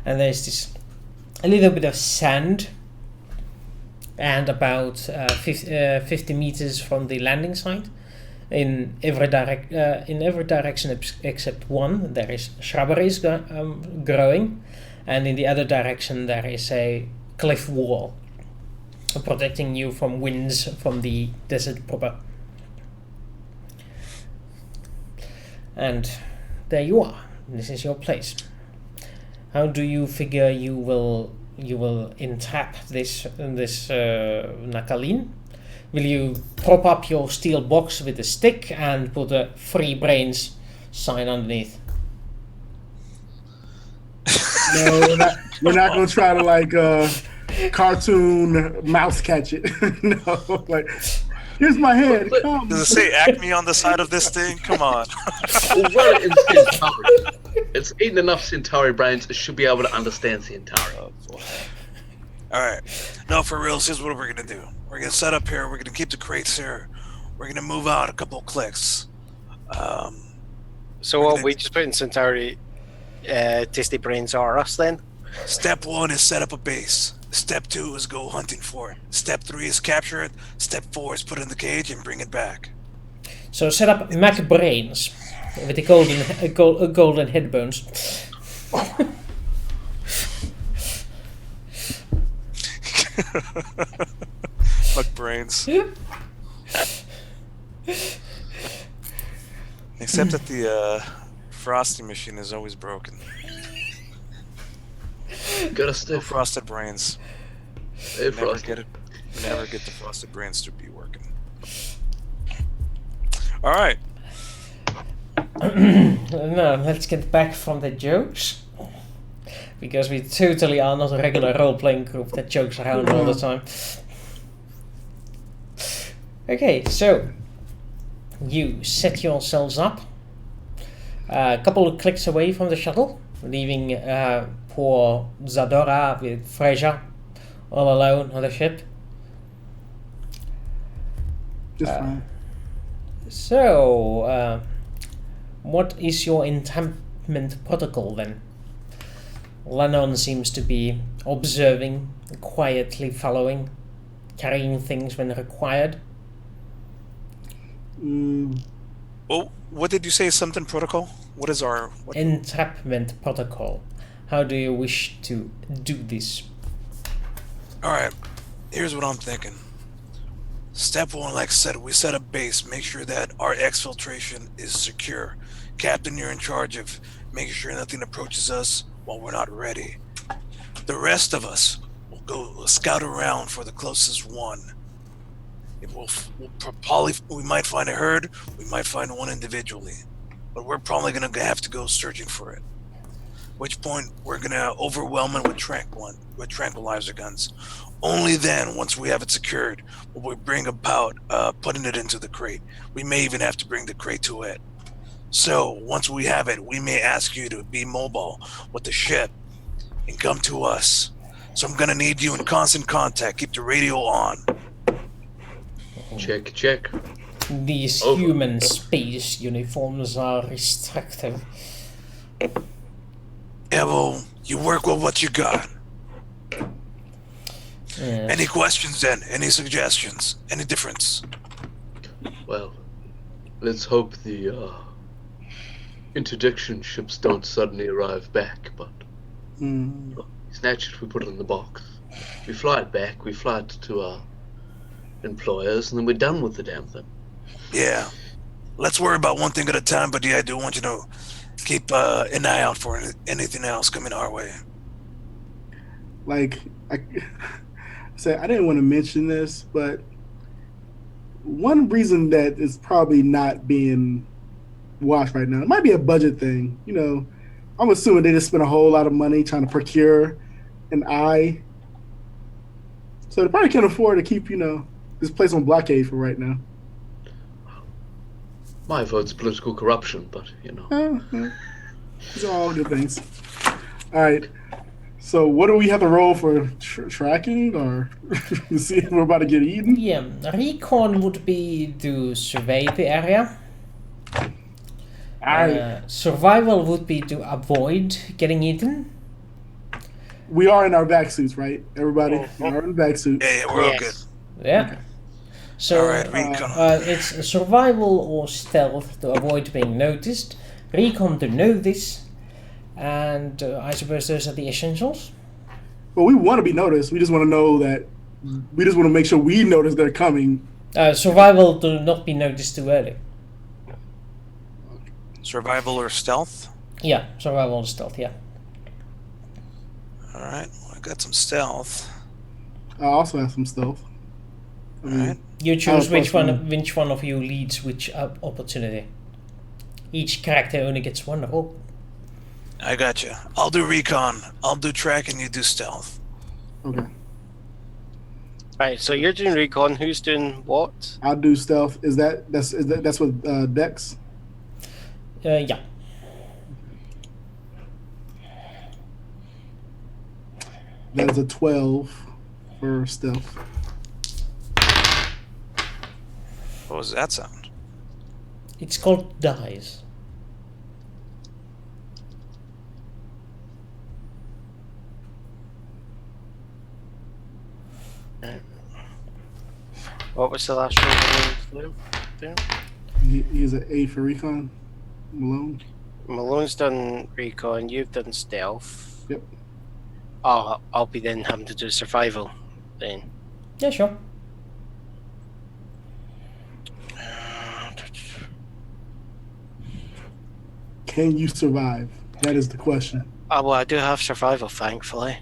And there's a little bit of sand, and about 50 meters from the landing site, in every direction except one, there is shrubberies growing, and in the other direction there is a cliff wall protecting you from winds from the desert proper. And there you are. This is your place. How do you figure you will entrap this Nakaleen? Will you prop up your steel box with a stick and put a free brains sign underneath? No, we're not gonna try to like cartoon mouse catch it. No, like here's my hand. Come. Does it say Acme on the side of this thing? Come on. Well, it's Centauri. It's eaten enough Centauri brains. It should be able to understand Centauri. All right. No, for real, here's what we're gonna do. We're gonna set up here. We're gonna keep the crates here. We're gonna move out a couple of clicks. So what, we just put in Centauri tasty brains are us then? Step 1 is set up a base. Step 2 is go hunting for it. Step 3 is capture it. Step 4 is put it in the cage and bring it back. So set up Mac Brains with the golden head bones. Fuck brains. Except that the frosty machine is always broken. Gotta stay No frosted brains. Stay frosty. Never get the frosted brains to be working. All right. No, let's get back from the jokes. Because we totally are not a regular role-playing group that jokes around all the time. Okay, so you set yourselves up a couple of clicks away from the shuttle, leaving poor Zadora with Fraser all alone on the ship. Just fine. So, what is your encampment protocol then? Lennon seems to be observing, quietly following, carrying things when required. Oh, what did you say? Something protocol? What is our Entrapment protocol. How do you wish to do this? All right. Here's what I'm thinking. Step 1, like I said, we set up base. Make sure that our exfiltration is secure. Captain, you're in charge of making sure nothing approaches us while we're not ready. The rest of us will go scout around for the closest one. We might find a herd, we might find one individually, but we're probably going to have to go searching for it. At which point, we're going to overwhelm it with tranquilizer guns. Only then, once we have it secured, will we bring about putting it into the crate. We may even have to bring the crate to it. So, once we have it, we may ask you to be mobile with the ship and come to us. So I'm going to need you in constant contact. Keep the radio on. Check. These Over. human space uniforms are restrictive. Yeah, well, you work with what you got. Yes. Any questions then? Any suggestions? Any difference? Well, let's hope the interdiction ships don't suddenly arrive back, but snatch it, we put it in the box. We fly it back, we fly it to our employers, and then we're done with the damn thing. Yeah. Let's worry about one thing at a time, but yeah, I do want you to keep an eye out for anything else coming our way. Like, I didn't want to mention this, but one reason that it's probably not being watched right now, it might be a budget thing. You know, I'm assuming they just spent a whole lot of money trying to procure an eye. So they probably can't afford to keep, this place on blockade for right now. My vote's political corruption, but, These are all good things. All right. So what do we have to roll for tracking, or see if we're about to get eaten? Yeah, recon would be to survey the area. Survival would be to avoid getting eaten. We are in our vac suits, right? Everybody, we are in vac suits. Yeah, we're all good. Yeah. Okay. So All right, recon. it's survival or stealth to avoid being noticed. Recon to know this. And I suppose those are the essentials. Well, we want to be noticed. We just want to know that. We just want to make sure we notice they're coming. Survival to not be noticed too early. Survival or stealth? Yeah, survival or stealth, yeah. All right, well, I got some stealth. I also have some stealth. All right. You choose which personally. which one of you leads which opportunity. Each character only gets one roll. I got you. I'll do recon. I'll do track, and you do stealth. Okay. Right, so you're doing recon. Who's doing what? I'll do stealth. That's with Dex? Yeah. That is a 12 for stealth. What was that sound? It's called dice. What was the last one? He's an 8 for recon. Malone. Malone's done recon. You've done stealth. Yep. I'll be then having to do survival. Then. Yeah, sure. Can you survive? That is the question. Well, I do have survival, thankfully.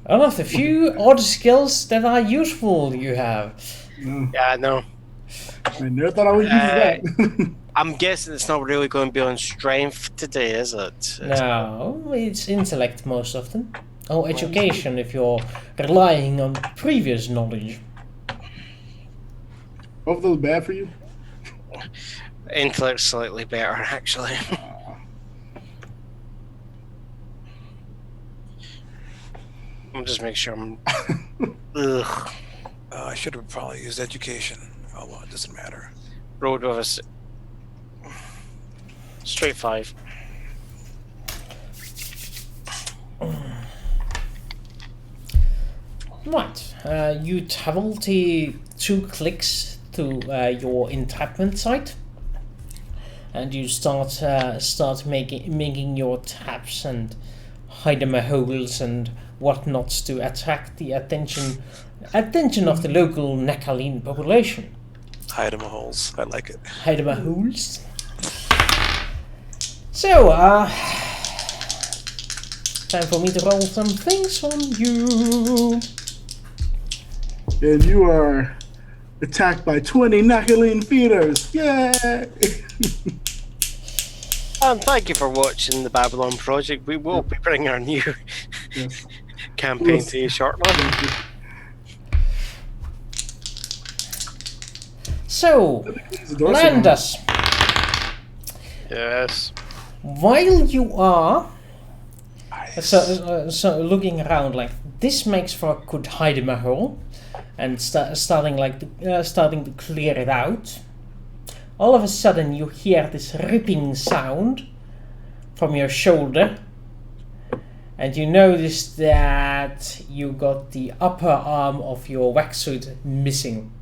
One of the few odd skills that are useful you have. No, Yeah, I know. I never thought I would use that. I'm guessing it's not really going to be on strength today, is it? No, it's intellect most often. Or education if you're relying on previous knowledge. Both of those bad for you? Intellect's slightly better, actually. I'm just making sure I'm. Ugh. I should have probably used education. Oh well, it doesn't matter. Rolled with us. Straight 5. Right, you travel to 2 clicks to your entrapment site, and you start making your traps and hide them holes and whatnots to attract the attention of the local Nakaline population. Hide 'em holes. I like it. Hide them holes. So, time for me to roll some things on you. And you are attacked by 20 Nakaline feeders. Yay! Thank you for watching the Babylon Project. We will be bringing our new Yes. campaign to you shortly. So, Landus, Yes. while you are so looking around, like this makes for a good hide in a hole, and starting to clear it out. All of a sudden, you hear this ripping sound from your shoulder, and you notice that you got the upper arm of your wetsuit missing.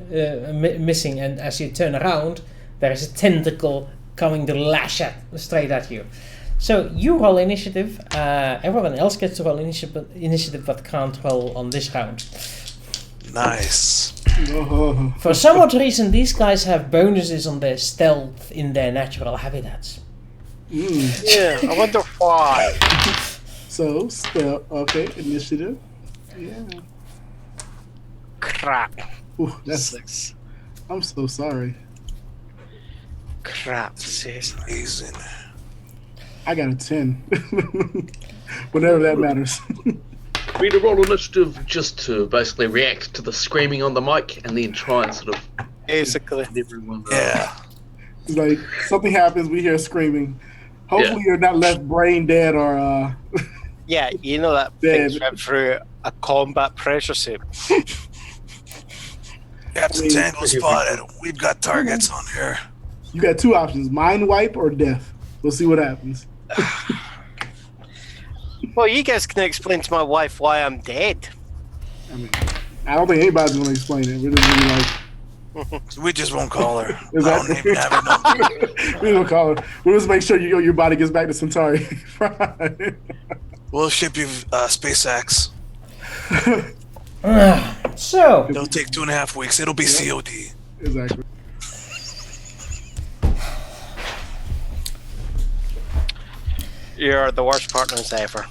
Missing, and as you turn around, there is a tentacle coming to lash straight at you. So you roll initiative. Everyone else gets to roll initiative, but can't roll on this round. Nice. Oh. For some odd reason, these guys have bonuses on their stealth in their natural habitats. Yeah, I wonder why. So, okay, initiative. Yeah. Crap. Ooh, that's. 6. I'm so sorry. Crap, sis. Amazing. I got a 10. Whatever that matters. We need to roll initiative just to basically react to the screaming on the mic and then try and sort of Basically. get everyone. Yeah. It's like something happens, we hear screaming. Hopefully, you're not left brain dead or. Yeah, you know that Dead. thing's went through a combat pressure suit. Captain Tango spotted. We've got targets on here. You got 2 options: mind wipe or death. We'll see what happens. Well, you guys can explain to my wife why I'm dead. I mean, I don't think anybody's going to explain it. We're just gonna be like, We just won't call her. Is I that- don't even have her number. we don't call it. We'll just make sure your body gets back to Centauri. Right. We'll ship you SpaceX. So, It'll take 2.5 weeks. It'll be COD. Exactly. You're the worst partners ever.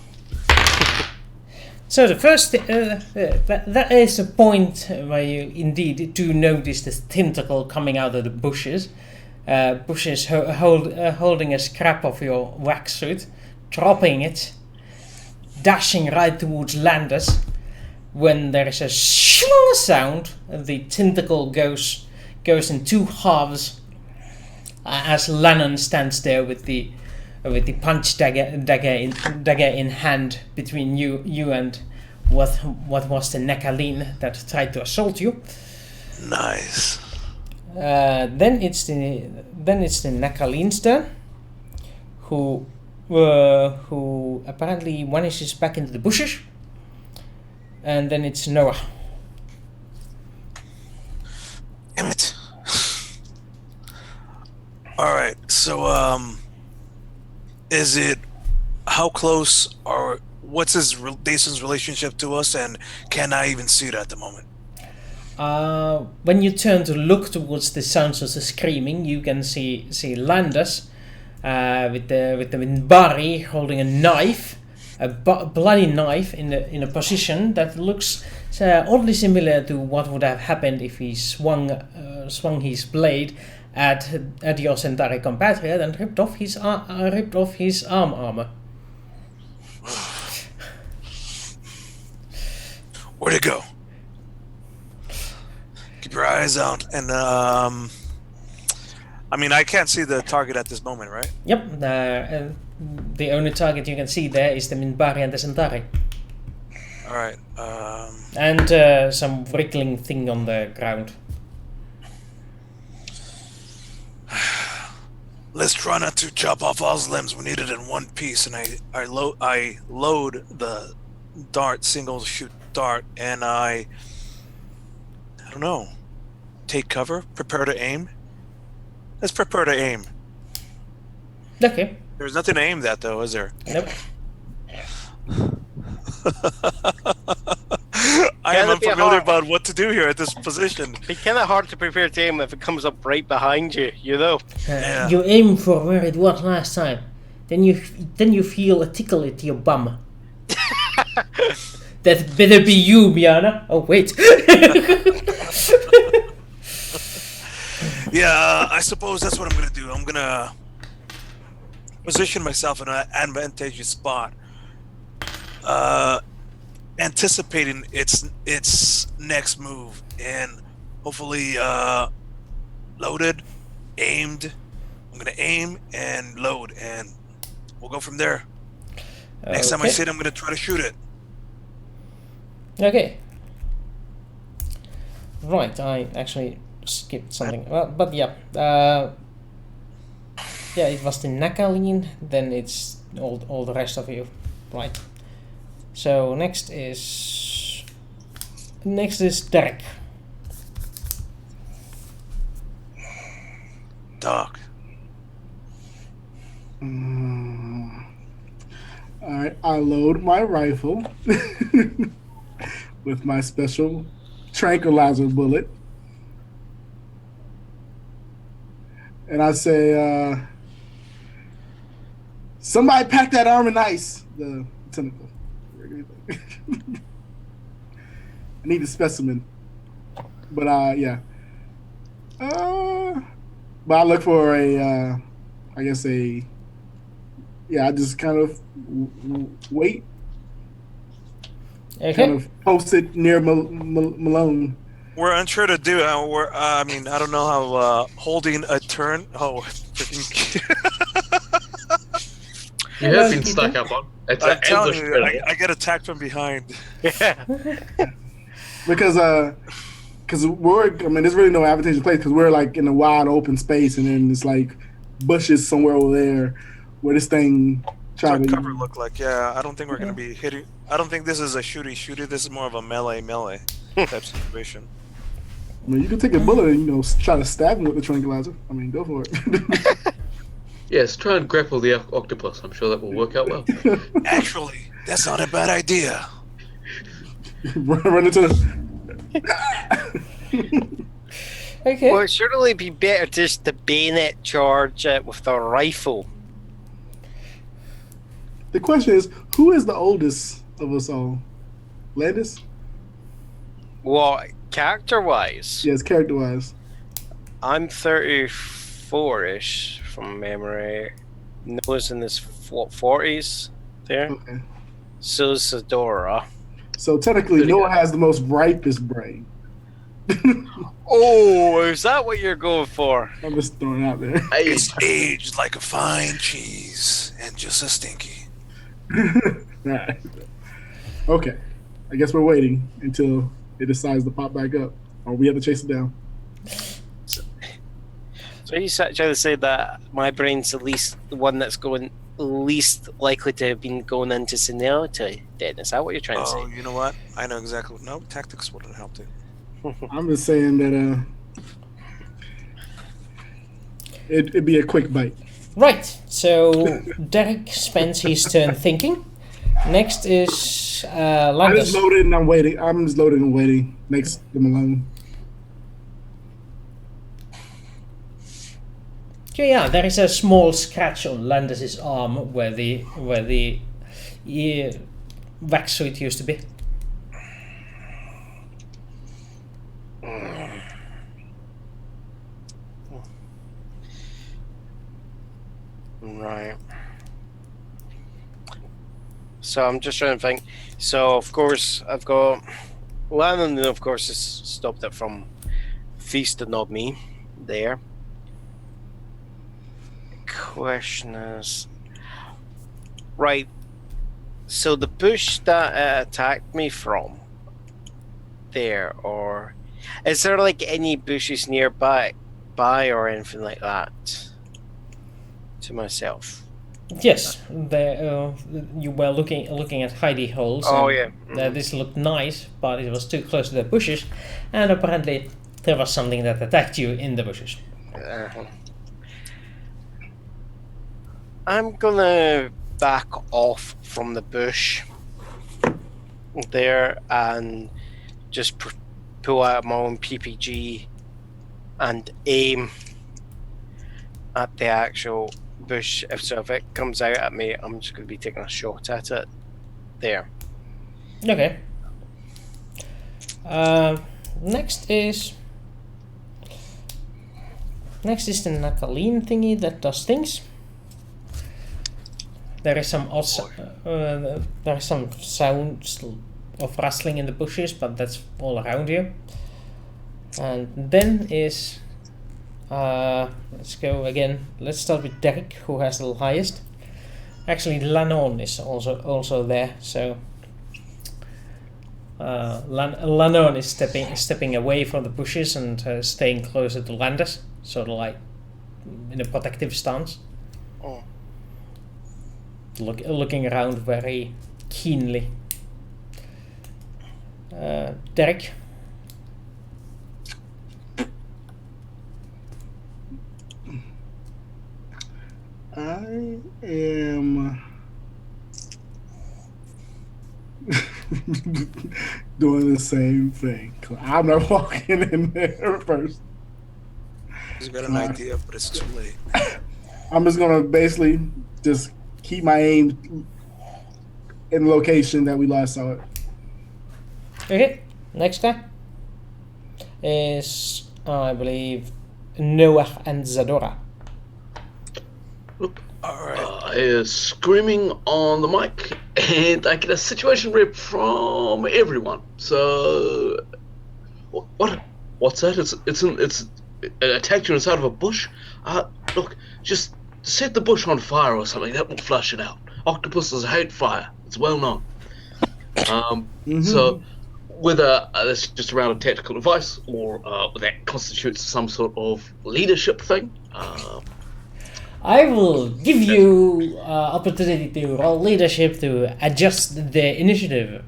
So the first, that is a point where you indeed do notice this tentacle coming out of the bushes, Bushes holding a scrap of your wax suit, dropping it, dashing right towards Landis. When there is a shing sound, the tentacle goes in two halves as Lennon stands there with the punch dagger in hand between you and what was the Nekaline that tried to assault you. Nice. Then it's the Nekaline's turn, who apparently vanishes back into the bushes. And then it's Noah. Damn it. Alright, so, is it, how close or what's Dason's relationship to us, and can I even see it at the moment? When you turn to look towards the sounds of the screaming, you can see Landis with the Minbari holding a knife, a bloody knife in a position that looks oddly similar to what would have happened if he swung his blade at your Centauri compatriot and ripped off his arm armor. Where'd it go? Keep your eyes out, and I mean, I can't see the target at this moment, right? Yep, the only target you can see there is the Minbari and the Centauri. Alright, And some wriggling thing on the ground. let's try not to chop off all his limbs. We need it in one piece, and I load the single shoot dart, and I don't know, take cover, prepare to aim. Let's prepare to aim. Okay. There's nothing to aim at, though, is there? Nope. I am unfamiliar about what to do here at this position. It'd be kind of hard to prepare to aim if it comes up right behind you, you know? Yeah. You aim for where it was last time. Then you feel a tickle at your bum. That better be you, Miana. Oh, wait. Yeah, I suppose that's what I'm gonna do. I'm gonna position myself in an advantageous spot, anticipating its next move, and hopefully loaded, aimed. I'm gonna aim and load, and we'll go from there. Next time I see it, I'm gonna try to shoot it. Okay. Right, I actually skipped something. But yeah. Yeah, it was the Nekaline, then it's all the rest of you. Right. So next is Derek. Doc. Alright, I load my rifle with my special tranquilizer bullet. And I say, somebody pack that arm and ice. The tentacle. I need a specimen. But yeah. But I look for I just kind of wait. Okay. Kind of post it near Malone. We're unsure to do. I mean, I don't know how holding a turn. Oh, freaking! You have been stuck up on. It's I'm an telling endless you, predator. I get attacked from behind. Yeah. Because there's really no advantageous place because we're like in a wide open space, and then it's like bushes somewhere over there where this thing What's trying our to cover look like? Yeah, I don't think we're gonna be hitting. I don't think this is a shooty. This is more of a melee type situation. I mean, you can take a bullet and try to stab him with the tranquilizer. I mean, go for it. Yes, try and grapple the octopus. I'm sure that will work out well. Actually, that's not a bad idea. Run into. Okay. Well, it'd surely be better just to bayonet charge with the rifle. The question is, who is the oldest of us all? Landis? What, character-wise? Yes, character-wise. I'm 34. 34-ish from memory. Noah's in his 40s there. Okay. So's Sadora. So technically, Pretty Noah good. has the most ripest brain. Oh, is that what you're going for? I'm just throwing it out there. Hey, It's aged like a fine cheese and just as stinky. Right. Okay. I guess we're waiting until it decides to pop back up, or we have to chase it down. So you trying to say that my brain's the one that's going least likely to have been going into senility? Then is that what you're trying to Oh, say? you know what? I know exactly. No, tactics wouldn't have helped it. I'm just saying that it'd be a quick bite. Right, so Derek spends his turn thinking. Next is I just Landis. loaded and I'm waiting. I'm just loaded and waiting next to Malone. Okay, yeah, there is a small scratch on Landis's arm where the wax suit used to be. Right. So I'm just trying to think. So of course I've got Landon. Of course has stopped it from feasting on me there. Question is, right. So the bush that it attacked me from there, or is there like any bushes nearby, or anything like that? To myself. Yes, you were looking at hidey holes. Oh, and yeah. this looked nice, but it was too close to the bushes, and apparently there was something that attacked you in the bushes. I'm gonna back off from the bush there and just pull out my own PPG and aim at the actual bush. If it comes out at me, I'm just gonna be taking a shot at it there. Okay. Next is the Nakaleen thingy that does things. There is some there is some sounds of rustling in the bushes, but that's all around you. And then is let's go again. Let's start with Derek, who has the highest. Actually, Lannon is also there, so Lannon is stepping away from the bushes and staying closer to Landis, sort of like in a protective stance. Oh. Looking around very keenly. Derek. I am doing the same thing. I'm not walking in there first. He's got an idea, but it's too late. I'm just gonna basically just keep my aim in the location that we last saw it. Okay. Next guy is, I believe, Noah and Zadora. Alright. is screaming on the mic, and I get a situation rep from everyone. So, what's that? It's attacked you inside of a bush. Look, just set the bush on fire or something. That will flush it out. Octopuses hate fire. It's well known. So, whether that's just around a tactical advice or that constitutes some sort of leadership thing. I will give you opportunity to roll leadership to adjust the initiative.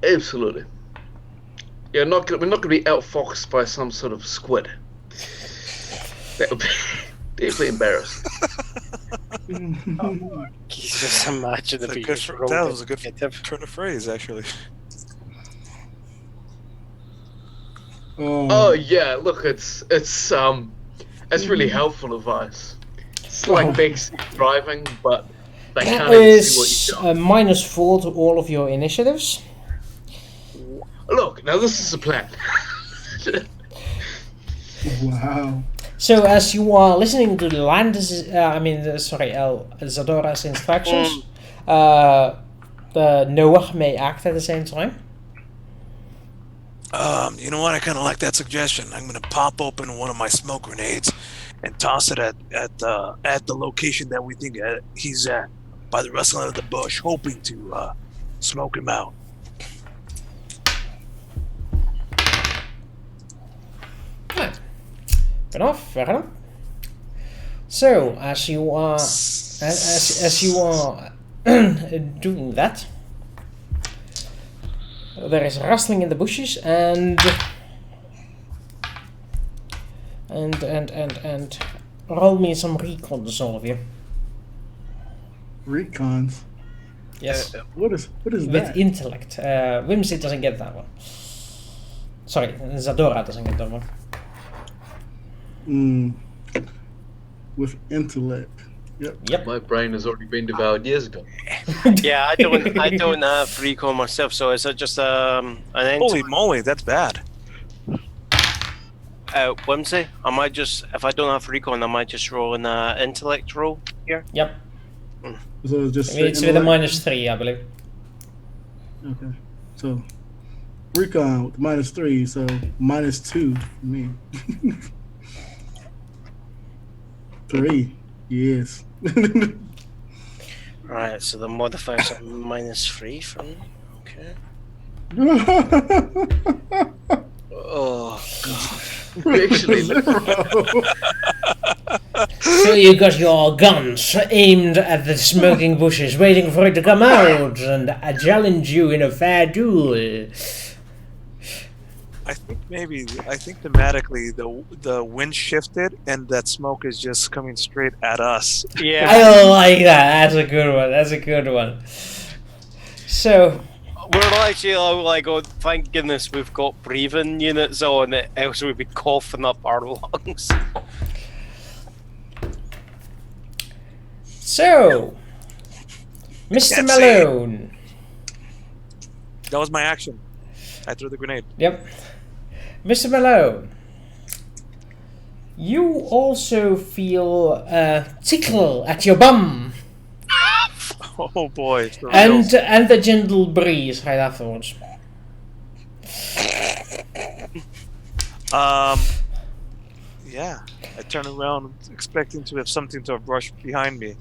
Absolutely. Yeah, we're not gonna be outfoxed by some sort of squid. That would be deeply embarrassing. Just imagine if That's you that was a good initiative. turn of phrase, actually. Oh yeah, look, it's really helpful advice. It's like backseat driving, but they That can't even see what is you're a -4 to all of your initiatives. Look, now this is a plan. Wow. So as you are listening to the land, Zadora's instructions, the Noah may act at the same time. You know what? I kind of like that suggestion. I'm gonna pop open one of my smoke grenades and toss it at the location that we think he's at, by the rustling of the bush, hoping to smoke him out. Right. Fair enough. So as you are doing that, there is rustling in the bushes and roll me some recons, all of you. Recons. Yes. What is With that? intellect. Whimsy doesn't get that one. Sorry, Zadora doesn't get that one. With intellect. Yep. My brain has already been devoured years ago. Yeah, I don't have recon myself. So is it just an Holy moly, that's bad. whimsy? I might just, if I don't have recon, I might just roll an intellect roll here. Yep. So it's just It's with a -3, I believe. Okay. So recon with -3, so -2 for me. 3. Yes. Right, so the modifiers are -3 for me. Okay. Oh god. Actually, So you got your guns aimed at the smoking bushes, waiting for it to come out, and I challenge you in a fair duel. I think thematically the wind shifted and that smoke is just coming straight at us. Yeah. I like that. That's a good one. So We're actually like, oh, thank goodness we've got breathing units on it, else we'd be coughing up our lungs. So, Mr. Can't say it. Malone. That was my action. I threw the grenade. Yep. Mr. Malone. You also feel a tickle at your bum. Oh boy. for And reals. and the gentle breeze right afterwards. Yeah. I turn around expecting to have something to brush behind me.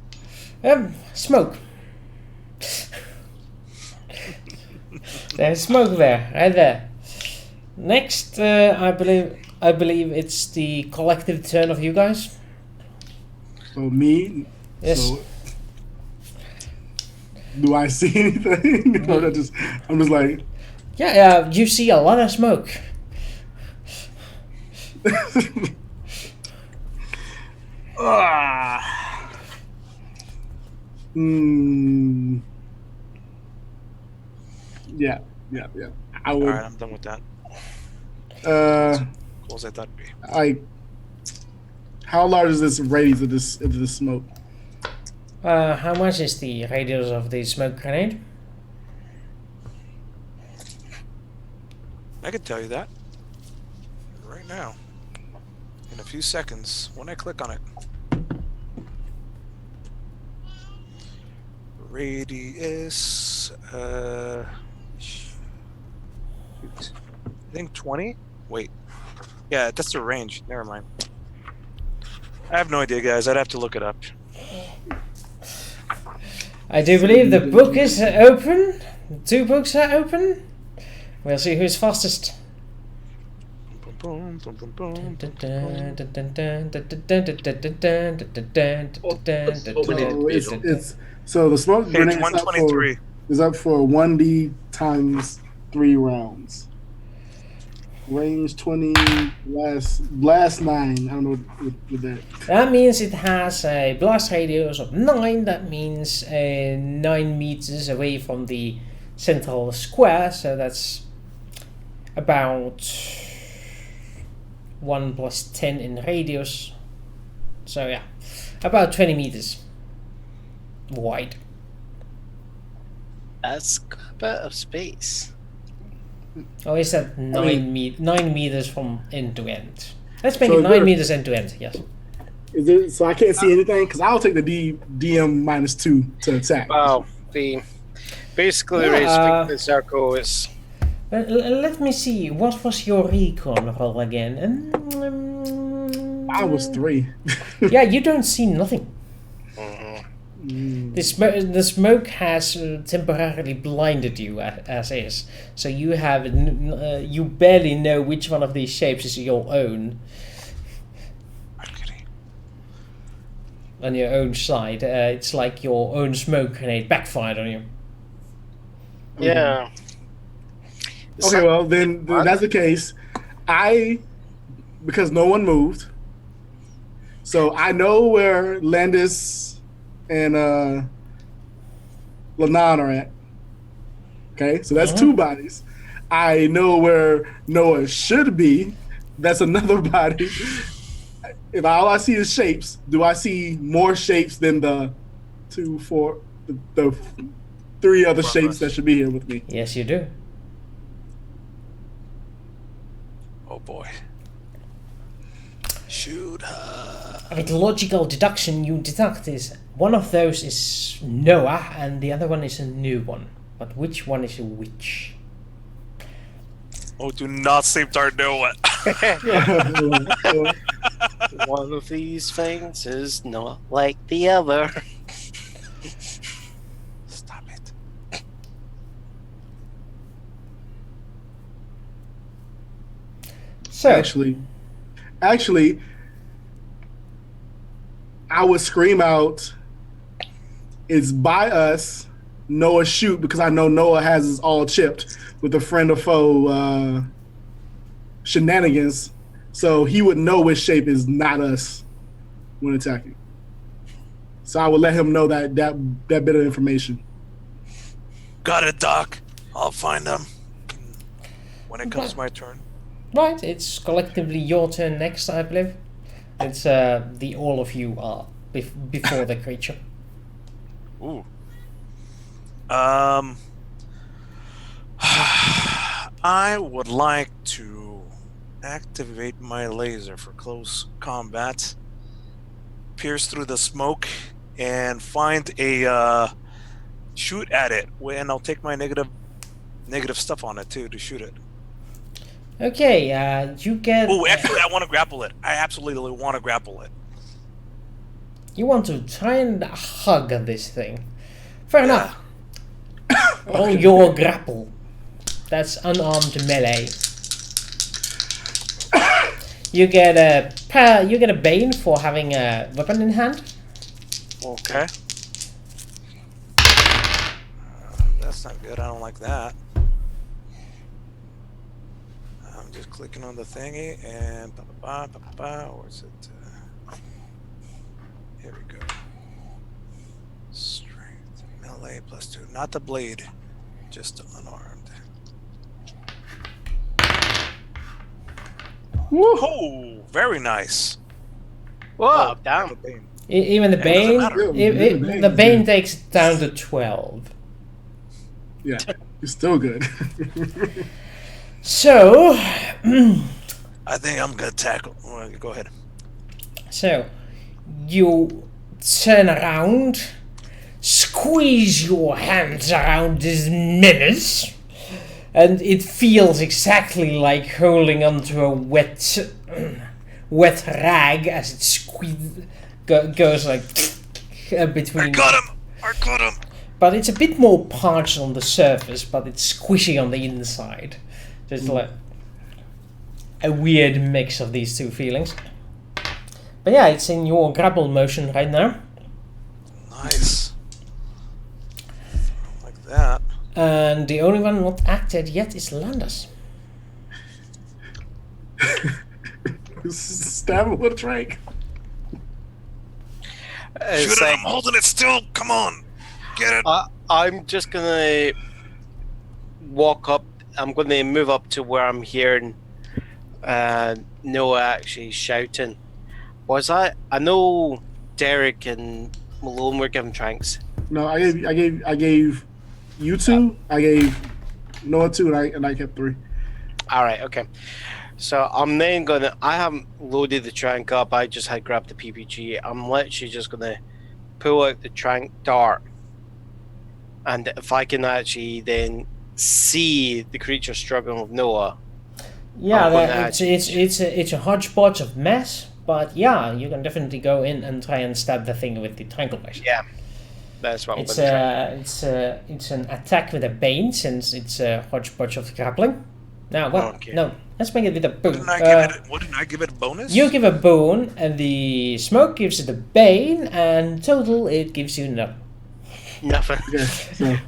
Smoke. There's smoke there, right there. Next, I believe it's the collective turn of you guys. So me. Yes. So, do I see anything? Or I'm just like. Yeah, you see a lot of smoke. Yeah. I would. Alright, I'm done with that. Close I thought it'd be. Like, how large is this radius of this smoke? How much is the radius of the smoke grenade? I can tell you that. Right now. In a few seconds, when I click on it. Radius, shoot. I think 20? Wait. Yeah, that's the range. Never mind. I have no idea, guys. I'd have to look it up. I do believe the book is open. 2 books are open. We'll see who's fastest. Boom, boom, boom, boom, boom. So the smoke Page grenade 123. is up for 1d times 3 rounds. Range 20, blast 9. I don't know what that. That means it has a blast radius of 9. That means 9 meters away from the central square. So that's about 1 plus 10 in radius. So yeah, about 20 meters wide. That's a bit of space. Oh, is that 9 meters from end to end? Let's make So it is 9 there- meters end to end. Yes. Is it so I can't see anything? Because I'll take the DM -2 to attack. Well, basically Yeah, the the circle is. Let me see. What was your recon roll again? I was 3. Yeah, you don't see nothing. Mhm. The smoke has temporarily blinded you as is, so you have you barely know which one of these shapes is your own Okay. on your own side. It's like your own smoke grenade backfired on you. Yeah. Okay, well then that's the case. Because no one moved, so I know where Landis and Lanan are at. Okay, so that's 2 bodies. I know where Noah should be. That's another body. If all I see is shapes, do I see more shapes than the 2, 4, the 3 other shapes that should be here with me? Yes, you do. Oh boy. Shoot her. With logical deduction, you deduct is one of those is Noah and the other one is a new one. But which one is which? Oh, do not say Darnoa. One of these things is not like the other. Stop it. So Actually, I would scream out, "It's by us, Noah shoot," because I know Noah has us all chipped with the friend or foe shenanigans. So he would know which shape is not us when attacking. So I would let him know that bit of information. Got it, Doc. I'll find them when it comes my turn. right, it's collectively your turn next, I believe. It's the all of you are before the creature. Ooh. I would like to activate my laser for close combat, pierce through the smoke, and find a shoot at it. And I'll take my negative stuff on it too to shoot it. Okay, you get. Oh, actually, I want to grapple it. I absolutely want to grapple it. You want to try and hug this thing. Fair enough. Roll your grapple. That's unarmed melee. You get a bane for having a weapon in hand. Okay. That's not good. I don't like that. I'm just clicking on the thingy and where's it? Here we go. Strength melee +2. Not the blade, just unarmed. Oh, very nice. Whoa, damn. Even the It doesn't bane, matter. the bane takes it down to 12. Yeah, it's still good. So, I think I'm gonna tackle. Go ahead. so you turn around, squeeze your hands around this menace, and it feels exactly like holding onto a wet rag as it goes like between. I got him. But it's a bit more parched on the surface, but it's squishy on the inside. Just like a weird mix of these two feelings. But yeah, it's in your grapple motion right now. Nice. Like that. And the only one not acted yet is Landis. Stab him with a drink. It's Shoot it. like, I'm holding it still. Come on. Get it. I'm just gonna walk up. I'm gonna move up to where I'm hearing Noah actually shouting. I know Derek and Malone were giving tranks. No, I gave you 2. I gave Noah 2, and I kept 3. All right, okay. So I'm then gonna. I haven't loaded the trank up. I just had grabbed the PPG. I'm literally just gonna pull out the trank dart, and if I can actually then see the creature struggling with Noah. Yeah, I'm gonna it's a hodgepodge of mess, but yeah, you can definitely go in and try and stab the thing with the tranquilizer. Yeah, that's what I'm It's gonna try. it's an attack with a bane since it's a hodgepodge of grappling. Now, well, Okay. no, let's make it with a boon. What didn't I give it a bonus? You give a boon, and the smoke gives it a bane, and total it gives you no. Nothing. Okay, so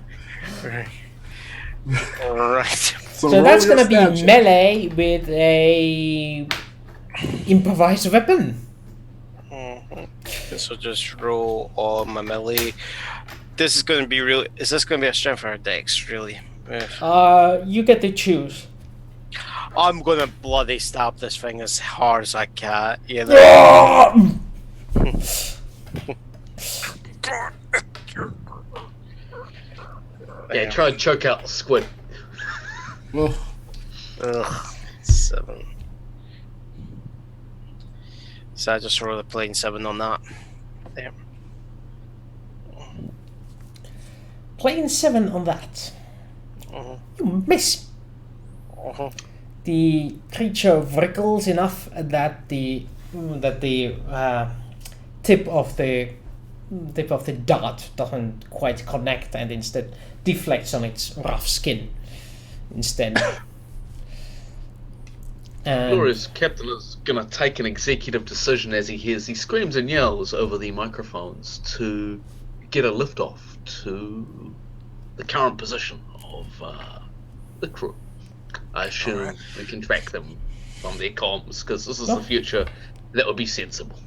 Right. So roll that's your gonna be stab check. melee with a improvised weapon. This will just roll all my melee. This is going to be really. Is this going to be a strength or a dex? Really? You get to choose. I'm going to bloody stab this thing as hard as I can. You know. Yeah, try and choke out the squid. Well, Ugh. 7. So I just rolled a plain 7 on that. There. Plain 7 on that. Mhm. You miss. Mhm. The creature wriggles enough that the tip of the dart doesn't quite connect and instead deflects on its rough skin instead. And Glorious Captain is gonna take an executive decision as he hears these screams and yells over the microphones to get a lift off to the current position of the crew. I assume Alright. we can track them from their comms because this is the future. That would be sensible.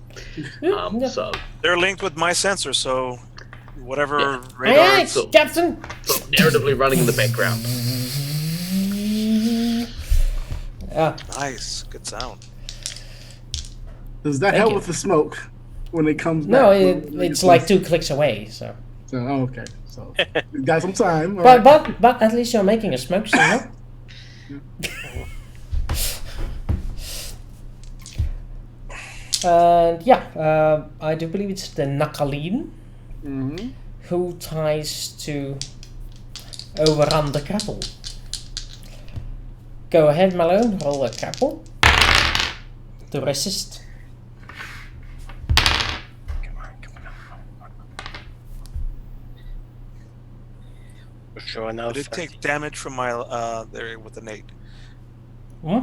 Yeah. So They're linked with my sensor, so whatever Yeah. radar. Aye, so- Captain. narratively running in the background. Nice, good sound. does that Thank help you. with the smoke when it comes No, back? it's like 2 clicks away. So, So, oh, okay. So you got some time. All right. but at least you're making a smoke signal. And yeah, I do believe it's the Nakaleen Mhm. who tries to overrun the grapple. Go ahead, Malone, roll a grapple to resist. Sure enough. Did it take damage from my there with the nade? Hmm?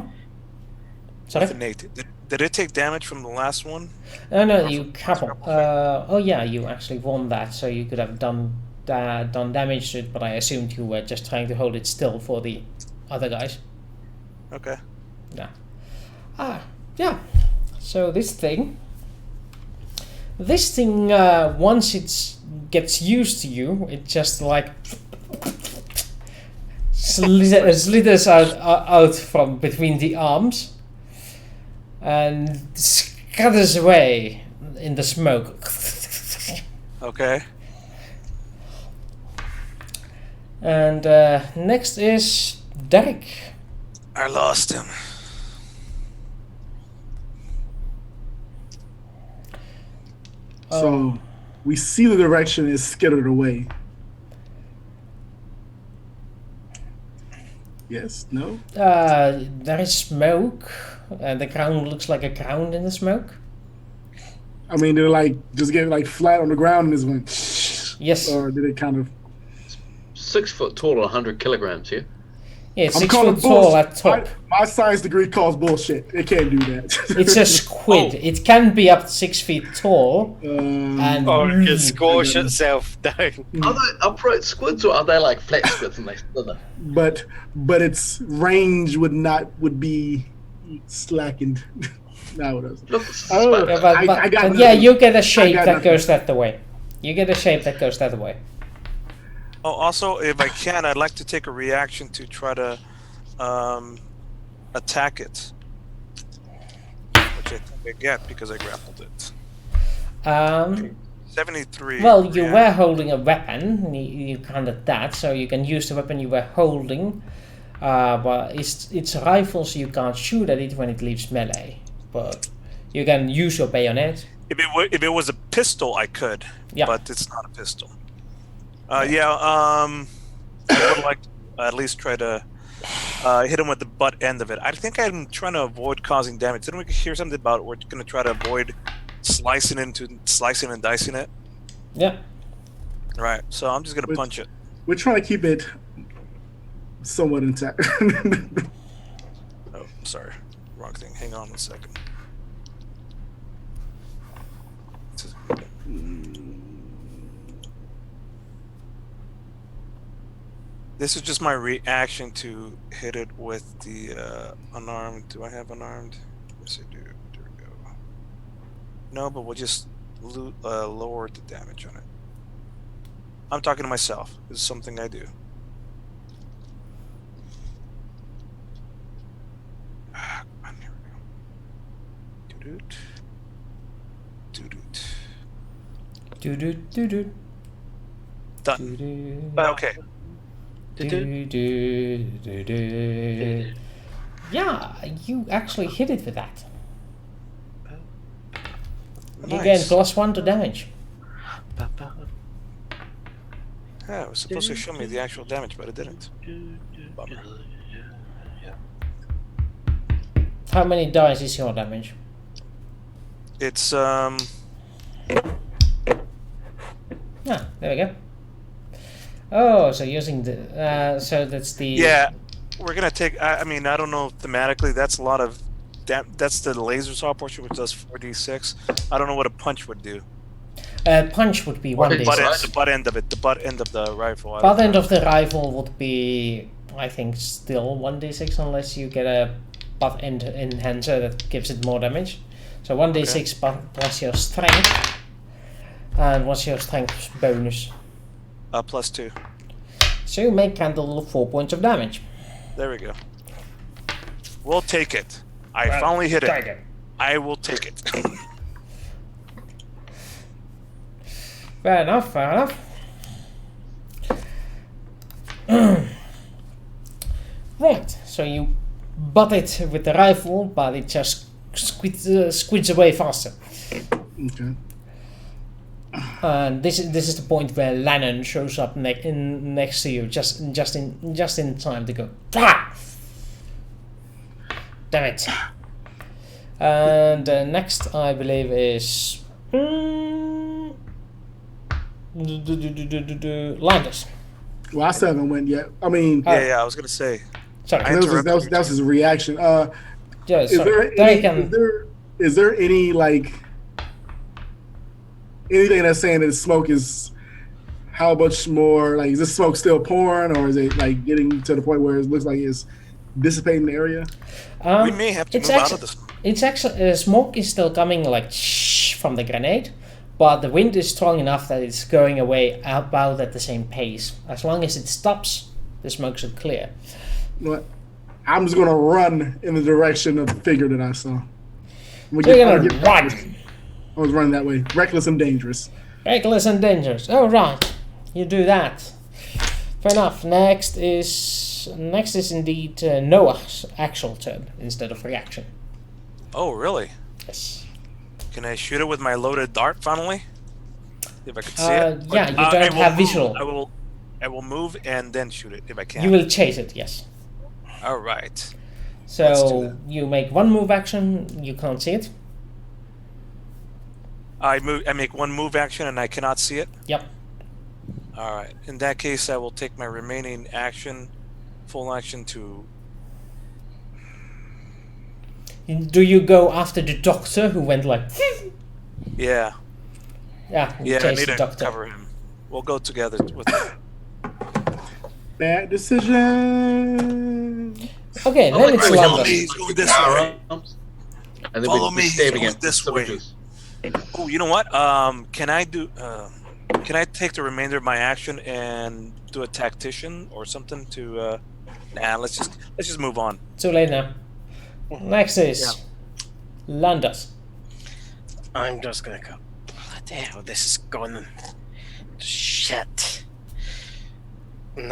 Sorry? With the nade. Did it take damage from the last one? No, you grapple. Oh yeah, you actually won that, so you could have done damage to it, but I assumed you were just trying to hold it still for the other guys. Okay. Yeah. So this thing, once it gets used to you, it just like slithers out from between the arms and scatters away in the smoke. Okay. And next is Derek. I lost him. So we see the direction is skittered away. Yes. No. There is smoke. The ground looks like a ground in the smoke. I mean, they're like just getting like flat on the ground and just went. Yes. Or did it kind of? 6 foot tall, 100 kilograms. Yeah. Yeah, it's I'm 6 calling foot tall bullshit. at top. My science degree calls bullshit. It can't do that. It's a squid. It can be up to 6 feet tall. And Or it can squash itself down. Are they upright squids or are they like flat squids and they slither? but its range would be slackened. No, it doesn't. Look, this is Oh, about- but I got yeah, nothing. you get a shape got that nothing. goes that way. You get a shape that goes that way. Oh, also, if I can, I'd like to take a reaction to try to attack it, which I think I get because I grappled it. 73. Well, you react- were holding a weapon. You kind of that, so you can use the weapon you were holding. but it's a rifle, so you can't shoot at it when it leaves melee. But you can use your bayonet. If it was a pistol, I could. Yeah. But it's not a pistol. I would like to at least try to hit him with the butt end of it. I think I'm trying to avoid causing damage. Didn't we hear something about we're going to try to avoid slicing and dicing it? Yeah. Right. So I'm just going to punch it. We're trying to keep it somewhat intact. Oh, sorry. Wrong thing. Hang on 1 second. This is just my reaction to hit it with the unarmed. Do I have unarmed? Yes, I do. There we go. No, but we'll just lower the damage on it. I'm talking to myself. This is something I do. Come on, here we go. Doo-doot. Doo-doot. Do-do-do-do. Done. Do-do. Okay. Do-do-do-do. Yeah, you actually hit it with that. You gain Nice. +1 to damage. Yeah, it was supposed to show me the actual damage, but it didn't. Bummer. How many dice is your damage? It's Ah, there we go. Oh, so using the so that's the yeah. We're gonna take. I mean, I don't know thematically. That's a lot of. That's the laser saw portion, which does 4d6. I don't know what a punch would do. punch would be What 1d6. is The butt end of it. The butt end of the rifle. Butt end of the rifle would be, I think, still 1d6 unless you get a butt end enhancer that gives it more damage. So 1d6 plus your strength. And what's your strength bonus? +2. So you make Candle 4 points of damage. There we go. We'll take it. I finally hit it. I will take it. Fair enough, fair enough. Right, so you butt it with the rifle, but it just squids away faster. Okay. And this is the point where Lennon shows up next to you, just in time to go. Ah! Damn it! And next, I believe, is Landis. Well, I still haven't went yet. I mean, Yeah, I was gonna say. Sorry. that was his reaction. Yeah, Is sorry. is there any like anything that's saying that the smoke is how much more, like, is this smoke still pouring, or is it like getting to the point where it looks like it's dissipating the area? We may have to move out of this. It's actually smoke is still coming like from the grenade, but the wind is strong enough that it's going away about at the same pace. As long as it stops, the smoke should clear. You know what? I'm just gonna run in the direction of the figure that I saw. So you're gonna run. I was running that way, reckless and dangerous. Reckless and dangerous. Oh right, you do that. Fair enough. Next is indeed Noah's actual turn instead of reaction. Oh, really? Yes. Can I shoot it with my loaded dart finally? If I could see it. Yeah, you I don't will have move. visual. I will move and then shoot it if I can. You will chase it. Yes. All right. Let's do So that. you make one move action. You can't see it. I make one move action and I cannot see it. Yep. All right. In that case, I will take my remaining action, full action to. Do you go after the doctor who went like? Yeah. Yeah. Yeah. I Chase need the to doctor. cover him. We'll go together with it. Bad decision. Okay, I then like it's how we Follow have me. Landis. Go this way. firearms, and then Follow we me, stabbing go it this with way. switches. Oh, you know what? Can I do? Can I take the remainder of my action and do a tactician or something to? Nah, let's just move on. Too late now. Next is Landis. I'm just gonna go. Bloody hell, this is gone. Shit. And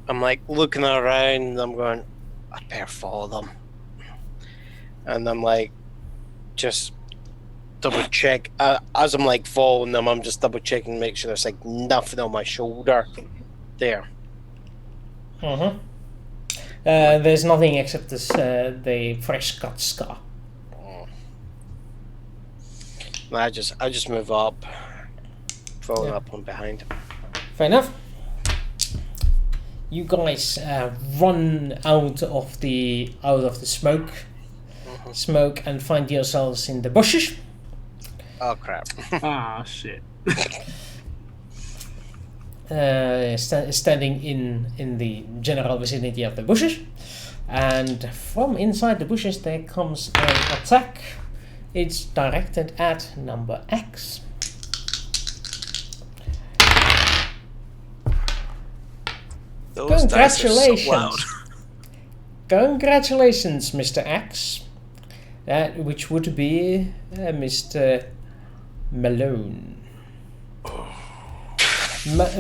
I'm like looking around and I'm going, I better follow them. And I'm like, just double check. As I'm like following them, I'm just double checking to make sure there's like nothing on my shoulder there. Mm-hmm. There's nothing except this the fresh cut scar. I just move up, following up on behind. Fair enough. You guys run out of the smoke and find yourselves in the bushes. Oh crap! Ah, shit. Standing in the general vicinity of the bushes, and from inside the bushes there comes an attack. It's directed at number X. Those dice are so loud. Congratulations, Mr. X. Which would be Mr. Malone.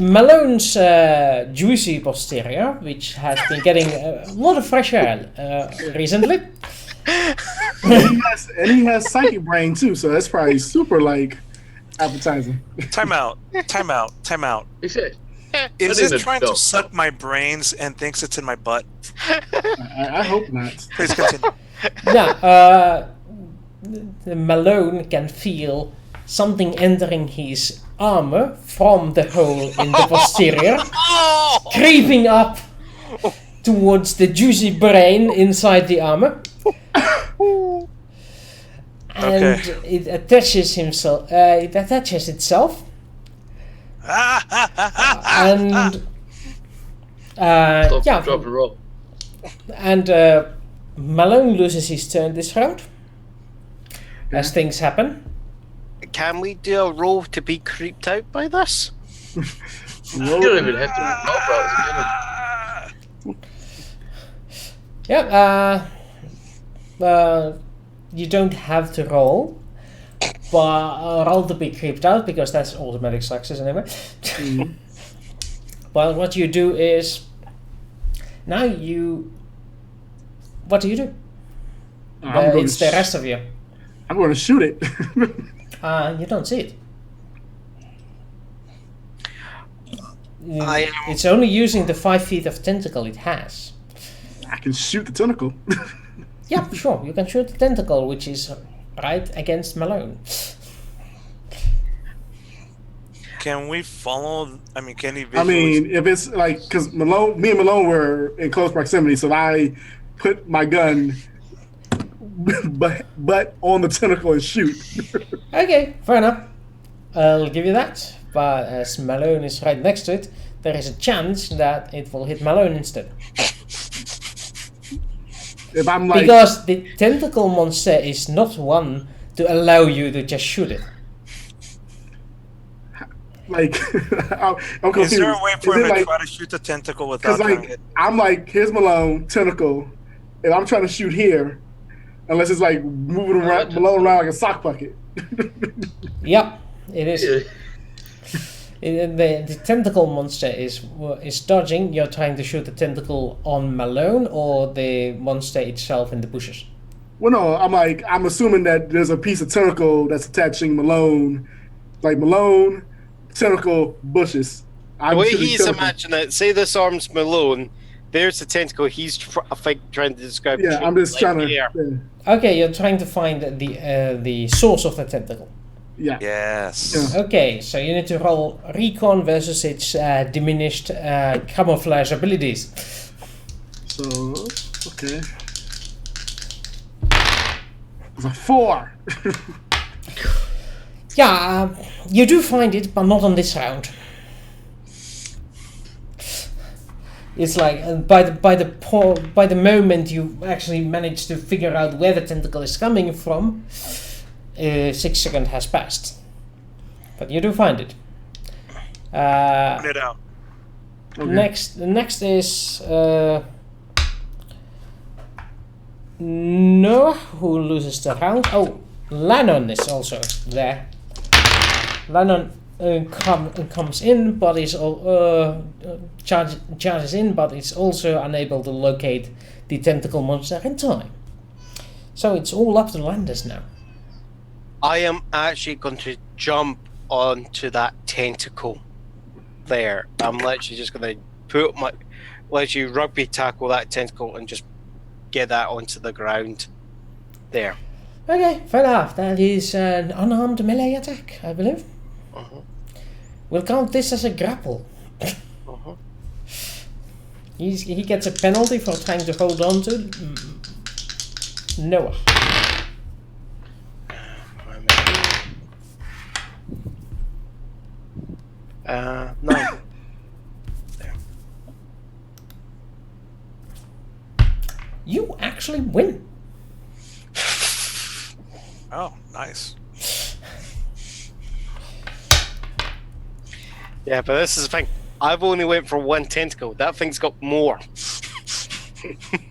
Malone's juicy posterior, which has been getting a lot of fresh air recently. And he has psychic brain too, so that's probably super like appetizing. Time out. He said, Is I it didn't trying know. to suck my brains and thinks it's in my butt? I hope not. Please continue. Yeah, the Malone can feel something entering his armor from the hole in the posterior, creeping up towards the juicy brain inside the armor. And Okay. it attaches himself. It attaches itself, and Stop, yeah, drop and roll. and Malone loses his turn this round. As things happen. Can we do a roll to be creeped out by this? You don't even have to roll, bro. Yeah. You don't have to roll, but roll to be creeped out because that's automatic success anyway. Mhm. But what you do is now you. What do you do? I'm going It's the rest of you. I'm going to shoot it. You don't see it. I It's only using the 5 feet of tentacle it has. I can shoot the tentacle. Yeah, sure. You can shoot the tentacle, which is right against Malone. Can we follow? I mean, can he I visually? mean, if it's like, because me and Malone were in close proximity, so I put my gun but on the tentacle and shoot. Okay, fair enough. I'll give you that. But as Malone is right next to it, there is a chance that it will hit Malone instead. If I'm like, Because the tentacle monster is not one to allow you to just shoot it. I'm confused. Is there a way for Is him it to like, try to shoot the tentacle without because getting like it? I'm like, here's Malone tentacle, and I'm trying to shoot here, unless it's like moving around Malone around like a sock bucket. Yep, it is. Yeah. The tentacle monster is dodging. You're trying to shoot the tentacle on Malone or the monster itself in the bushes. Well, no, I'm assuming that there's a piece of tentacle that's attaching Malone, like Malone, tentacle, bushes. The way he's imagining it, say this arm's Malone, there's the tentacle he's trying to describe. Yeah, I'm just trying to. here. Yeah. Okay, you're trying to find the source of the tentacle. Yeah. Yes. Yeah. Okay, so you need to roll recon versus its diminished camouflage abilities. So, okay. It's a 4. Yeah, you do find it, but not on this round. It's like by the moment you actually manage to figure out where the tentacle is coming from, 6 seconds has passed. But you do find it. Point it out. Okay. Next is Noah, who loses the round. Oh, Lannon is also there. Lannon comes in, but is charges in, but it's also unable to locate the tentacle monster in time. So it's all up to Landis now. I am actually going to jump onto that tentacle there. I'm literally just going to put my, literally rugby tackle that tentacle and just get that onto the ground there. Okay, fair enough. That is an unarmed melee attack, I believe. We'll count this as a grapple. He gets a penalty for trying to hold on to Noah. 9. You actually win. Oh, nice. Yeah, but this is the thing. I've only went for one tentacle. That thing's got more.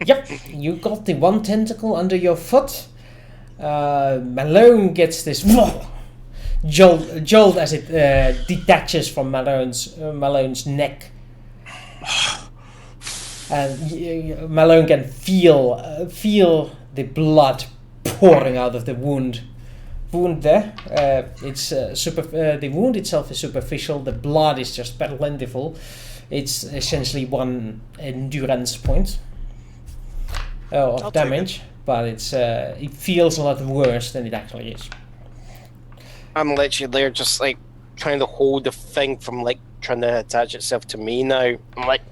Yep, you got the one tentacle under your foot. Malone gets this jolt as it detaches from Malone's neck. And Malone can feel the blood pouring out of the wound there. It's the wound itself is superficial. The blood is just plentiful. It's essentially one endurance point of damage, but it feels a lot worse than it actually is. I'm literally there just like trying to hold the thing from like trying to attach itself to me now. I'm like...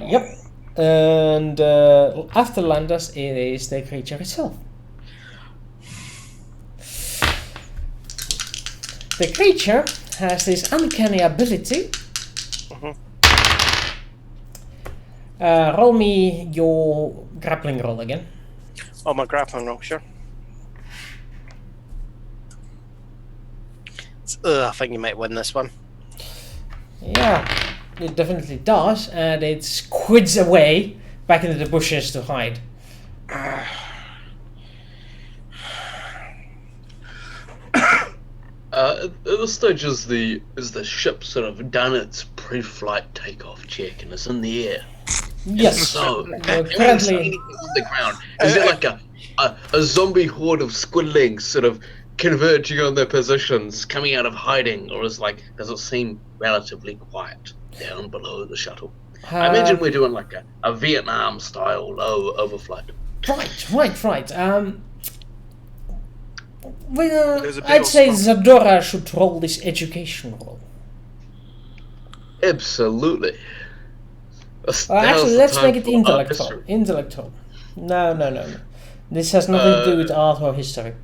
Yep. And after Landis, it is the creature itself. The creature has this uncanny ability. Roll me your grappling roll again. Oh, my grappling roll, sure. I think you might win this one. Yeah, it definitely does, and it squids away back into the bushes to hide. At this stage, is the ship sort of done its pre-flight takeoff check and it's in the air? Yes. So, currently on the ground. Is it like a zombie horde of squidlings sort of converging on their positions, coming out of hiding, or does it seem relatively quiet down below the shuttle? I imagine we're doing like a Vietnam style low overflight. Right. I'd say Zadora should roll this education roll. Absolutely. Actually, let's make it intellectual. Intellectual. No. This has nothing to do with art or history.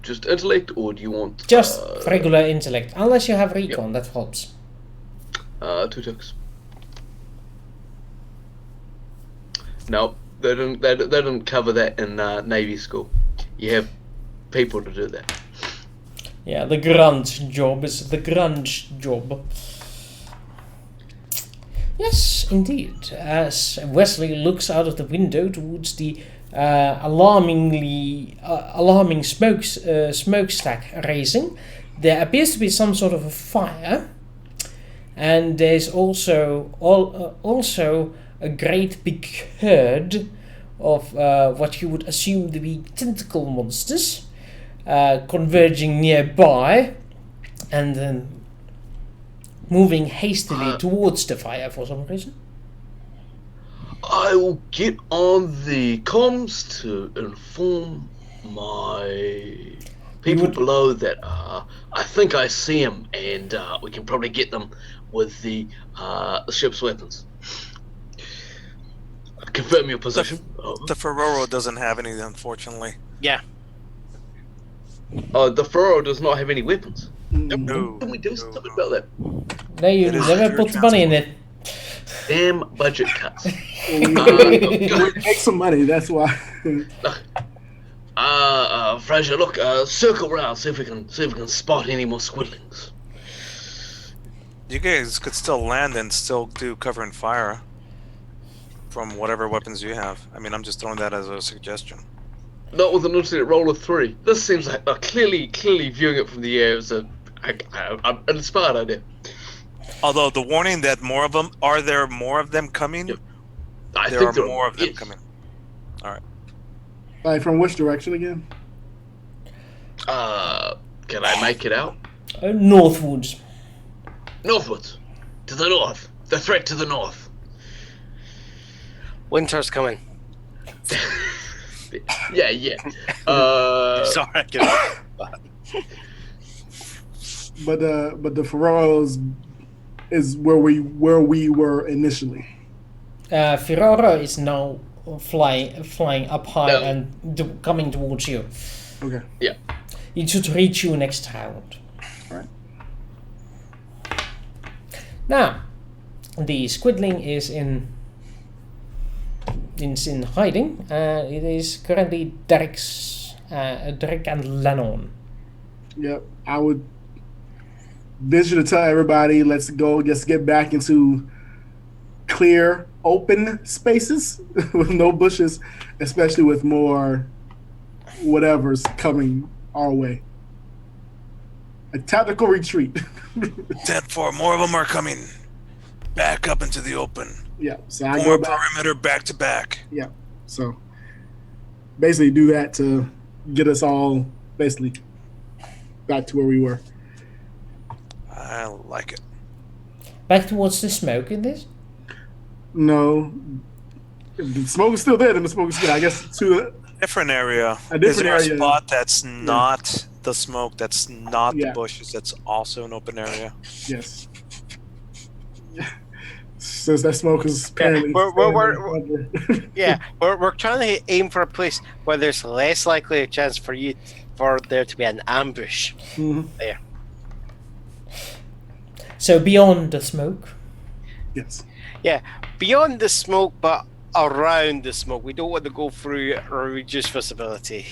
Just intellect, or do you want... Just regular intellect. Unless you have recon, that helps. 2 ticks. No, they didn't cover that in Navy school. You have people to do that. Yeah, the grunge job is the grunge job. Yes, indeed. As Wesley looks out of the window towards the alarming smokestack raising, there appears to be some sort of a fire, and there's also a great big herd of what you would assume to be tentacle monsters converging nearby, and then moving hastily towards the fire for some reason. I will get on the comms to inform my people below that I think I see them, and we can probably get them with the ship's weapons. Confirm your position. The Ferraro doesn't have any, unfortunately. Yeah. The Ferraro does not have any weapons. No. Can we do something about that? No, you never put the money in it. Damn budget cuts. Make some money, that's why. Fraser, look, circle around, see if we can spot any more squidlings. You guys could still land and still do cover and fire from whatever weapons you have. I mean, I'm just throwing that as a suggestion. Not with an alternate roll of 3. This seems like clearly viewing it from the air is an inspired idea. Although the warning that more of them, are there more of them coming? Yep. There are more of them coming. All right. Like from which direction again? Can I make it out? Northwards. Northwards. To the north. The threat to the north. Winter's coming. Yeah. Sorry, I can't. But the Ferraros is where we were initially. Ferraro is now flying up high No. and coming towards you. Okay. Yeah. It should reach you next round. Right. Now, the squidling is in hiding. It is currently Derek and Lennon. Yep. I would venture to tell everybody, let's go, just get back into clear, open spaces with no bushes, especially with more whatever's coming our way. A tactical retreat. 10-4, more of them are coming. Back up into the open. Yeah. So I More go back. perimeter back to back. Yeah. So basically do that to get us all basically back to where we were. I like it. Back towards the smoke in this? No. The smoke is still there, then the smoke is good. I guess to Different area. A different Is there area. a spot that's not the smoke, that's not Yeah. the bushes, that's also an open area? yes. Since that smoke is apparently We're trying to aim for a place where there's less likely a chance for there to be an ambush. Mhm. There. So beyond the smoke. Yes. Yeah, beyond the smoke, but around the smoke. We don't want to go through or reduce visibility.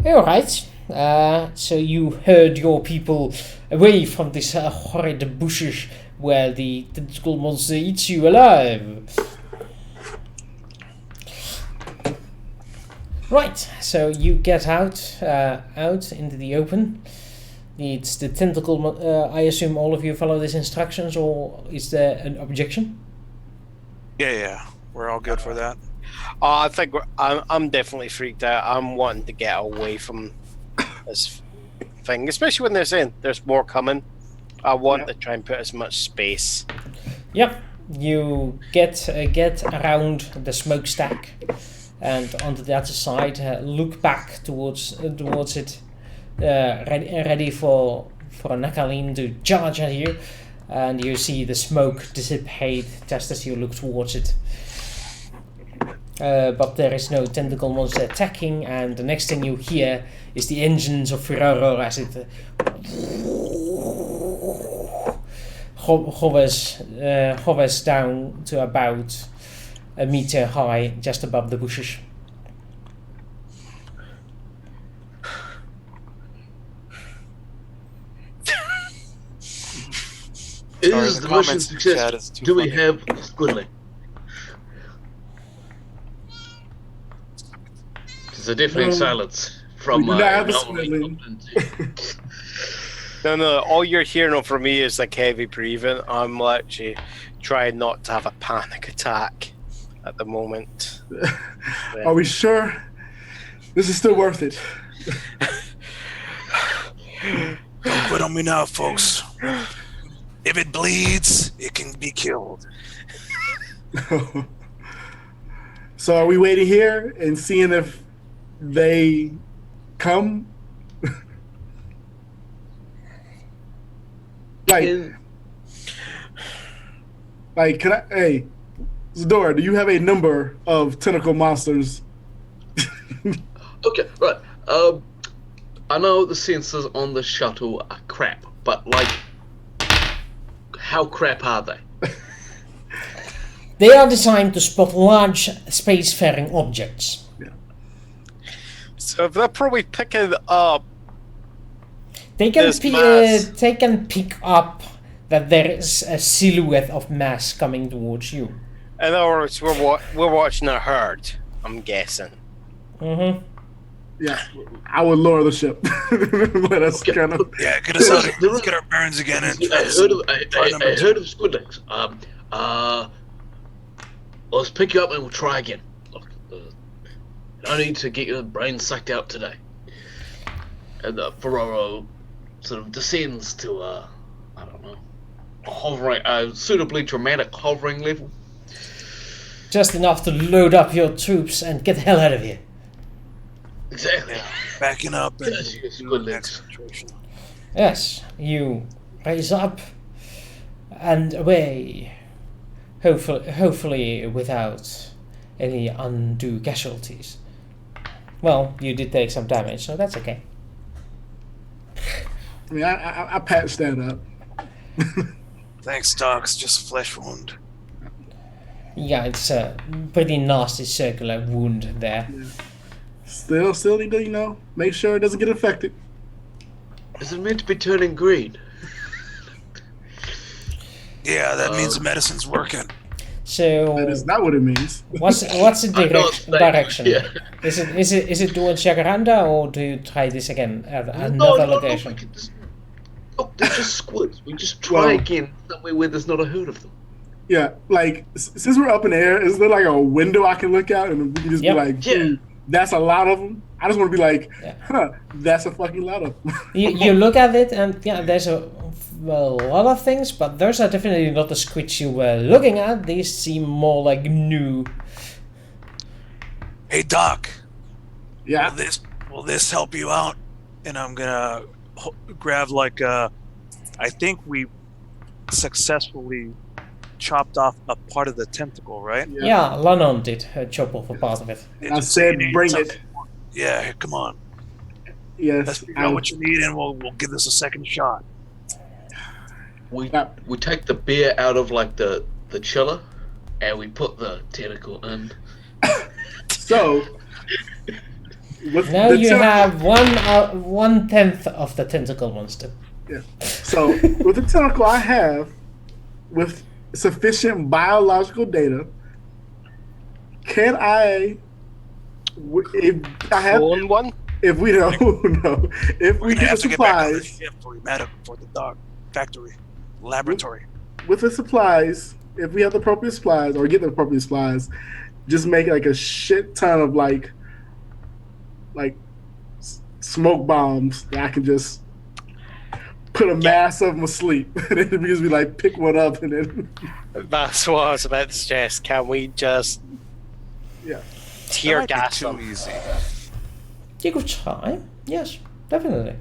Alright. So you herd your people away from this horrid bushes where the tentacle monster eats you alive. Right, so you get out into the open. It's the tentacle. I assume all of you follow these instructions, or is there an objection? Yeah. We're all good for that. I think I'm definitely freaked out. I'm wanting to get away from this thing, especially when they're saying there's more coming. I want to try and put as much space. Yep. You get around the smokestack, and onto the other side. Look back towards it, ready for a Nakalim to charge at you, and you see the smoke dissipate just as you look towards it. But there is no tentacle monster attacking, and the next thing you hear is the engines of Ferraro as it hovers down to about a meter high, just above the bushes. Sorry, Is the the mission comments in the chat is success? too Do we funny. have Squidly? There's a deafening No. silence from We do not have a normally Squidly. No, all you're hearing from me is like heavy breathing. I'm actually trying not to have a panic attack at the moment. Are we sure this is still worth it? Don't quit on me now, folks. If it bleeds, it can be killed. So are we waiting here and seeing if they come? In- Can I? Hey, Zadora, do you have a number of tentacle monsters? Okay, right. I know the sensors on the shuttle are crap, but how crap are they? They are designed to spot large spacefaring objects. So they're probably picking up. They can This mass. they can pick up that there is a silhouette of mass coming towards you. In other words, we're watching a herd. I'm guessing. Mm-hmm. Yeah, I would lower the ship. Let us Okay. kind of. Yeah, get us out of here. There Let's was- get our bearings again and I try this. heard of try number I two. heard of Squidlegs. Let's pick you up and we'll try again. Look, I need to get your brain sucked out today. And Ferraro sort of descends to I don't know, a suitably dramatic hovering level. Just enough to load up your troops and get the hell out of here. Exactly. Yeah, backing up and Yes, yes, doing good the legs. concentration. Yes, you raise up and away. Hopefully without any undue casualties. Well, you did take some damage, so that's okay. I mean, I patched that up. Thanks, Doc. It's just a flesh wound. Yeah, it's a pretty nasty circular wound there. Still need to, make sure it doesn't get infected. Is it meant to be turning green? Yeah, that means the medicine's working. So That is not what it means. what's the I know it's like- direction? yeah. Is it towards Jacaranda, or do you try this again at another No, location? we can just, look, they're just squids. We just try Well- again somewhere where there's not a herd of them. Yeah, like since we're up in the air, is there like a window I can look out and we can just Yep. be like, Yeah. that's a lot of them. I just want to be like, Yeah. that's a fucking lot of them. You look at it, and yeah, there's a lot of things, but those are definitely not the squids you were looking at. These seem more like new. Hey, Doc. Yeah, Will this help you out? And I'm gonna grab I think we successfully chopped off a part of the tentacle, right? Yeah, Lannon did chop off a part of it. It I just said needed bring something it. more. Yeah, here, come on. Yes. Let's figure out what you need, and we'll give this a second shot. We Yeah. we take the beer out of like the chiller, and we put the tentacle in. So, with Now the you tentacle- have 1/10 of the tentacle monster. So with the tentacle I have, with sufficient biological data, can if I have, Clone one? if we don't know, if We're we gonna get have the to get back on the supplies, ship for the dog factory laboratory. with the supplies, if we have the appropriate supplies or get the appropriate supplies, just make like a shit ton of like smoke bombs that I can just put a mass of them asleep, and then we just be like pick one up and then That's what I was about to suggest. Can we just yeah. tear That might be gas too them? easy. You could try. Yes, definitely.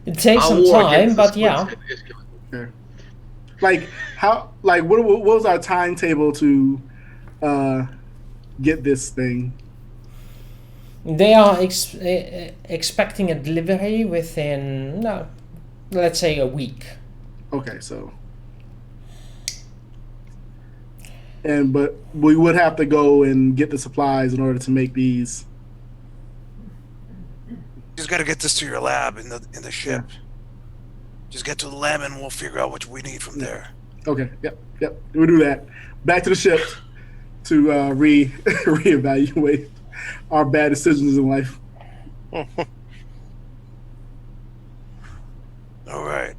It takes Our some war time, against the but squids yeah. is going. Like how? Like what was our timetable to get this thing? They are expecting a delivery within, no, let's say a week. Okay, so but we would have to go and get the supplies in order to make these. Just got to get this to your lab in the ship. Just get to the lab, and we'll figure out what we need from there. Okay, yep. We'll do that. Back to the ship to reevaluate our bad decisions in life. All right.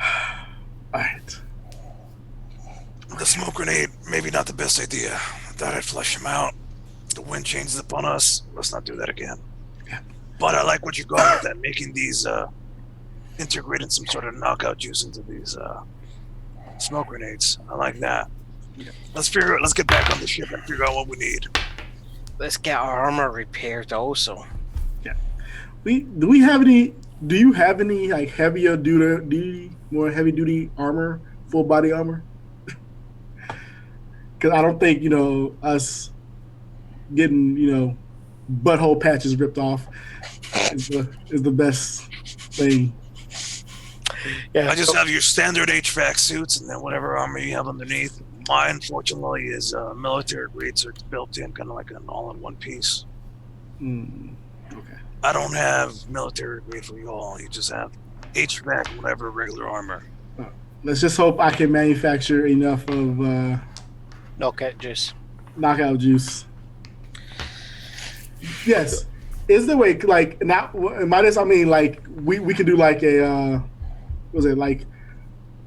All right. The smoke grenade, maybe not the best idea. I thought I'd flush him out. The wind changes upon us. Let's not do that again. Yeah. But I like what you're going with that, making these, integrating some sort of knockout juice into these smoke grenades. I like that. Yeah. Let's get back on the ship and figure out what we need. Let's get our armor repaired also. Do you have any like heavier duty, more heavy duty armor, full body armor? Because I don't think us getting butthole patches ripped off is the best thing. Yeah, I just have your standard HVAC suits and then whatever armor you have underneath. Mine, fortunately, is military grade, so it's built in, kind of like an all-in-one piece. Okay. I don't have military grade for you all. You just have HVAC, whatever, regular armor. Let's just hope I can manufacture enough of knockout juice. knockout juice Yes. Is there way like not by this I mean like we could do like a was it like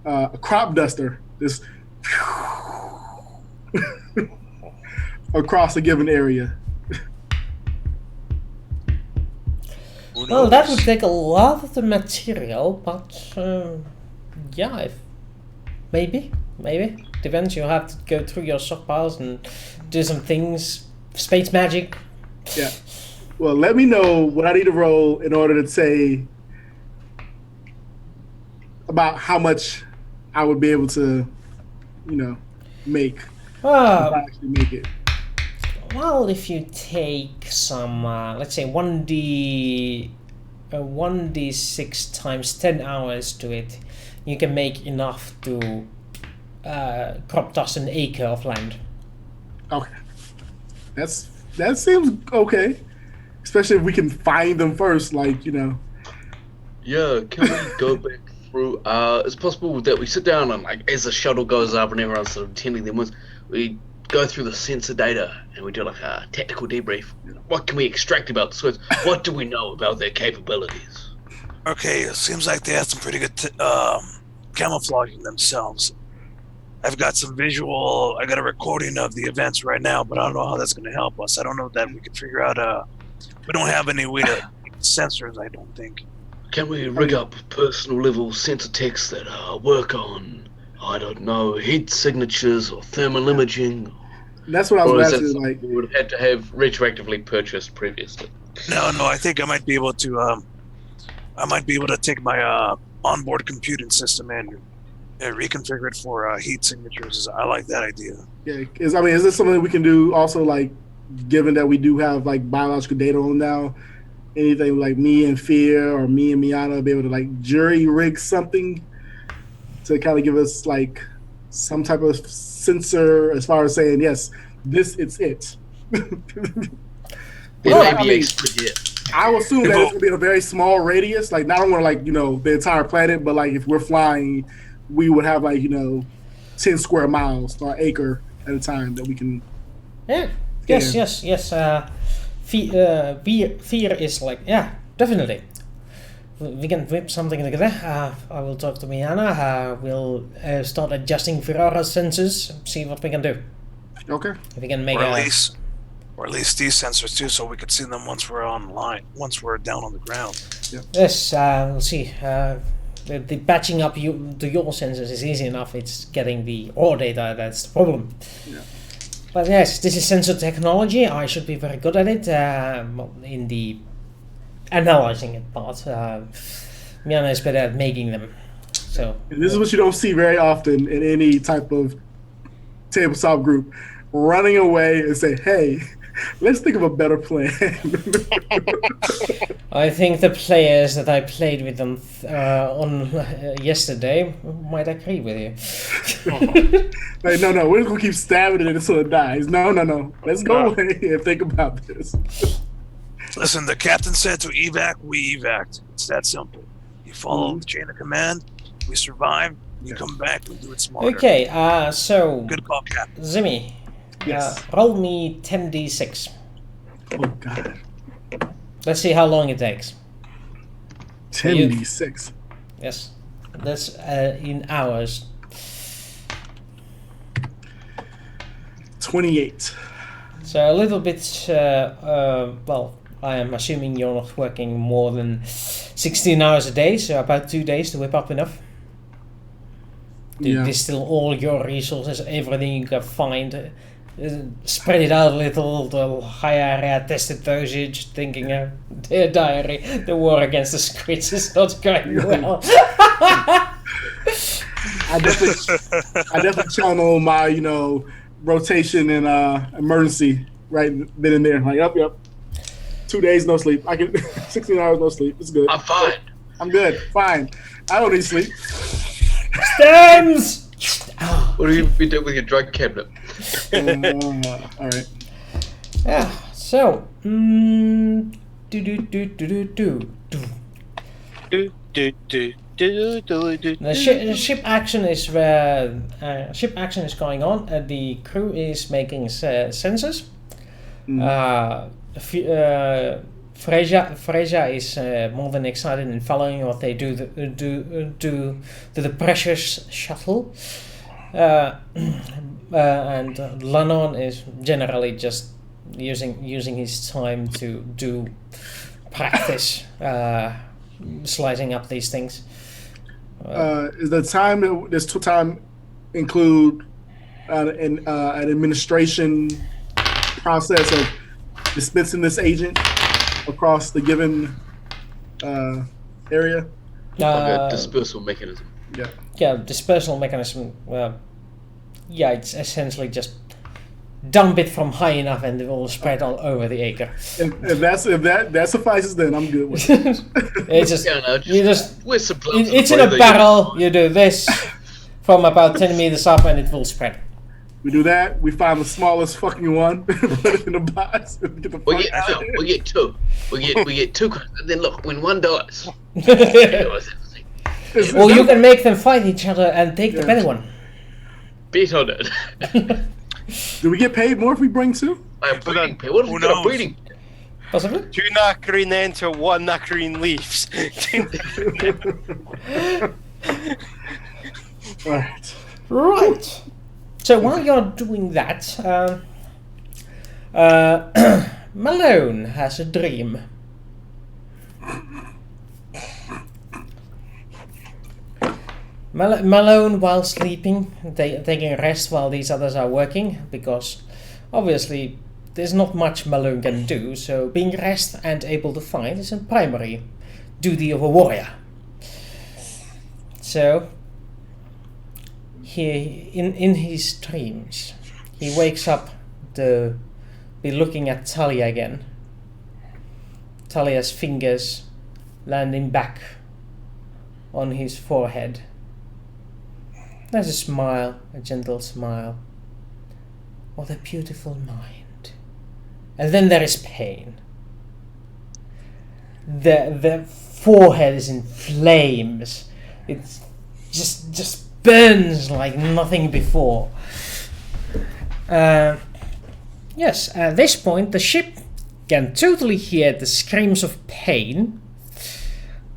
a crop duster just across a given area. Well, that would take a lot of the material, but yeah, maybe. Depends. You have to go through your stockpiles and do some things. Space magic. Yeah. Well, let me know what I need to roll in order to say about how much I would be able to, make. If I actually make it. Well, if you take some, let's say 1d6 times 10 hours to it, you can make enough to crop dust an acre of land. Okay. That seems okay. Especially if we can find them first, Yeah, can we go back through? It's possible that we sit down and, like, as the shuttle goes up and everyone's sort of tending them once, we go through the sensor data and we do like a tactical debrief. What can we extract about the Squids? What do we know about their capabilities? Okay, it seems like they have some pretty good camouflaging themselves. I've got some visual. I got a recording of the events right now, but I don't know how that's going to help us. I don't know that we can figure out. We don't have any way to sensors, I don't think. Can we rig up personal level sensor techs that work on, I don't know, heat signatures or thermal imaging? That's what I was asking. Like, we would have had to have retroactively purchased previously. No, I think I might be able to. I might be able to take my onboard computing system and reconfigure it for heat signatures. I like that idea. Yeah, is this something we can do also, like, given that we do have, like, biological data on now? Anything like me and Fear or me and Miana be able to, like, jury rig something to kind of give us, like, some type of sensor as far as saying, yes, it's it. I would assume that it's gonna be in a very small radius, like not only like the entire planet, but like if we're flying, we would have like 10 square miles or acre at a time that we can. Yeah. Yes. Fear is like definitely. We can whip something together. I will talk to Miana. We'll start adjusting Ferrara's sensors. See what we can do. Okay. If we can make or at least these sensors too, so we could see them once we're online, once we're down on the ground. Yep. Yes, we'll see. The patching up to your sensors is easy enough. It's getting the raw data that's the problem. Yeah. But yes, this is sensor technology. I should be very good at it in the analyzing it part. Miana is better at making them. So and this is what you don't see very often in any type of tabletop group. Running away and say, hey, let's think of a better plan. I think the players that I played with them on yesterday might agree with you. Like, no, we're just going to keep stabbing it until it dies. No. Let's go away and think about this. Listen, the captain said to evac, we evac. It's that simple. You follow the chain of command, we survive, we come back, we do it smarter. Okay, so... Good call, Captain. Zimmy, yes. Roll me 10d6. Oh, God. Let's see how long it takes. 10d6. Yes. That's in hours. 28. So a little bit, well, I am assuming you're not working more than 16 hours a day, so about 2 days to whip up enough. Distill all your resources, everything you can find, spread it out a little, the higher tested dosage, thinking dear diary, the war against the squids is not going well. I definitely channel my, rotation and emergency right then and there. Like, yep. 2 days no sleep. I can 16 hours no sleep. It's good. I'm fine. I'm good. Fine. I don't need sleep. Stems! What do you be doing with your drug cabinet? All right. Yeah. So, The ship action is where ship action is going on. The crew is making sensors. Freja is more than excited in following what they do to the Precious shuttle, and Lannon is generally just using his time to do practice slicing up these things. Is the time this time include an administration process of dispensing this agent across the given area? Like a dispersal mechanism. Yeah, dispersal mechanism. Yeah, it's essentially just dump it from high enough and it will spread all over the acre. If that suffices, then I'm good with it. It's just Yeah, no, it's in a barrel. You do this from about 10 meters up, and it will spread. We do that. We find the smallest fucking one, put it in a box, and get the We fuck get out two. of here. We get two. We get two. And then look, when one dies, Or you can make them fight each other and take the better one. bet on it. Do we get paid more if we bring two? I'm breeding. What if we got a breeding? Possibly. 2 Nakarine enter, 1 Nakarine leaves. Alright. Right. So while you're doing that, Malone has a dream. Malone, while sleeping, taking a rest while these others are working, because obviously there's not much Malone can do, so being rest and able to fight is a primary duty of a warrior. So, in his dreams, he wakes up to be looking at Talia again. Talia's fingers landing back on his forehead. There's a smile, a gentle smile. What a beautiful mind. And then there is pain. The forehead is in flames. It just burns like nothing before. Yes, at this point the ship can totally hear the screams of pain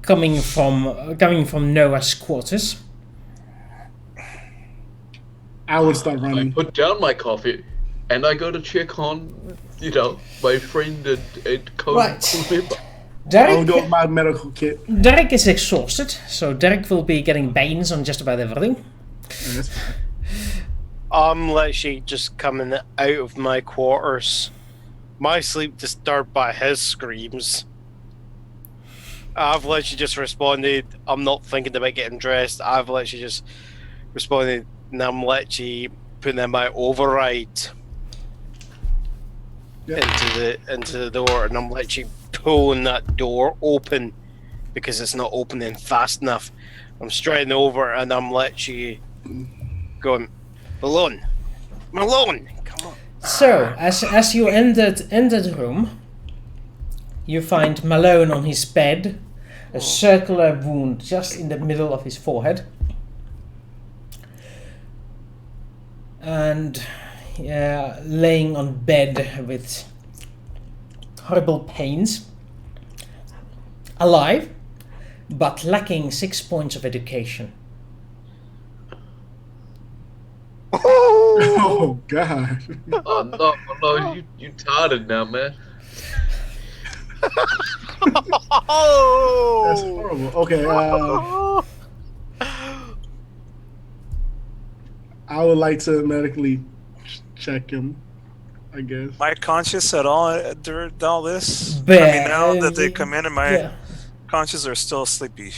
coming from Noah's quarters. I would start I running. put down my coffee, and I go to check on, my friend and co-member. I will go with my medical kit. Derek is exhausted, so Derek will be getting banes on just about everything. Yeah, that's fine. I'm literally just coming out of my quarters. My sleep disturbed by his screams. I've literally just responded, I'm not thinking about getting dressed. I've literally just responded, and I'm literally putting in my override into the door, and I'm literally pulling that door open because it's not opening fast enough. I'm striding over and I'm literally going, Malone, come on. So, as you enter the room, you find Malone on his bed, a circular wound just in the middle of his forehead. And laying on bed with horrible pains. Alive, but lacking 6 points of education. Oh god. Oh no, you tired now, man. Oh! That's horrible. Okay, I would like to medically check him, I guess. Am I conscious at all during all this? Bad. Now that they come in, am I Yeah. conscious or still sleepy?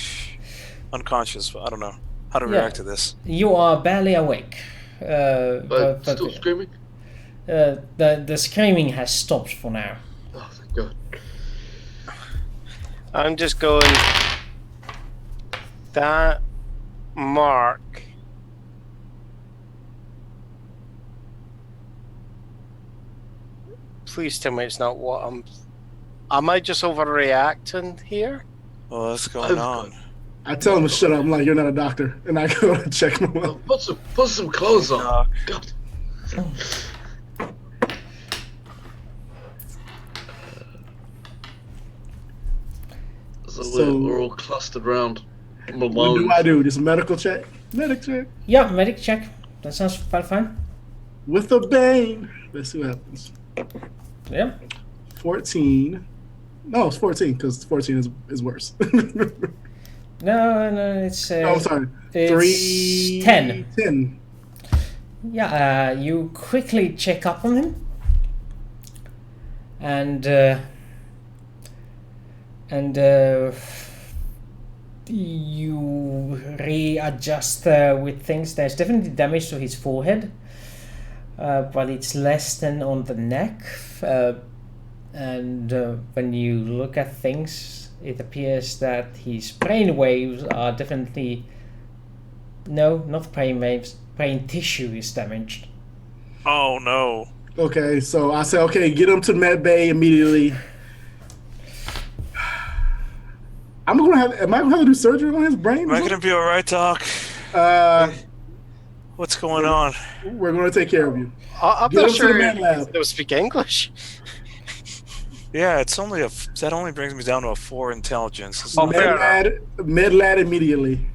Unconscious, but I don't know how to Yeah. react to this. You are barely awake. But still screaming. The screaming has stopped for now. Oh, thank God. I'm just going, that mark. Please tell me it's not what I'm. Am I just overreacting here? Well, what's going on? I tell him to shut up. I'm like, you're not a doctor, and I go to check him out. Put some clothes on. God. So- we're all clustered around What Malone. do I do? Just medical check? Medic check. Yeah, medic check. That sounds quite fine. With a bang. Let's see what happens. Yeah. 14. No, it's 14 because 14 is worse. No, it's. I'm sorry. It's 10. 10. Yeah, you quickly check up on him, and you readjust with things. There's definitely damage to his forehead, but it's less than on the neck. And when you look at things, it appears that his brain waves are definitely not brain waves. Brain tissue is damaged. Oh no. Okay, so I say, okay, get him to med bay immediately. Am I gonna have to do surgery on his brain? Am I gonna be alright, Doc? What's going on? We're gonna take care of you. I'm Get not him to the sure med lab. they speak English. Yeah, it's only that only brings me down to a 4 intelligence. It's Oh, not- fair Med lab immediately.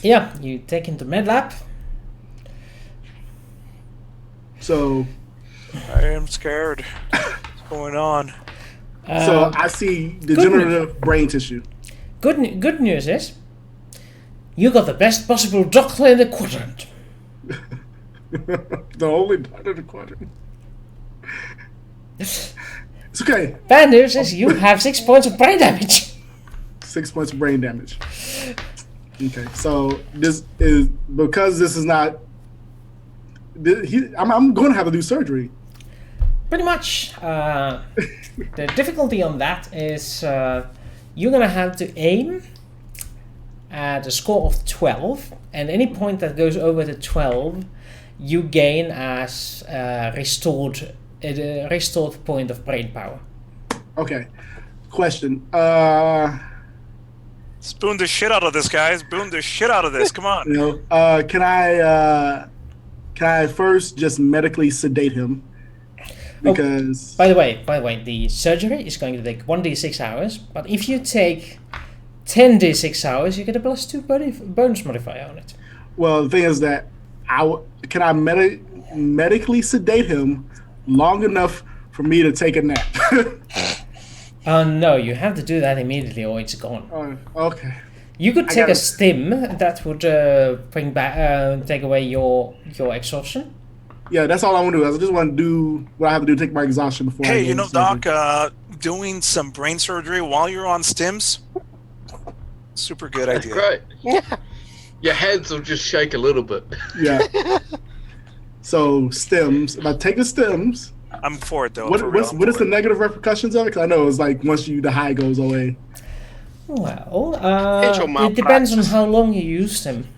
Yeah, you take him to med lab. So I am scared. What's going on? so I see degenerative brain tissue. Good news is, you got the best possible doctor in the quadrant. The only part of the quadrant. It's okay. Bad news is you have 6 points of brain damage. 6 points of brain damage. Okay, so this is because this is not. I'm going to have to do surgery. Pretty much. The difficulty on that is you're gonna have to aim at a score of 12, and any point that goes over the 12, you gain as restored point of brain power. Okay. Question. Spoon the shit out of this, guys. Spoon the shit out of this. Come on. Can I first just medically sedate him? Because By the way, the surgery is going to take 1d6 hours, but if you take 10d6 hours, you get a +2 bonus modifier on it. well, the thing is that can I medically sedate him long enough for me to take a nap? No, you have to do that immediately or it's gone. Okay. You could I take a gotta- stim that would bring back, take away your exhaustion. Yeah, that's all I want to do. I just want to do what I have to do to take my exhaustion before. I Hey, go you to know, surgery. Doc, doing some brain surgery while you're on stims? Super good That's idea. great. Yeah. Your hands will just shake a little bit. Yeah. So stems. If I take the stems, I'm for it, though. for real, I'm what is for the it. negative repercussions of it? Because I know it's like once the high goes away. Well, Potential it depends on malpractice. how long you use them.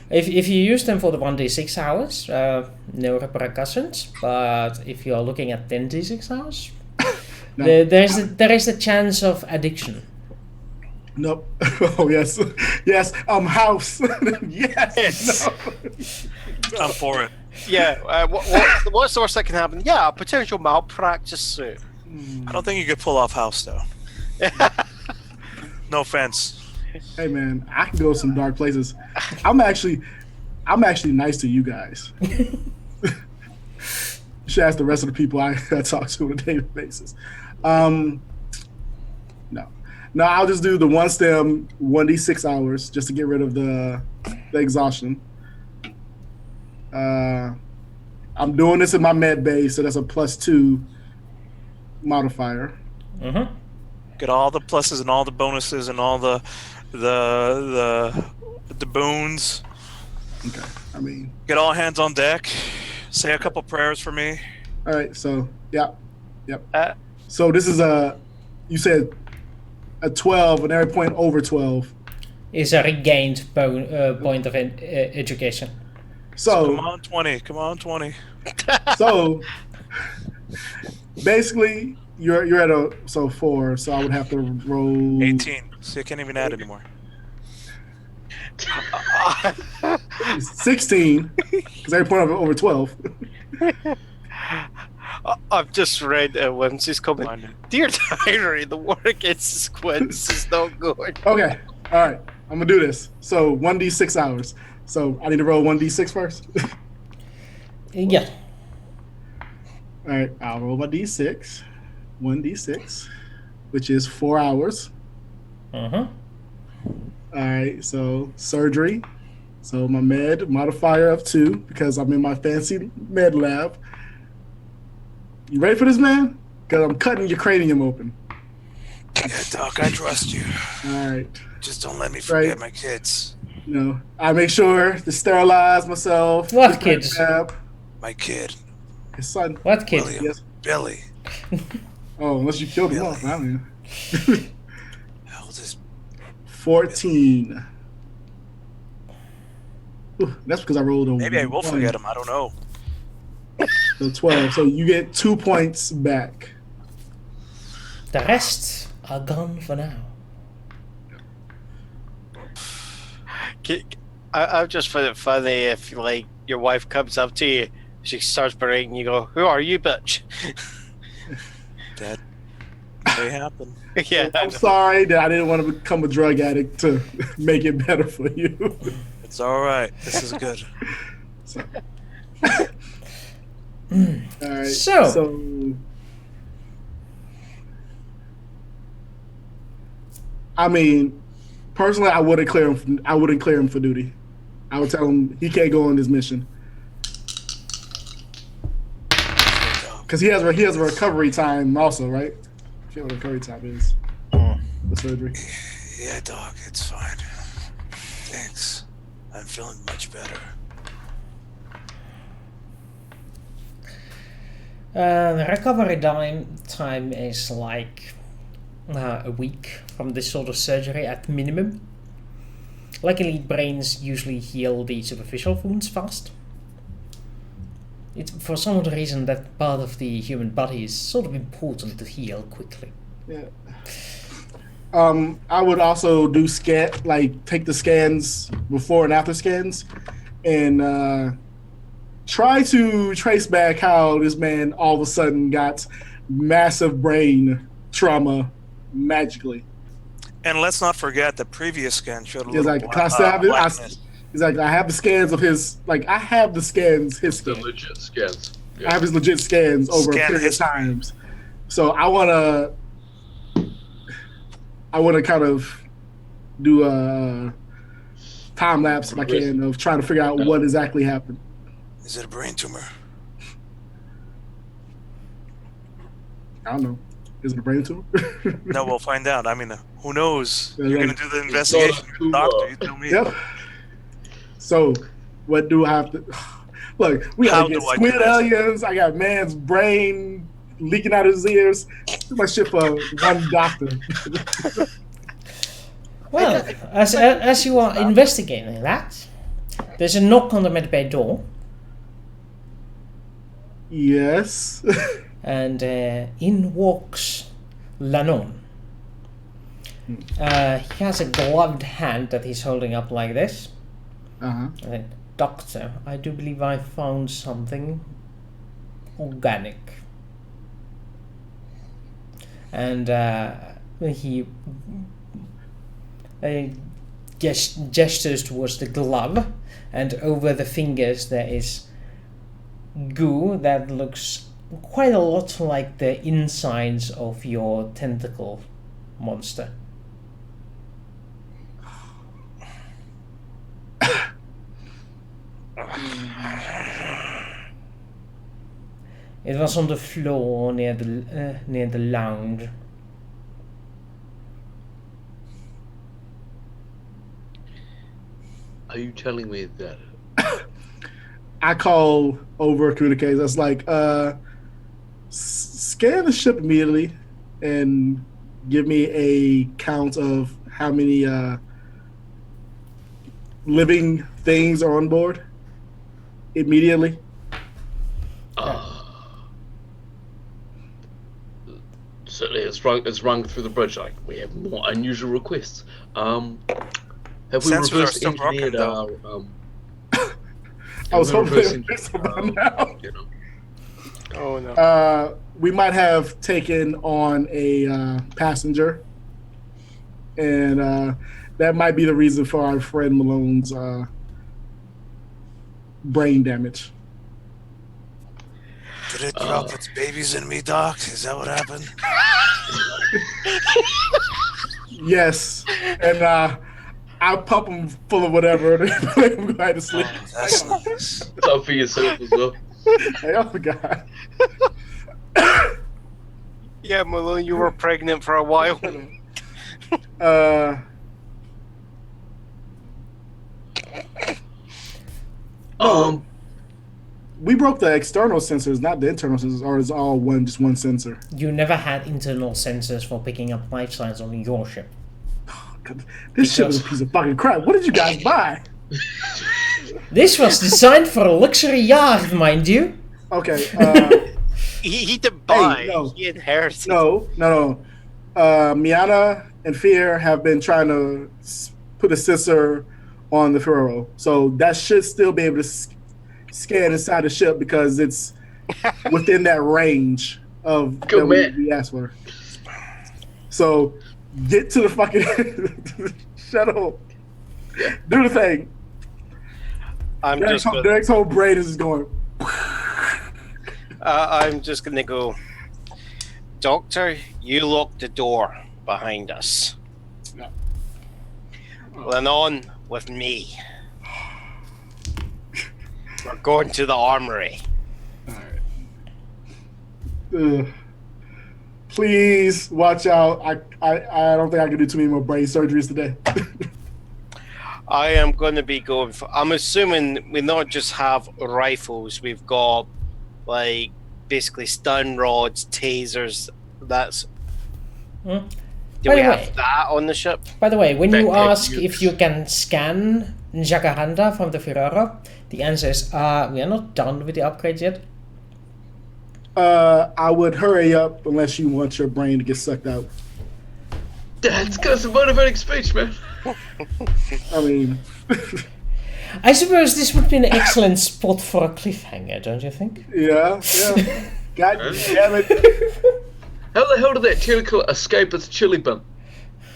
If you use them for the 1d6 hours, no repercussions. But if you are looking at 10d6 hours, No. there is a chance of addiction. Nope. Oh yes, yes. House. Yes. Yes. No. I'm for it. Yeah. What's the worst that can happen? Yeah, a potential malpractice suit. I don't think you could pull off house, though. No offense. Hey man, I can go some dark places. I'm actually nice to you guys. You should ask the rest of the people I talk to on a daily basis. No, I'll just do the one stem 1d6 hours just to get rid of the exhaustion. I'm doing this in my med bay, so that's a +2 modifier. Mm-hmm. Get all the pluses and all the bonuses and all the boons. Okay, I mean, Get all hands on deck. Say a couple prayers for me. all right. So yep. Uh, So this is you said a 12, and every point over 12. Is a regained point of education. Come So on, 20. Come on, 20. so basically you're at a 4, so I would have to roll 18. So you can't even add anymore. 16 because every point over 12. I've just read Whimsy's comment. Find it. Dear Diary, the war against the squids is not going. Okay. All right. I'm gonna do this. So 1d6 hours. So I need to roll 1d6 first. Yeah. All right. I'll roll my d6. 1d6, which is 4 hours. Uh-huh. All right. So surgery. So my med modifier of 2 because I'm in my fancy med lab. You ready for this, man? Because I'm cutting your cranium open. Yeah, Doc, I trust you. All right. Just don't let me forget Right. my kids. You know, I make sure to sterilize myself. What Get my kids? jab. My kid, His son. What kid? William, Yes. Billy. Oh, unless you killed him Really? off. I don't know. How old is 14. Ooh, that's because I rolled a Maybe I will 1. forget him. I don't know. So 12. So you get 2 points back. The rest are gone for now. I've just found it funny if like your wife comes up to you, she starts berating you, go, "Who are you, bitch?" That may happen. Yeah, I I'm know. sorry that I didn't want to become a drug addict to make it better for you. It's all right. This is good. So. All right. So- I mean, personally, I wouldn't clear him. I wouldn't clear him for duty. I would tell him he can't go on this mission because he has a recovery time also, right? I forget what recovery time is. The surgery. Yeah, Doc, it's fine. Thanks. I'm feeling much better. The recovery time is like a week from this sort of surgery at minimum. Luckily, brains usually heal the superficial wounds fast. It's for some other reason that part of the human body is sort of important to heal quickly. Yeah. I would also do take the scans before and after scans, and try to trace back how this man all of a sudden got massive brain trauma magically. And let's not forget the previous scan showed a He's little like, can I still have it? blackness. He's like, I have the scans of his, I have the scans, his The scan. legit scans. I have his legit scans over Scan a period of history. times. So I want to kind of do a time lapse if I can of trying to figure out what exactly happened. Is it a brain tumor? I don't know. Is it a brain tumor? No, we'll find out. I mean, who knows? Yeah, You're yeah. going to do the investigation. You're the doctor. You tell me. Yep. So, what do I have to? Look, we How gotta get do I squid do this? aliens. I got man's brain leaking out of his ears. Do my shit for one doctor. Well, as you are investigating that, there's a knock on the medbay door, Yes. and in walks Lannon. He has a gloved hand that he's holding up like this. Uh-huh. And then, Doctor, I do believe I found something organic. And he gestures towards the glove, and over the fingers there is goo that looks quite a lot like the insides of your tentacle monster. It was on the floor near the lounge. Are you telling me that? I call over communicates. That's like, scan the ship immediately and give me a count of how many living things are on board immediately. Certainly, it's rung through the bridge. Like we have more unusual requests. Have we Sensors are reverse still engineered broken, our? I was have we hoping reverse they would fix it by engineered now. you know, Oh no. We might have taken on a passenger, and that might be the reason for our friend Malone's brain damage. Did it drop its babies in me, Doc? Is that what happened? Yes, and I'll pump him full of whatever and let him go back to sleep. Oh, that's nice. Up for yourself as well. Hey, oh God. Yeah, Malone, you were pregnant for a while. We broke the external sensors, not the internal sensors, or is all just one sensor? You never had internal sensors for picking up life signs on your ship. God, this ship is a piece of fucking crap. What did you guys buy? This was designed for a luxury yacht, mind you. Okay. He didn't buy. no. He inherited. No. Miana and Fear have been trying to put a sensor on the Ferrero, so that should still be able to scan inside the ship because it's within that range of that we asked for. So get to the fucking shuttle. Do the thing. Derek's whole brain is just going. I'm just gonna go. Doctor, you lock the door behind us. No. Then on with me. We're going to the armory. Please watch out. I don't think I can do too many more brain surgeries today. I am going to be going for. I'm assuming we not just have rifles. We've got like basically stun rods, tasers. That's. Do we have that on the ship? By the way, when you ask if you can scan Jacaranda from the Ferrero, the answer is we are not done with the upgrades yet. I would hurry up unless you want your brain to get sucked out. That's got some motivating speech, man. I mean, I suppose this would be an excellent spot for a cliffhanger, don't you think? Yeah. God damn it. How the hell did that tentacle escape its chili bun?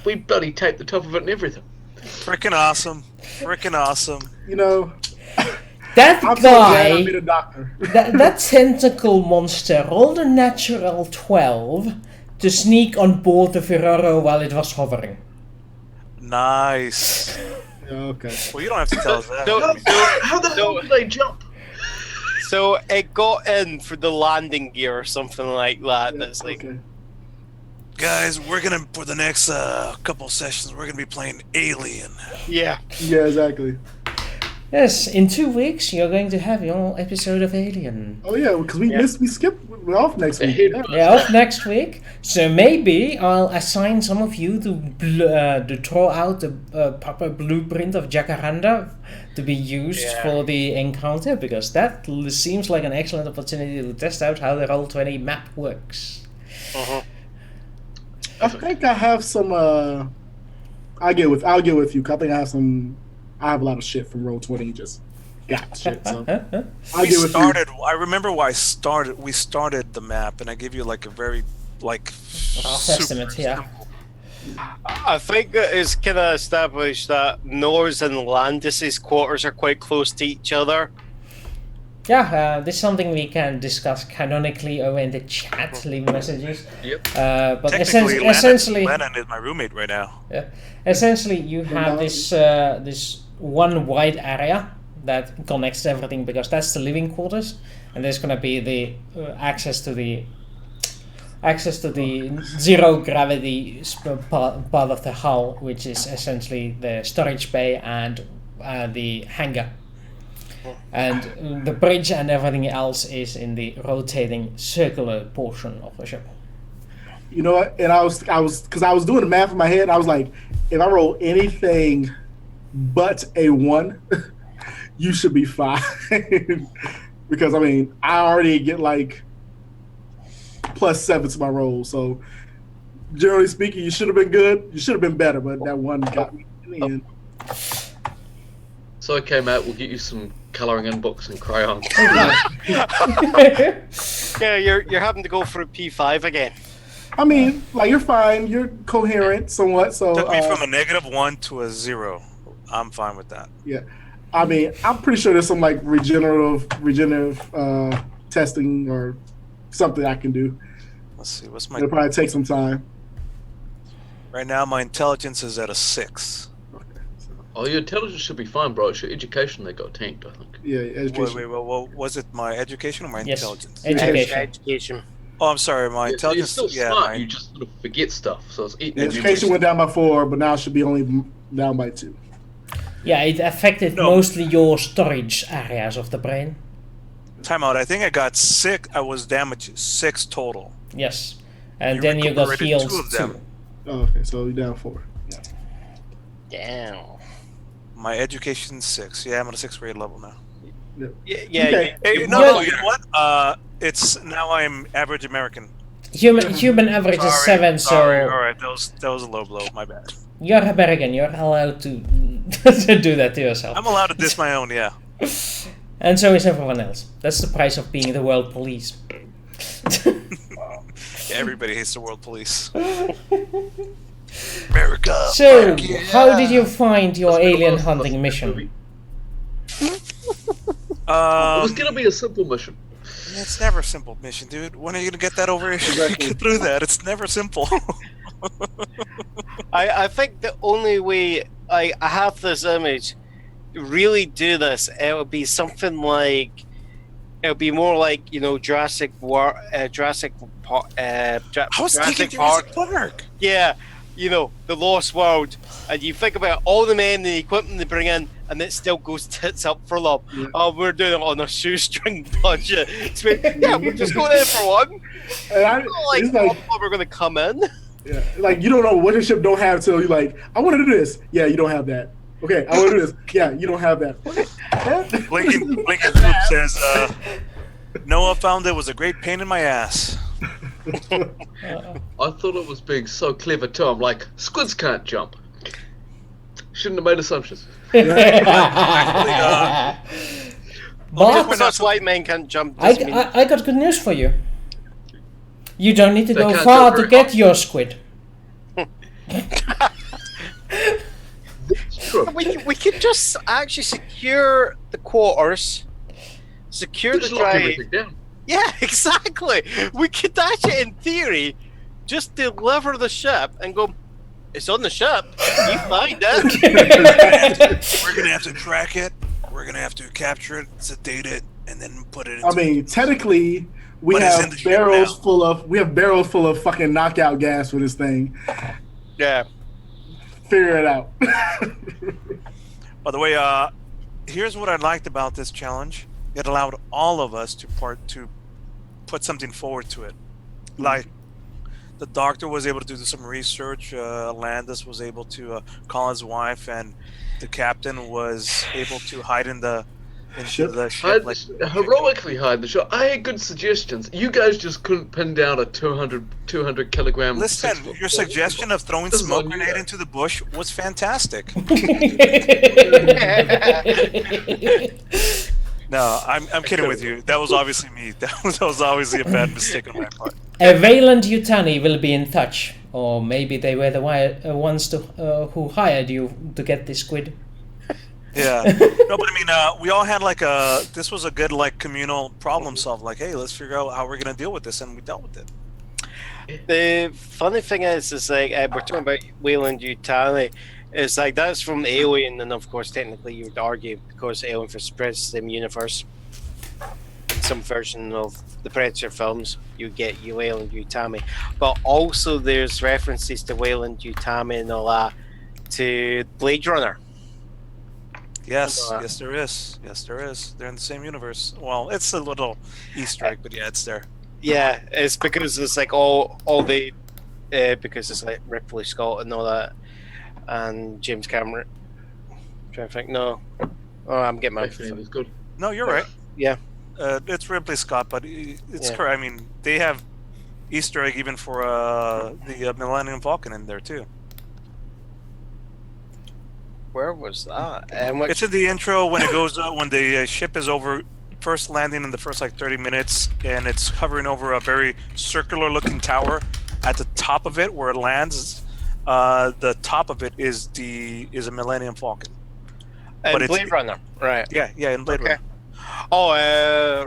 We bloody taped the top of it and everything. Freaking awesome. You know, That I'm so glad I guy, made a doctor. that tentacle monster rolled a natural 12 to sneak on board the Ferrero while it was hovering. Nice. Yeah, okay. Well, you don't have to tell us that. How the hell did they jump? So it got in for the landing gear or something like that. That's like. Okay. Guys, we're gonna, for the next couple sessions, we're gonna be playing Alien. Yeah. Yeah, exactly. Yes, in 2 weeks you're going to have your episode of Alien. Oh yeah, because we skipped. We're off next week. Yeah. Yeah, off next week. So maybe I'll assign some of you to draw out a proper blueprint of Jacaranda to be used for the encounter, because that seems like an excellent opportunity to test out how the Roll20 map works. I think I have some. I'll get with you. 'Cause I think I have some. I have a lot of shit from Roll20. Just got shit. So I'll get with you. I remember why we started the map, and I gave you like a very Rough estimate, yeah. I think it's kind of established that Nor's and Landis's quarters are quite close to each other. Yeah, this is something we can discuss canonically over in the chat, leave messages. Yep. But technically, essentially, Lennon is my roommate right now. yeah, essentially you have this this one wide area that connects to everything, because that's the living quarters, and there's gonna be the access to the zero gravity part of the hull, which is essentially the storage bay and the hangar. And the bridge and everything else is in the rotating circular portion of the ship. You know what? And I was because I was doing the math in my head. I was like, if I roll anything but a 1, you should be fine. Because I mean, I already get like +7 to my roll. So generally speaking, you should have been good. You should have been better, but that 1 got me in the end. So okay, Matt, we'll get you some colouring in books and crayons. Yeah, you're having to go through P5 again. I mean, like you're fine. You're coherent somewhat. So Took me from a -1 to a 0. I'm fine with that. yeah. I mean, I'm pretty sure there's some like regenerative testing or something I can do. Let's see. What's my It'll probably take some time. right now? My intelligence is at a 6. Oh, your intelligence should be fine, bro. It's your education that got tanked, I think. Yeah, education. Wait. What was it? My education or my Yes. intelligence? Education. Education. Oh, I'm sorry. My Yeah, so you're intelligence. still Yeah, smart. my, You just sort of forget stuff. So it's eating Education went down by 4, but now it should be only down by 2. Yeah, it affected No. mostly your storage areas of the brain. time out. I think I got 6. I was damaged 6 total. Yes. And You then you got recuperated healed 2 of them. too. Oh, okay, so you're down 4. Yeah. Damn. My education's 6. Yeah, I'm at a 6th grade level now. Yeah. Okay. Hey, no, Yeah. you know what? It's now I'm average American. Human average is 7, Sorry. so All right, that was a low blow. My bad. you're American. You're allowed to to do that to yourself. I'm allowed to diss my own. Yeah. And so is everyone else. That's the price of being the world police. Everybody hates the world police. America. So, fuck yeah. how did you find your Let's go alien on. hunting Let's mission? movie. It was gonna Um, be a simple mission. it's never a simple mission, dude. When are you gonna get that over? Exactly. Get through that. It's never simple. I think the only way I have this image to really do this, it would be something like it would be more like Jurassic Park. I was thinking Jurassic Park. Jurassic Park. Yeah, the Lost World, and you think about all the men and the equipment they bring in, and it still goes tits up for them. Yeah. Oh, we're doing it on a shoestring budget. Yeah, we're just going in for one. And It's it's like, we're going to come in. yeah, like you don't know what your ship don't have till you're like, I want to do this. Yeah, you don't have that. Okay, I want to do this. Yeah, you don't have that. Lincoln Group says, Noah found it was a great pain in my ass. I thought it was being so clever too. I'm like, squids can't jump. Shouldn't have made assumptions. But Because white men can't jump. doesn't mean- I got good news for you. You don't need to They go can't far go to very get far. your squid. It's true. we could just actually secure the quarters, secure Just the lock drive. everything down. Yeah, exactly. We could actually, in theory, just deliver the ship and go. It's on the ship. You find it. We're gonna have to track it. We're gonna have to capture it, sedate it, and then put it. Into I mean, technically, we But it's in have the ship barrels now. full of fucking knockout gas for this thing. Yeah. Figure it out. By the way, here's what I liked about this challenge. It allowed all of us to put something forward to it. Like the doctor was able to do some research. Landis was able to call his wife, and the captain was able to hide in the Ship? the ship. Like, Heroically hide the shot. I had good suggestions. You guys just couldn't pin down a 200 kilogram. listen, 6 foot your ball. suggestion of throwing This is smoke on you grenade guys. into the bush was fantastic. No, I'm kidding with you. That was obviously me. That was obviously a bad mistake on my part. Wayland Yutani will be in touch, or maybe they were the ones who hired you to get this squid. Yeah. No, but I mean, we all had like this was a good like communal problem solve. Like, hey, let's figure out how we're gonna deal with this, and we dealt with it. The funny thing is like we're talking about Wayland Yutani. It's like that's from Alien, and of course, technically, you would argue because Alien vs. Predator is the same universe. In some version of the Predator films, you get Wayland Yutani, but also there's references to Wayland Yutani and all that to Blade Runner. Yes, Uh, yes, there is. Yes, there is. They're in the same universe. Well, it's a little Easter egg, but yeah, it's there. Yeah, it's because it's like all the because it's like Ripley Scott and all that, and James Cameron. I'm trying to think. No, I'm getting my. Actually, it was good. No, you're right. Yeah. It's Ripley Scott, but it's Yeah. correct. I mean, they have Easter egg even for the Millennium Falcon in there too. Where was that? And It's in the intro when it goes when the ship is over first landing in the first like 30 minutes, and it's hovering over a very circular-looking tower. At the top of it, where it lands, the top of it is a Millennium Falcon. And Blade Runner, right? Yeah, in Blade Runner. Oh,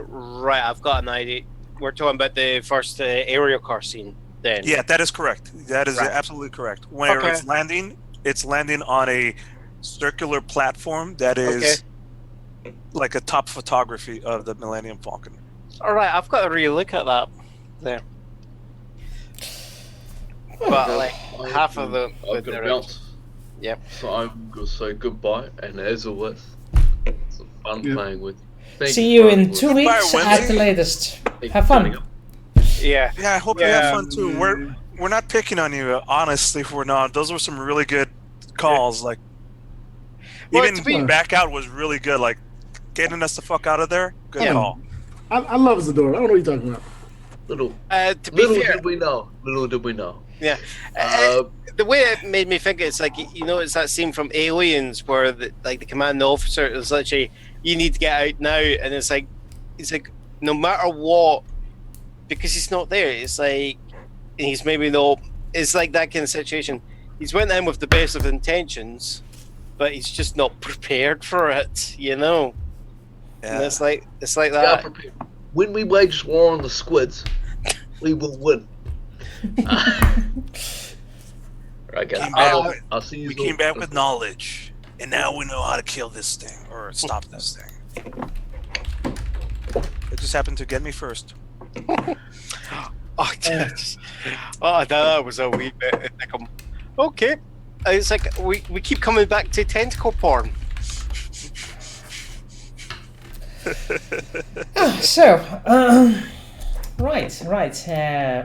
right. I've got an idea. We're talking about the first aerial car scene. Then. Yeah, that is correct. That is absolutely correct. Where it's landing on a circular platform that is like a top photography of the Millennium Falcon. All right, I've got to re-look at that there. But like half of the bounce. Yep. So I'm gonna say goodbye, and as always, it's fun playing with you. See you in 2 weeks at the latest. Have fun. Yeah. Yeah, I hope you have fun too. We're not picking on you, honestly. We're not. Those were some really good calls. Like, even being back out was really good. Like, getting us the fuck out of there. Good call. I love Zadora. I don't know what you're talking about. Little fair, did we know. Little did we know. Yeah. The way it made me think, it's like, you know, it's that scene from Aliens where the commanding officer is literally, you need to get out now, and it's like no matter what, because he's not there, it's like he's maybe not. It's like that kind of situation. He's went in with the best of intentions, but he's just not prepared for it, you know. Yeah. And it's like that. When we wage war on the squids, we will win. Right, guys. I'll see you. We came back with knowledge, and now we know how to kill this thing or stop this thing. It just happened to get me first. That was a wee bit. Okay, it's like we keep coming back to tentacle porn. Right.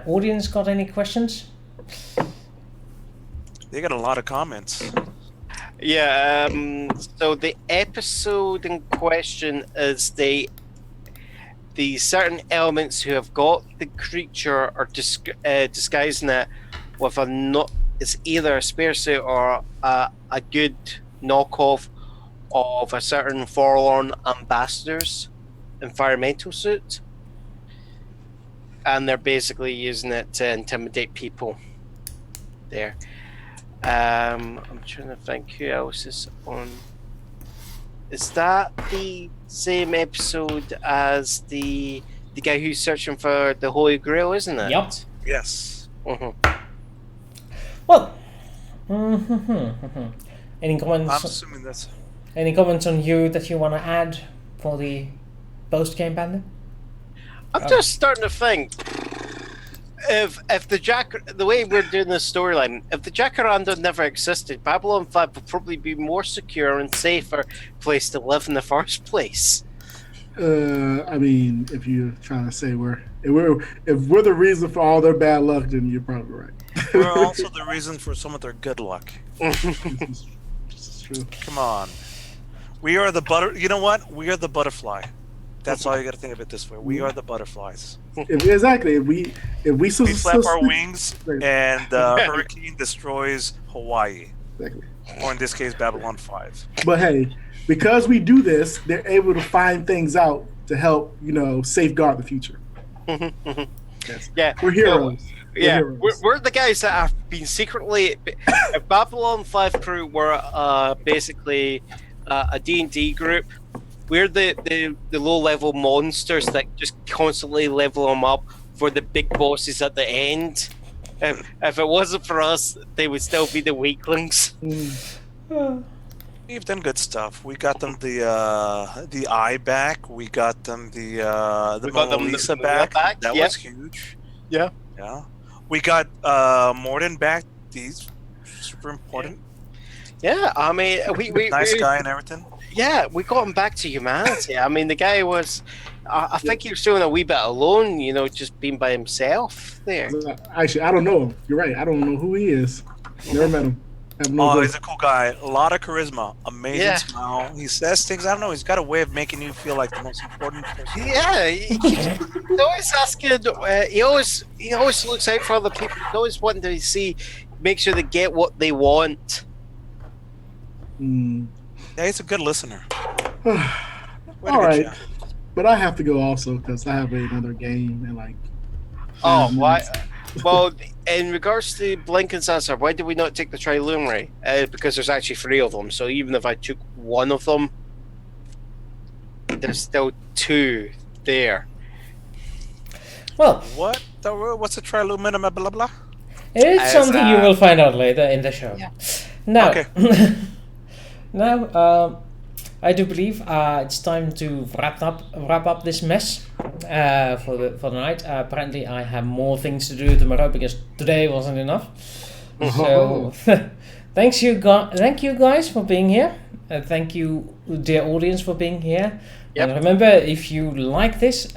Audience got any questions? They got a lot of comments. Yeah. So the episode in question is the certain elements who have got the creature are disguising it with it's either a spare suit or a good knockoff of a certain Forlorn ambassador's environmental suit, and they're basically using it to intimidate people there. I'm trying to think who else is on. Is that the same episode as the guy who's searching for the Holy Grail, isn't it? Yep. Yes. Well, any comments? I'm assuming that's. Any comments on you that you want to add for the post-game banner? I'm just starting to think, if the way we're doing this storyline, if the Jacaranda never existed, Babylon 5 would probably be more secure and safer place to live in the first place. I mean, if you're trying to say if we're the reason for all their bad luck, then you're probably right. We're also the reason for some of their good luck. This is true. Come on. We are the You know what? We are the butterfly. That's all you got to think of it this way. We are the butterflies. Exactly. If we flap our wings, and the hurricane destroys Hawaii. Exactly. Or in this case, Babylon 5. But hey, because we do this, they're able to find things out to help, safeguard the future. Yes. Yeah, we're heroes. We're the guys that have been secretly. If Babylon 5 crew were basically a D&D group, we're the low-level monsters that just constantly level them up for the big bosses at the end. If it wasn't for us, they would still be the weaklings. We've done good stuff. We got them the eye back. We got them the Mona Lisa back. That was huge. Yeah. Yeah. We got Morden back. These super important. Yeah, I mean, we nice guy and everything. Yeah, we got him back to humanity. I mean, the guy was. I think he was feeling a wee bit alone, just being by himself there. Actually, I don't know him. You're right. I don't know who he is. Never met him. He's a cool guy. A lot of charisma. Amazing smile. He says things. I don't know. He's got a way of making you feel like the most important person. Yeah, he's always asking. He always looks out for other people. He's always wanting to make sure they get what they want. Yeah, he's a good listener. All right. but I have to go also because I have another game and like. Oh, 5 why? minutes. Well, in regards to Blinken's answer, why did we not take the Triluminary? Because there's actually 3 of them, so even if I took one of them, there's still 2 there. Well, What's a triluminum? Blah blah blah. it's As, something you will find out later in the show. Yeah. Now, Okay. now I do believe it's time to wrap up this mess for the night. Apparently, I have more things to do tomorrow because today wasn't enough. So, thank you guys for being here. Thank you, dear audience, for being here. Yep. And remember, if you like this,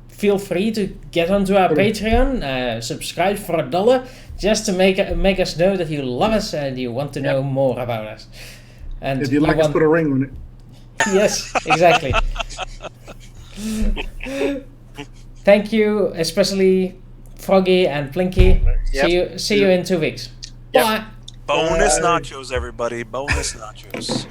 feel free to get onto our Patreon, subscribe for $1, just to make us know that you love us and you want to know more about us. And If you like us, put a ring on it. Yes, exactly. Thank you, especially Froggy and Plinky. Yep. See you in 2 weeks. Yep. Bye. Bonus nachos, everybody. Bonus nachos.